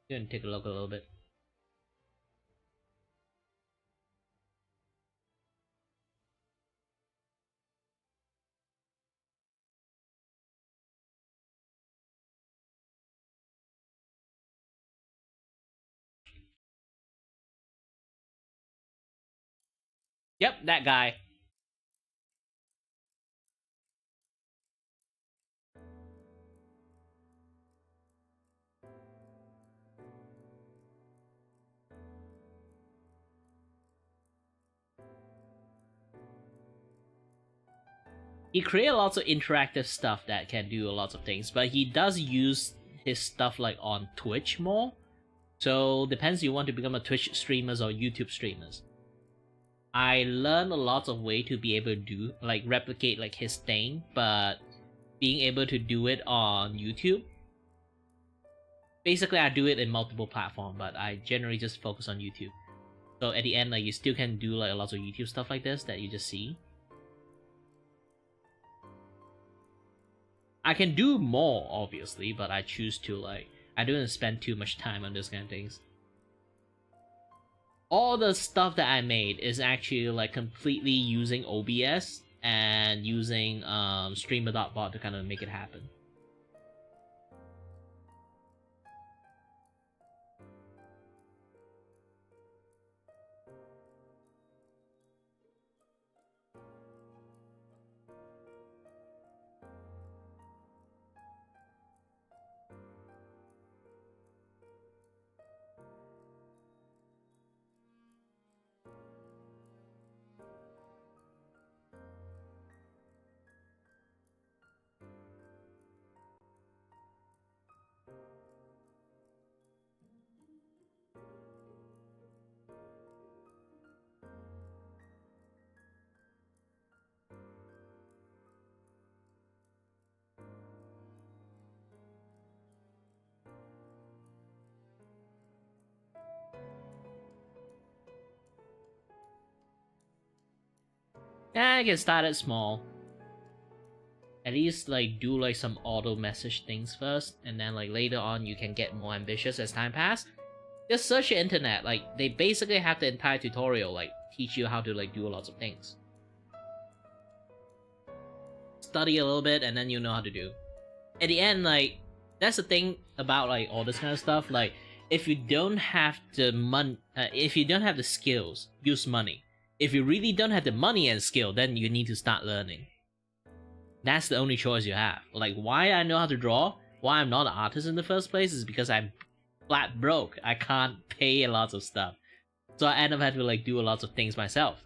[SPEAKER 1] Go and take a look a little bit. Yep, that guy. He created lots of interactive stuff that can do lots of things, but he does use his stuff like on Twitch more. So depends you want to become a Twitch streamers or YouTube streamers. I learned a lot of way to be able to do like replicate like his thing, but being able to do it on YouTube. Basically, I do it in multiple platforms, but I generally just focus on YouTube. So at the end, like you still can do like a lot of YouTube stuff like this that you just see. I can do more, obviously, but I choose to like I don't spend too much time on those kind of things. All the stuff that I made is actually like completely using OBS and using streamer.bot to kind of make it happen. Yeah, I can start it small. At least like do like some auto message things first, and then like later on you can get more ambitious as time passes. Just search the internet, like they basically have the entire tutorial, like teach you how to like do lots of things. Study a little bit and then you know how to do. At the end, like that's the thing about like all this kind of stuff, like if you don't have the if you don't have the skills, use money. If you really don't have the money and skill, then you need to start learning. That's the only choice you have. Like, why I know how to draw, why I'm not an artist in the first place, is because I'm flat broke. I can't pay a lot of stuff, so I end up having to like do a lot of things myself.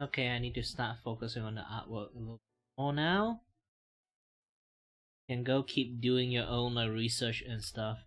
[SPEAKER 1] Okay, I need to start focusing on the artwork a little more now. And go keep doing your own research and stuff.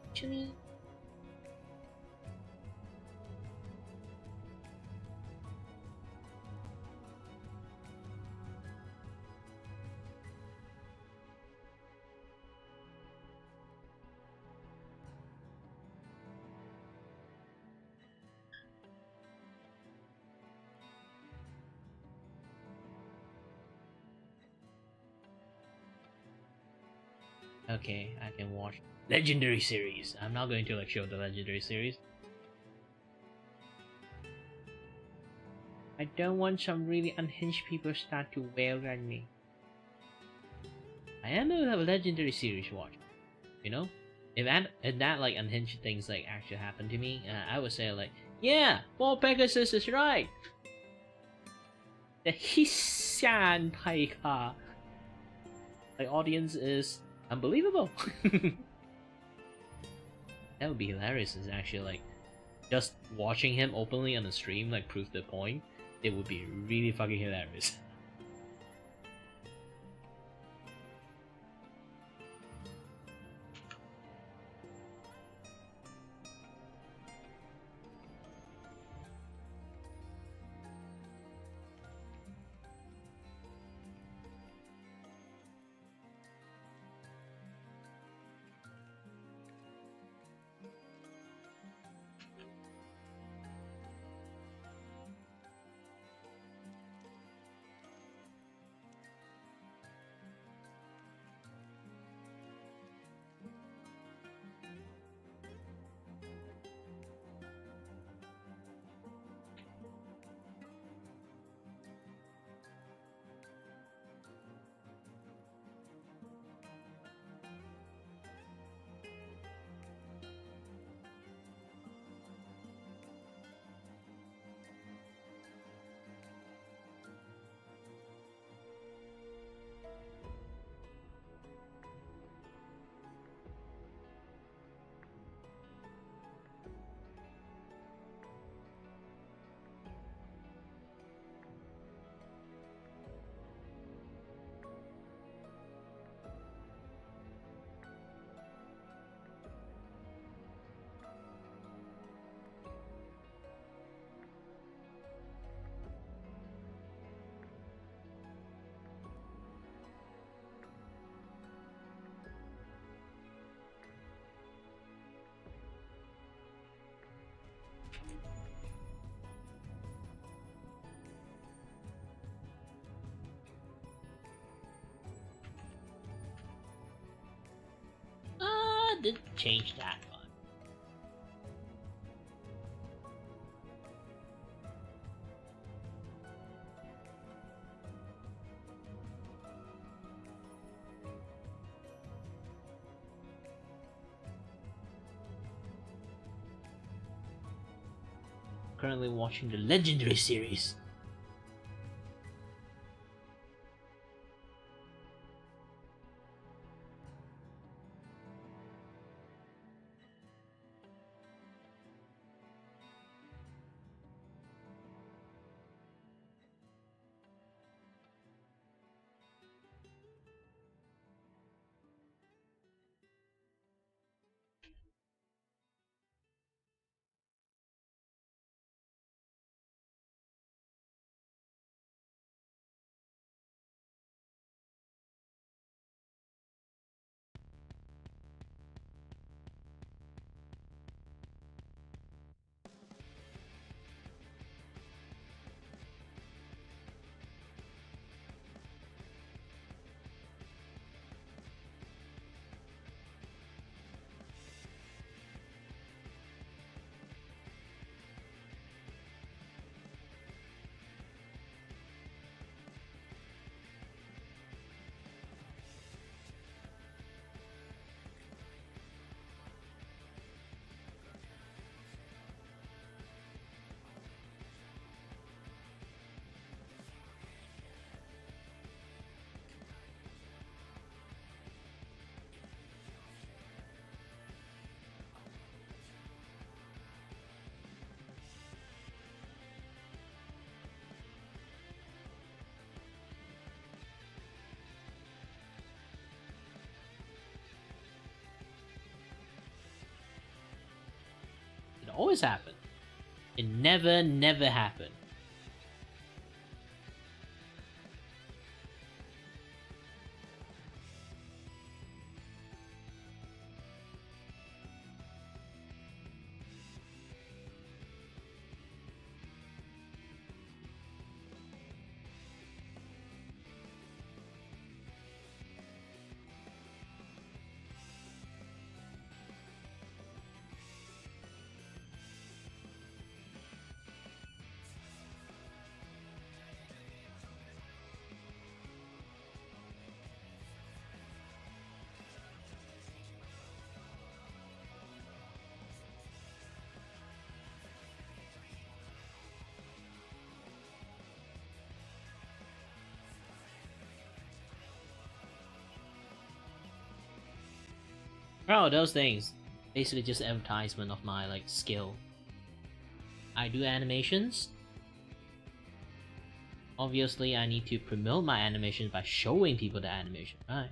[SPEAKER 1] Actually, okay, I can watch legendary series. I'm not going to like show the legendary series. I don't want some really unhinged people start to wail at me. I am gonna have a legendary series watch. You know, if that like unhinged things like actually happen to me, I would say like, yeah, Paul Pegasus is right. The Hisan Paika like audience is unbelievable. That would be hilarious. Is actually like just watching him openly on the stream like prove the point. It would be really fucking hilarious. Didn't change that much. Currently watching the legendary series. always happen. It never happened. Oh, those things. Basically just advertisement of my like skill. I do animations. Obviously, I need to promote my animations by showing people the animation, right?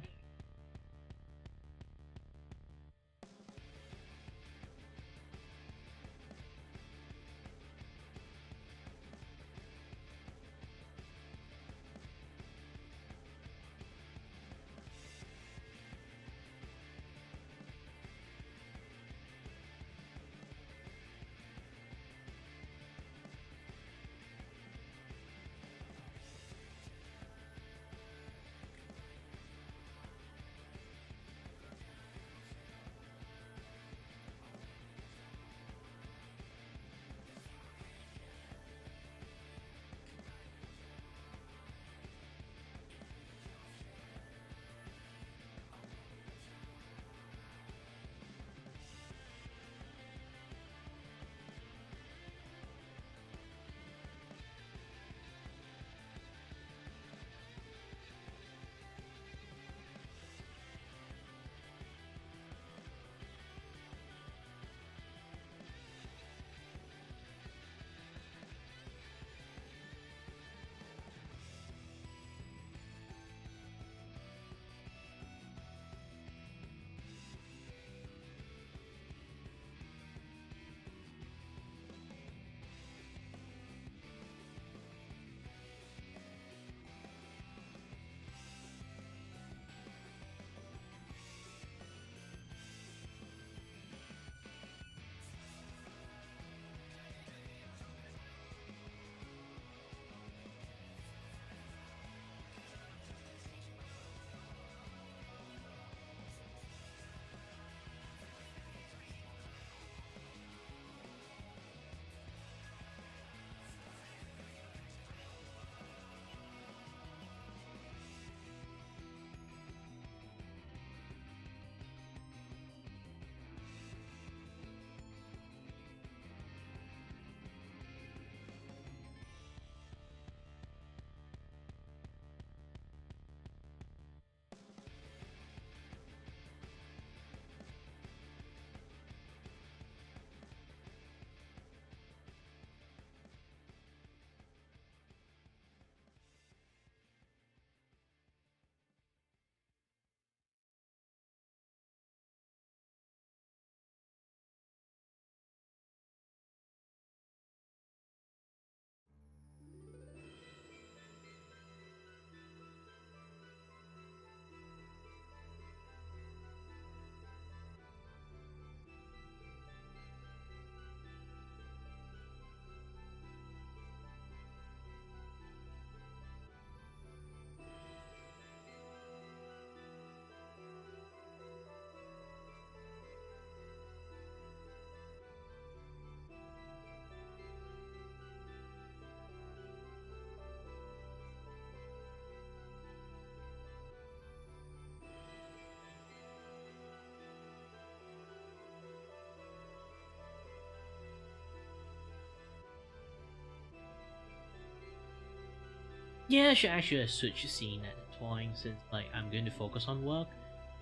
[SPEAKER 1] Yeah, I should switch scene at the point since like I'm going to focus on work,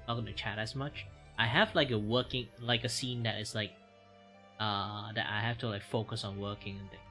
[SPEAKER 1] not going to chat as much. I have like a working like a scene that is like that I have to like focus on working and things.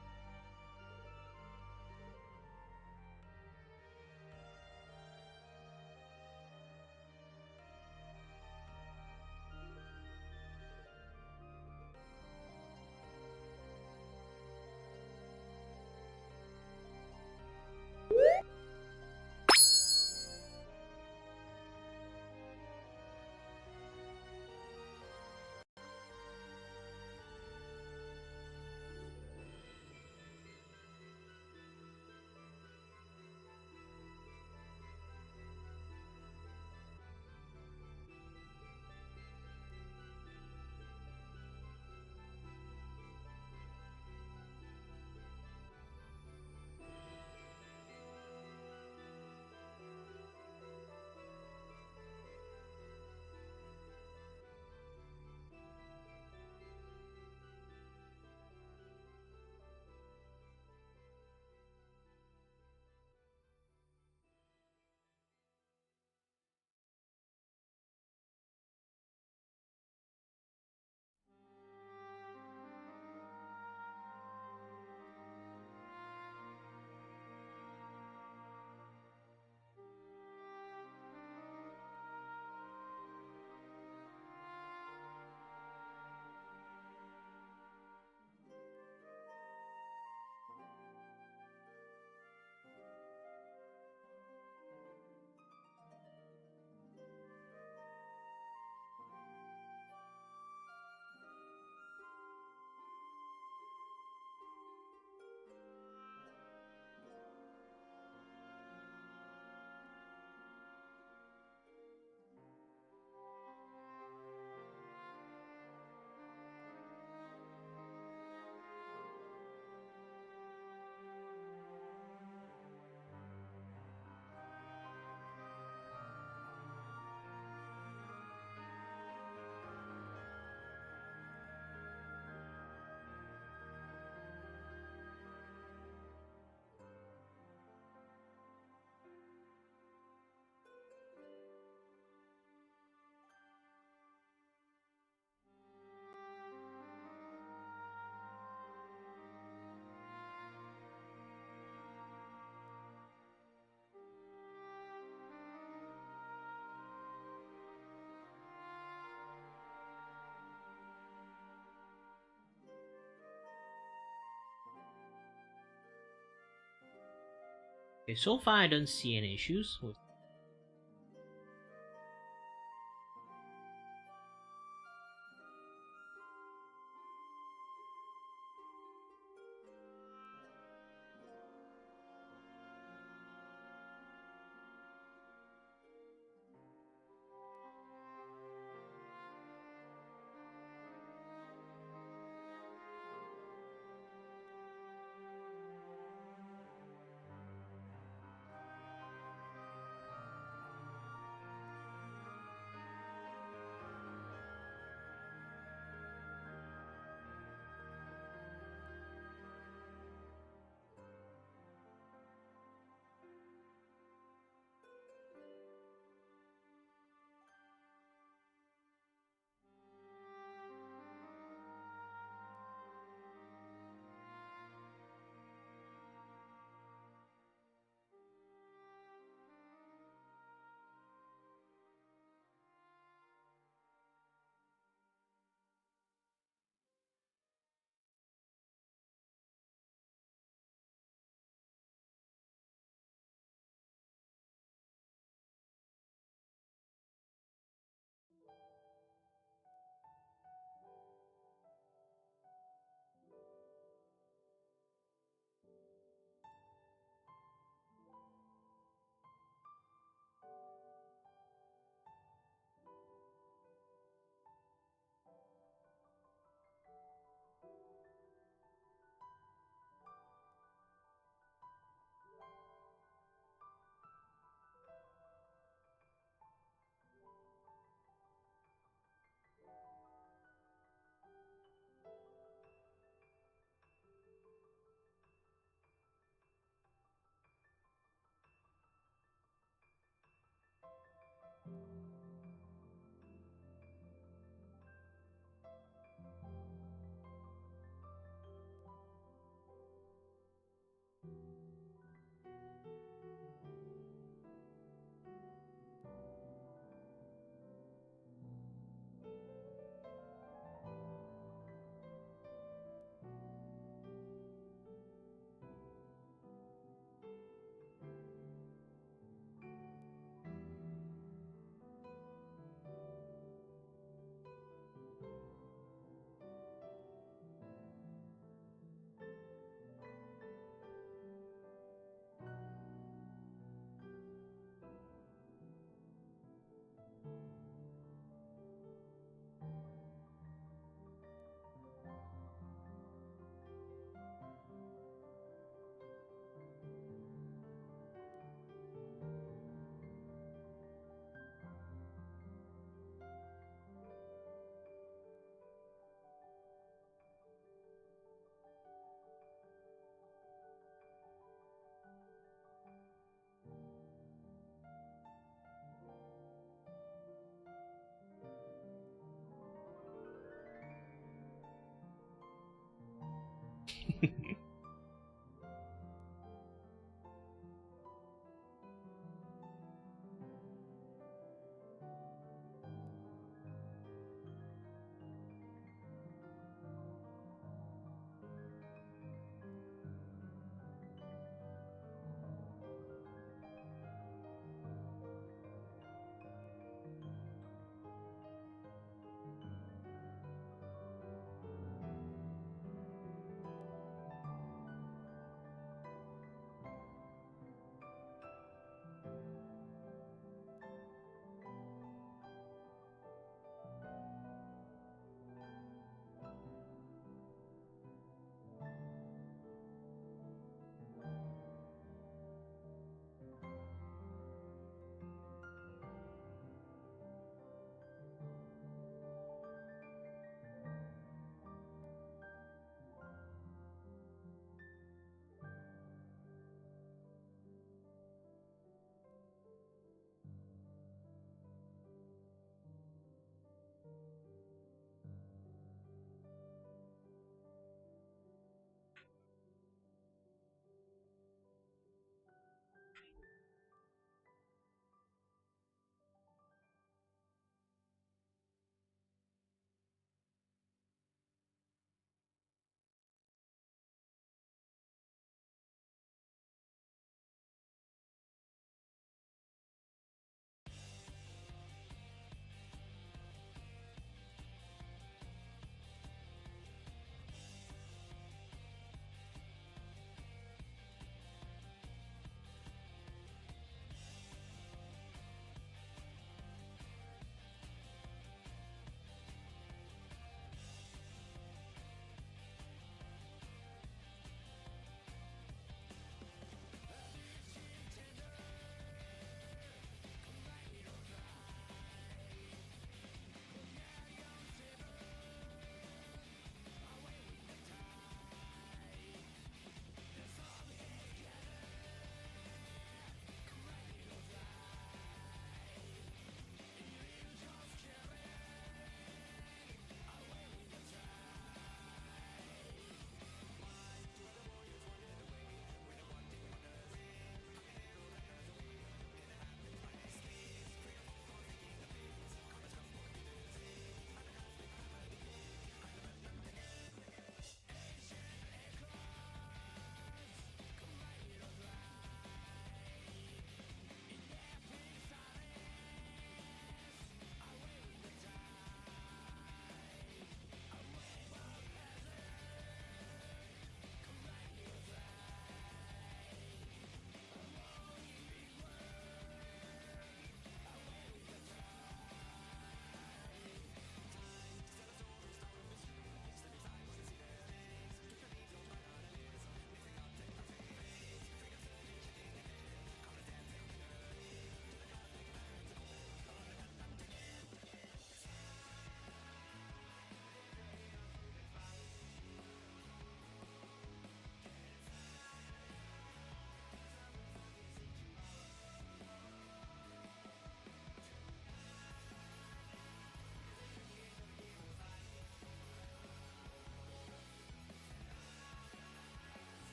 [SPEAKER 1] Okay, so far I don't see any issues with.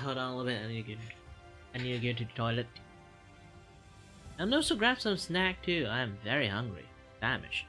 [SPEAKER 1] Hold on a little bit. I need to go to the toilet. And also grab some snack too. I am very hungry. Famished.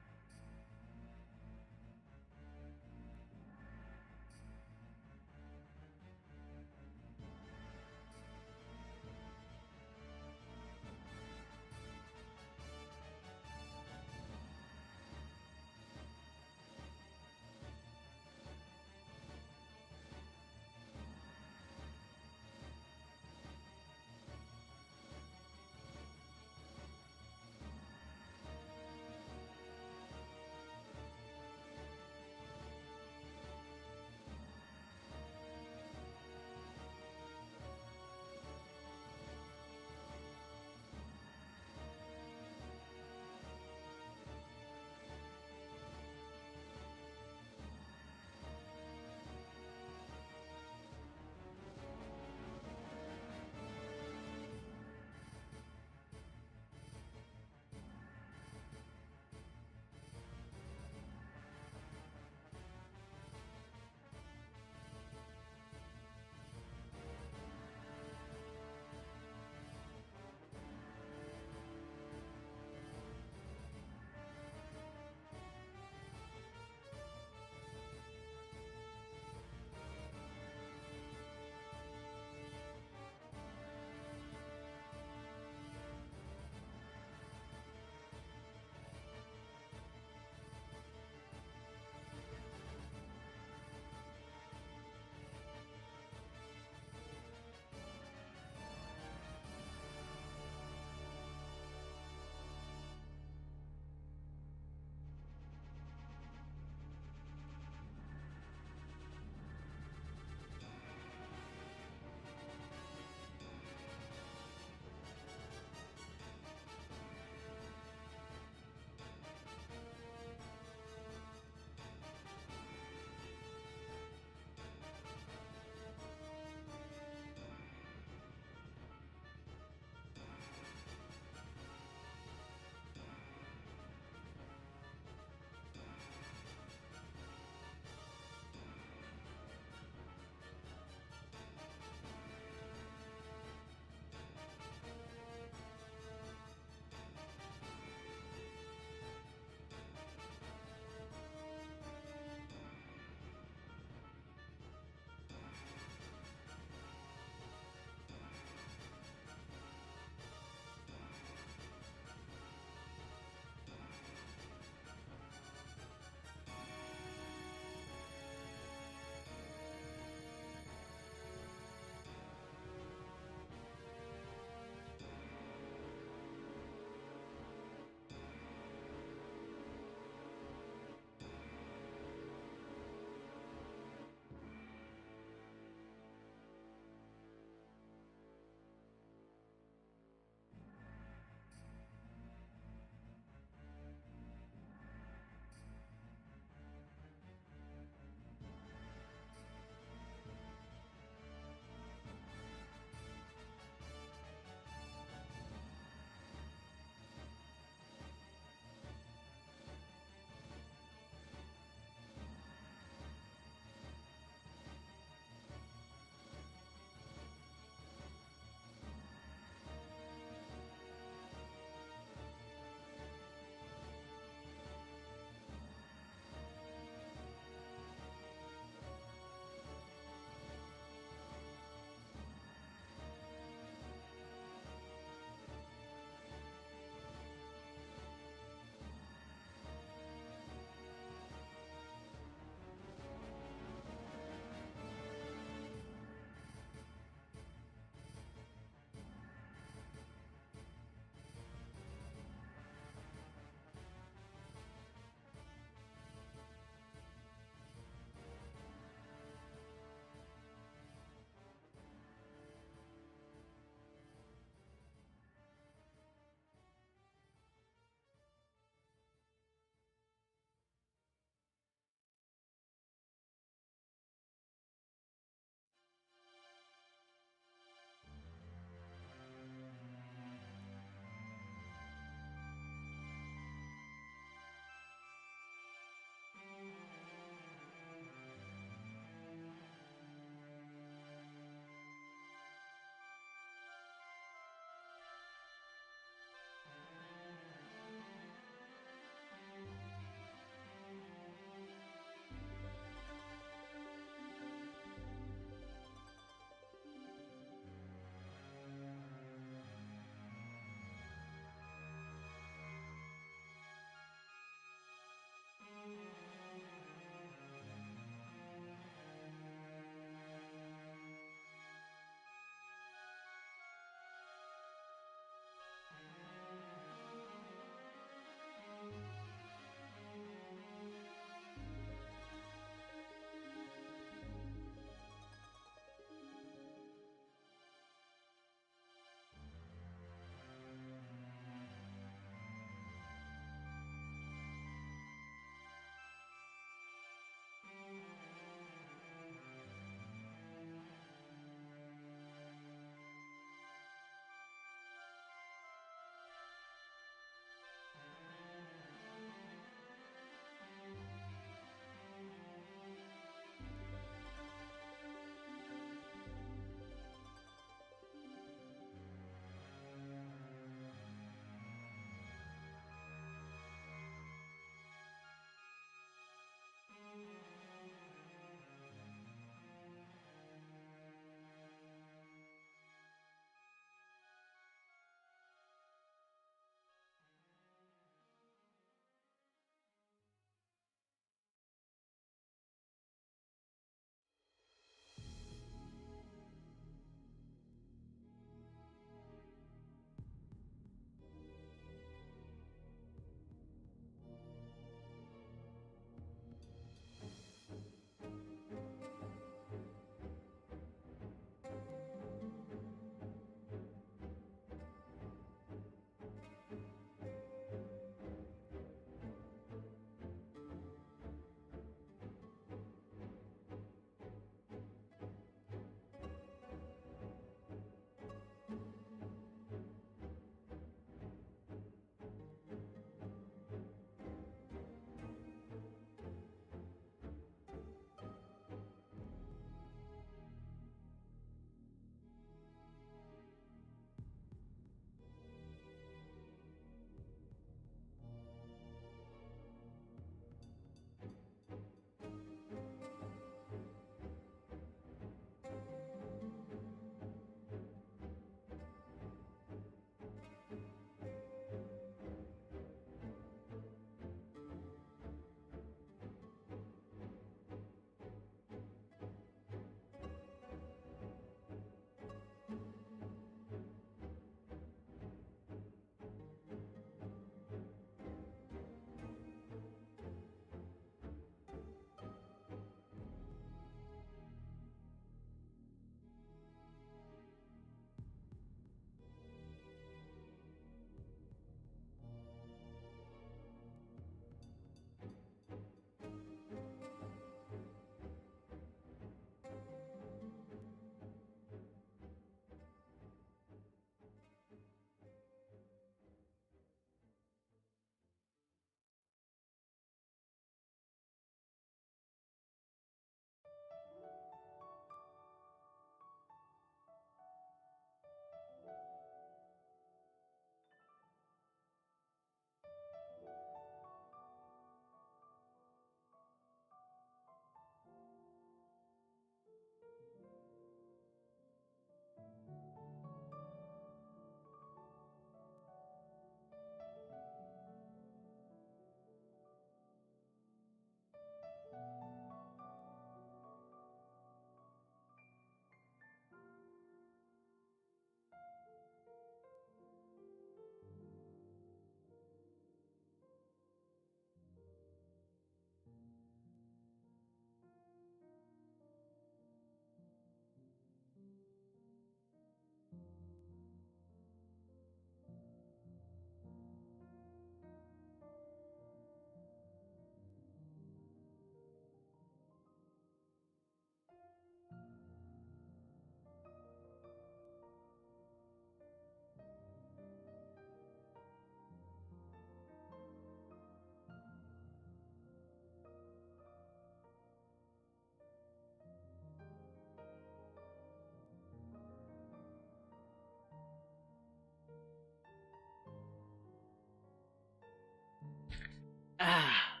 [SPEAKER 1] Ah,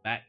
[SPEAKER 1] back.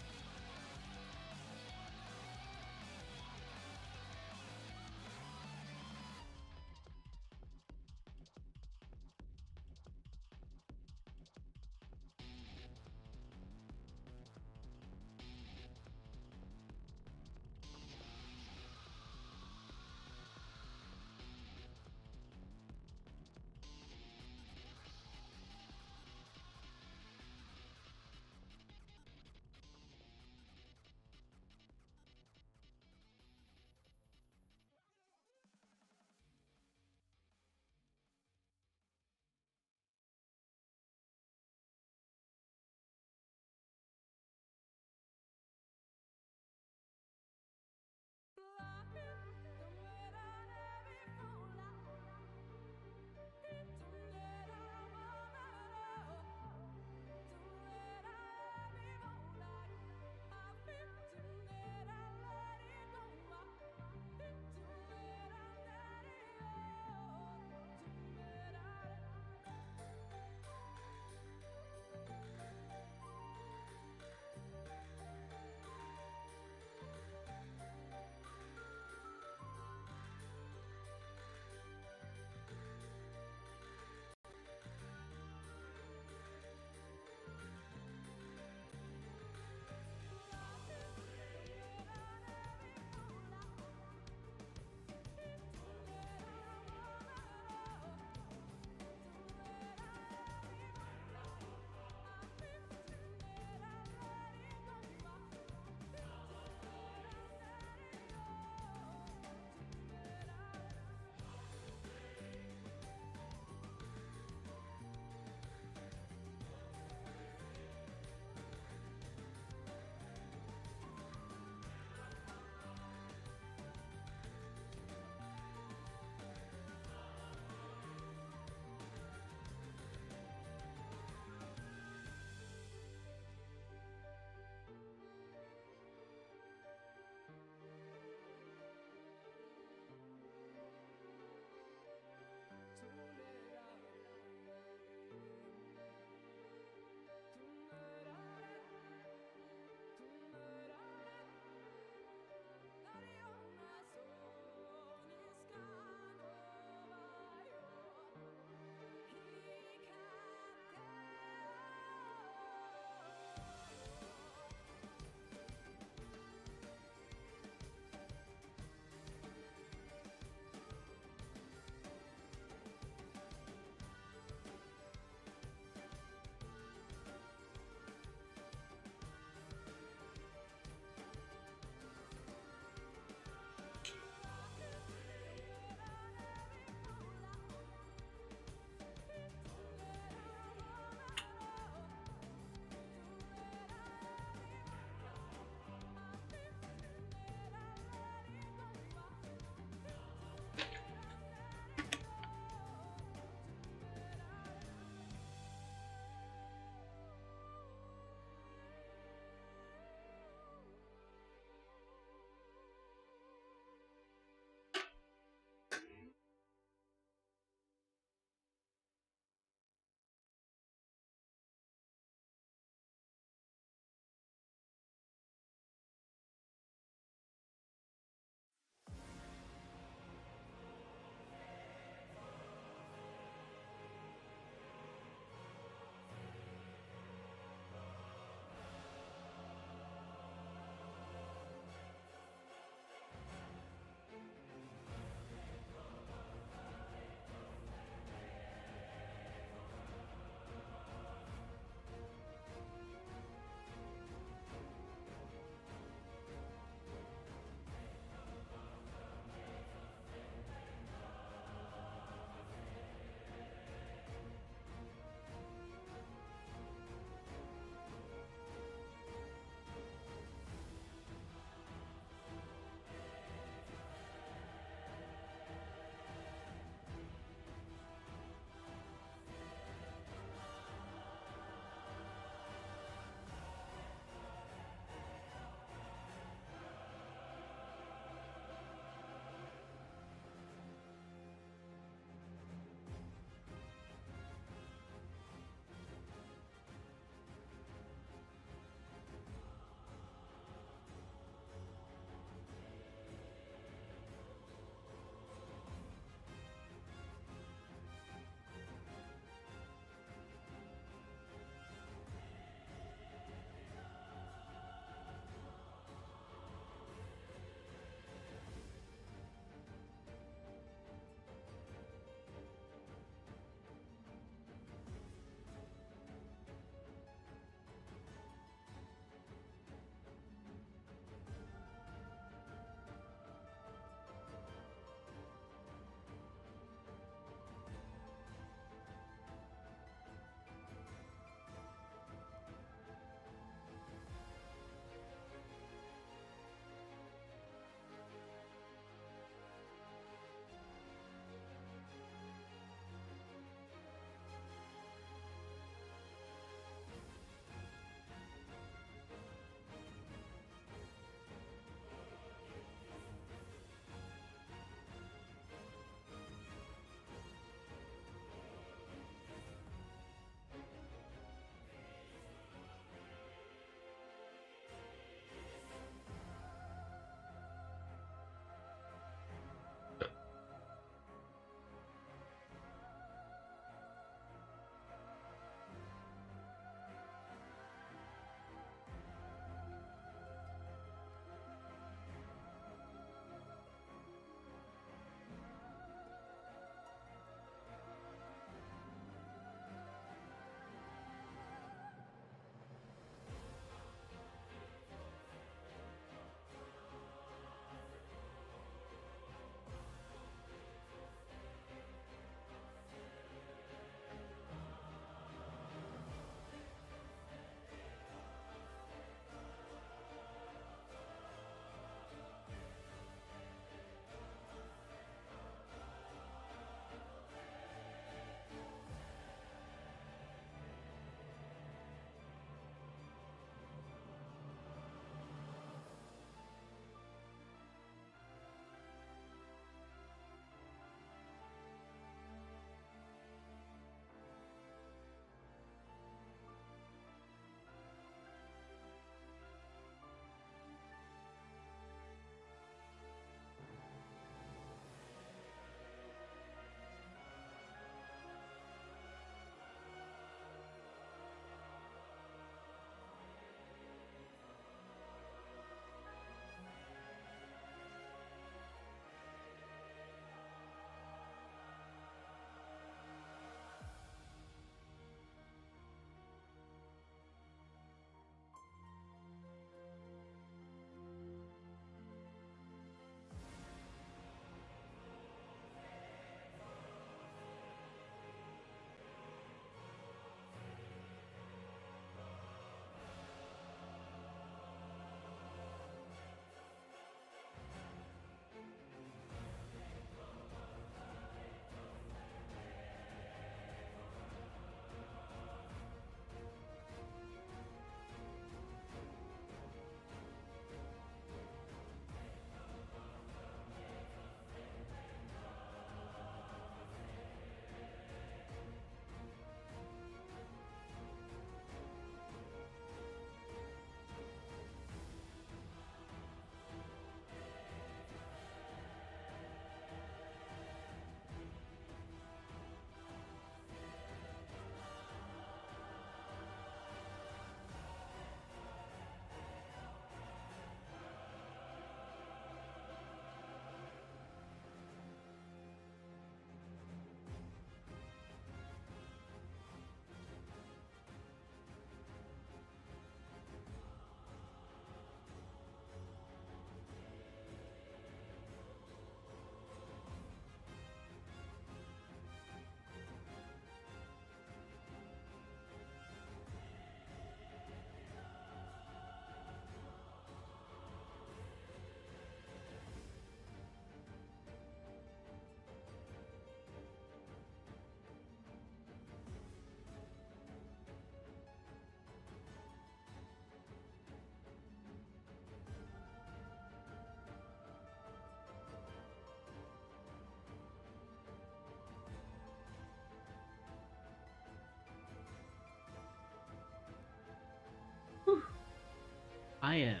[SPEAKER 1] I am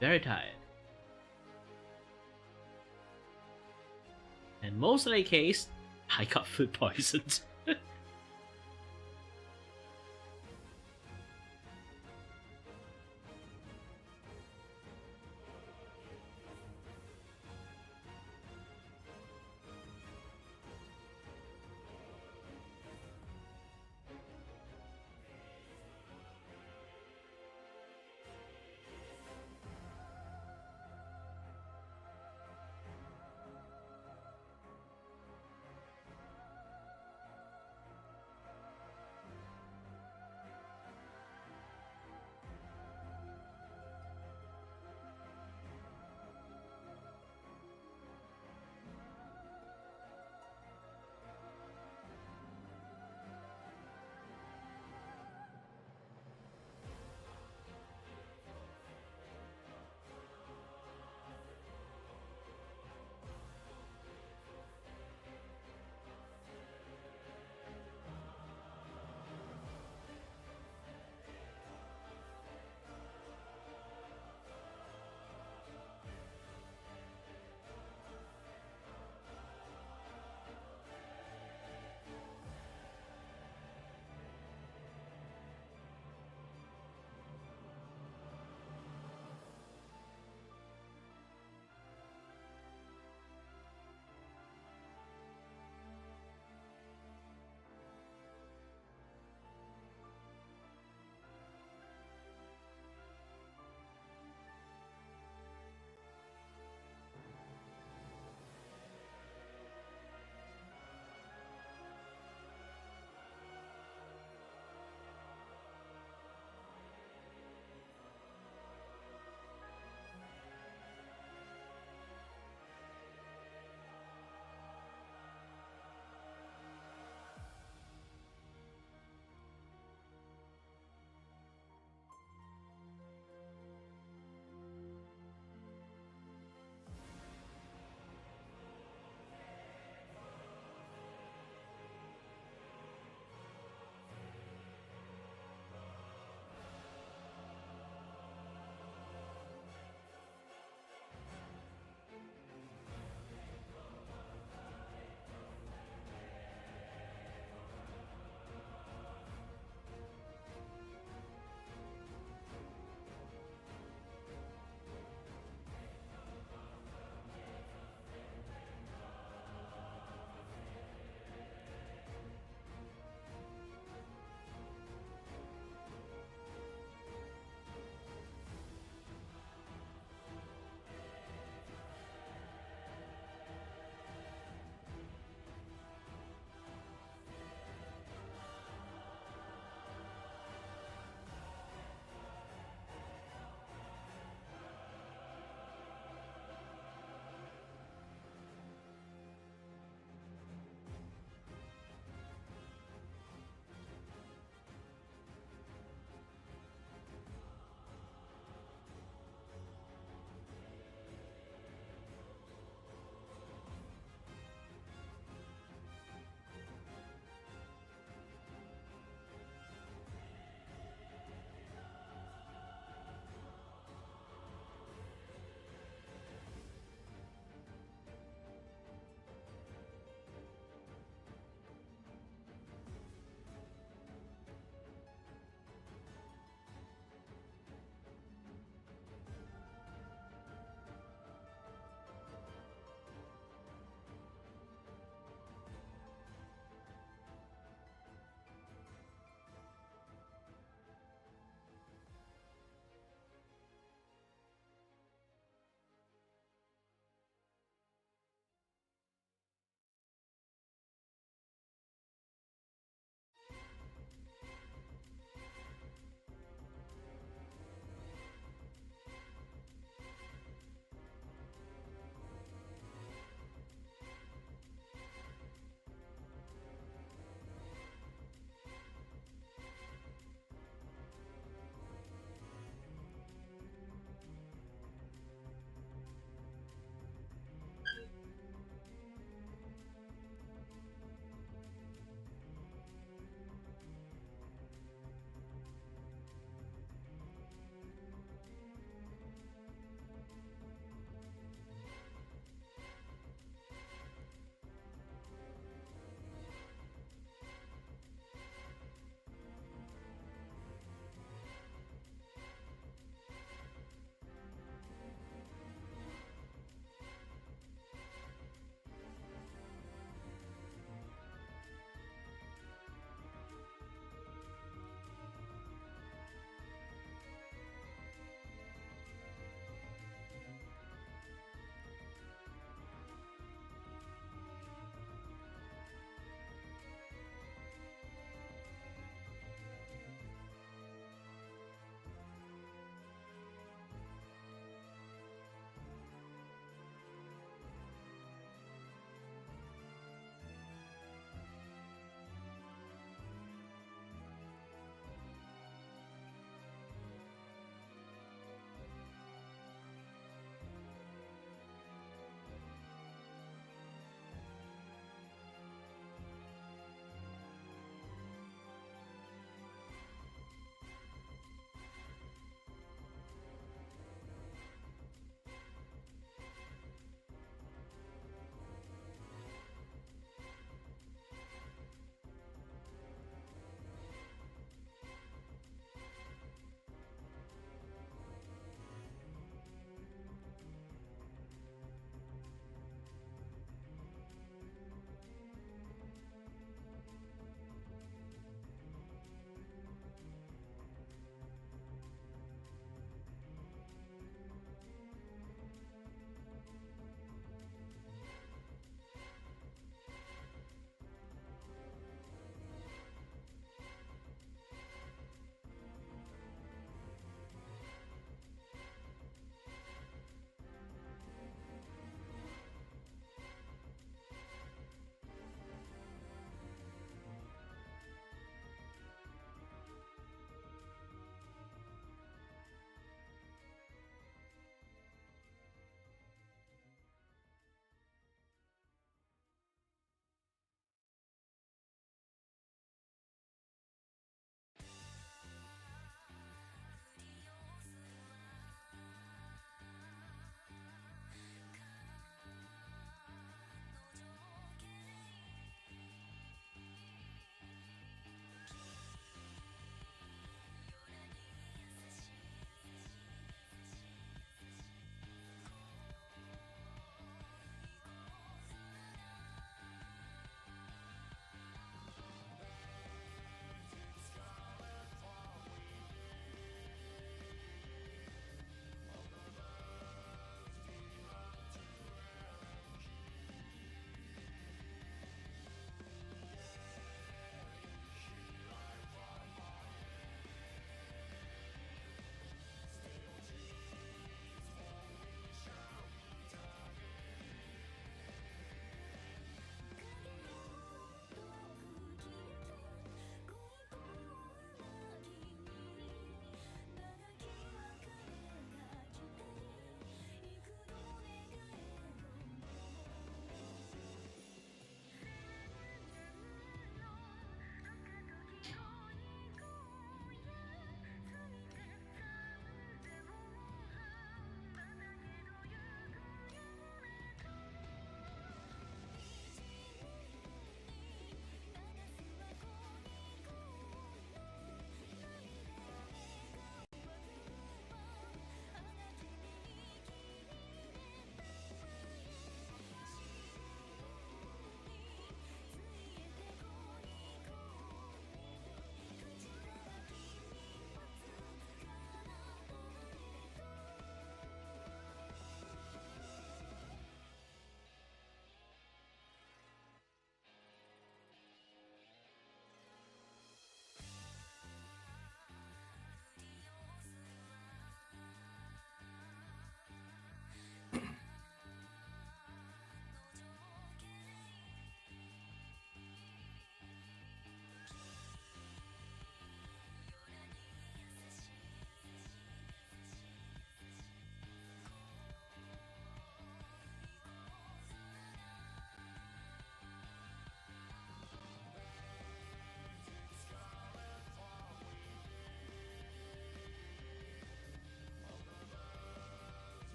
[SPEAKER 1] very tired. And most of the case, I got food poisoned.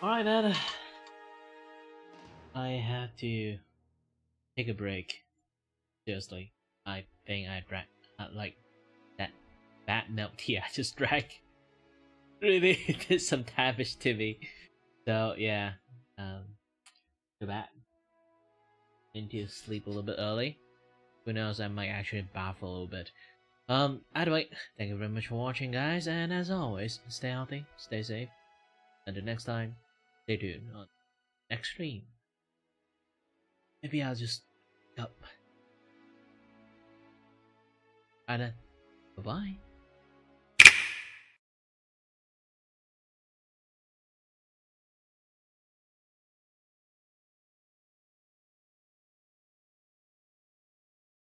[SPEAKER 1] Alright then. I have to take a break. Seriously. I think I drank like that bad milk tea I just drank. Really did some damage to me. So yeah. Um go back. Into sleep a little bit early. Who knows, I might actually bath a little bit. Either way, thank you very much for watching guys, and as always, stay healthy, stay safe. Until next time, stay tuned on next stream. Maybe I'll just up. Bye then. Bye bye.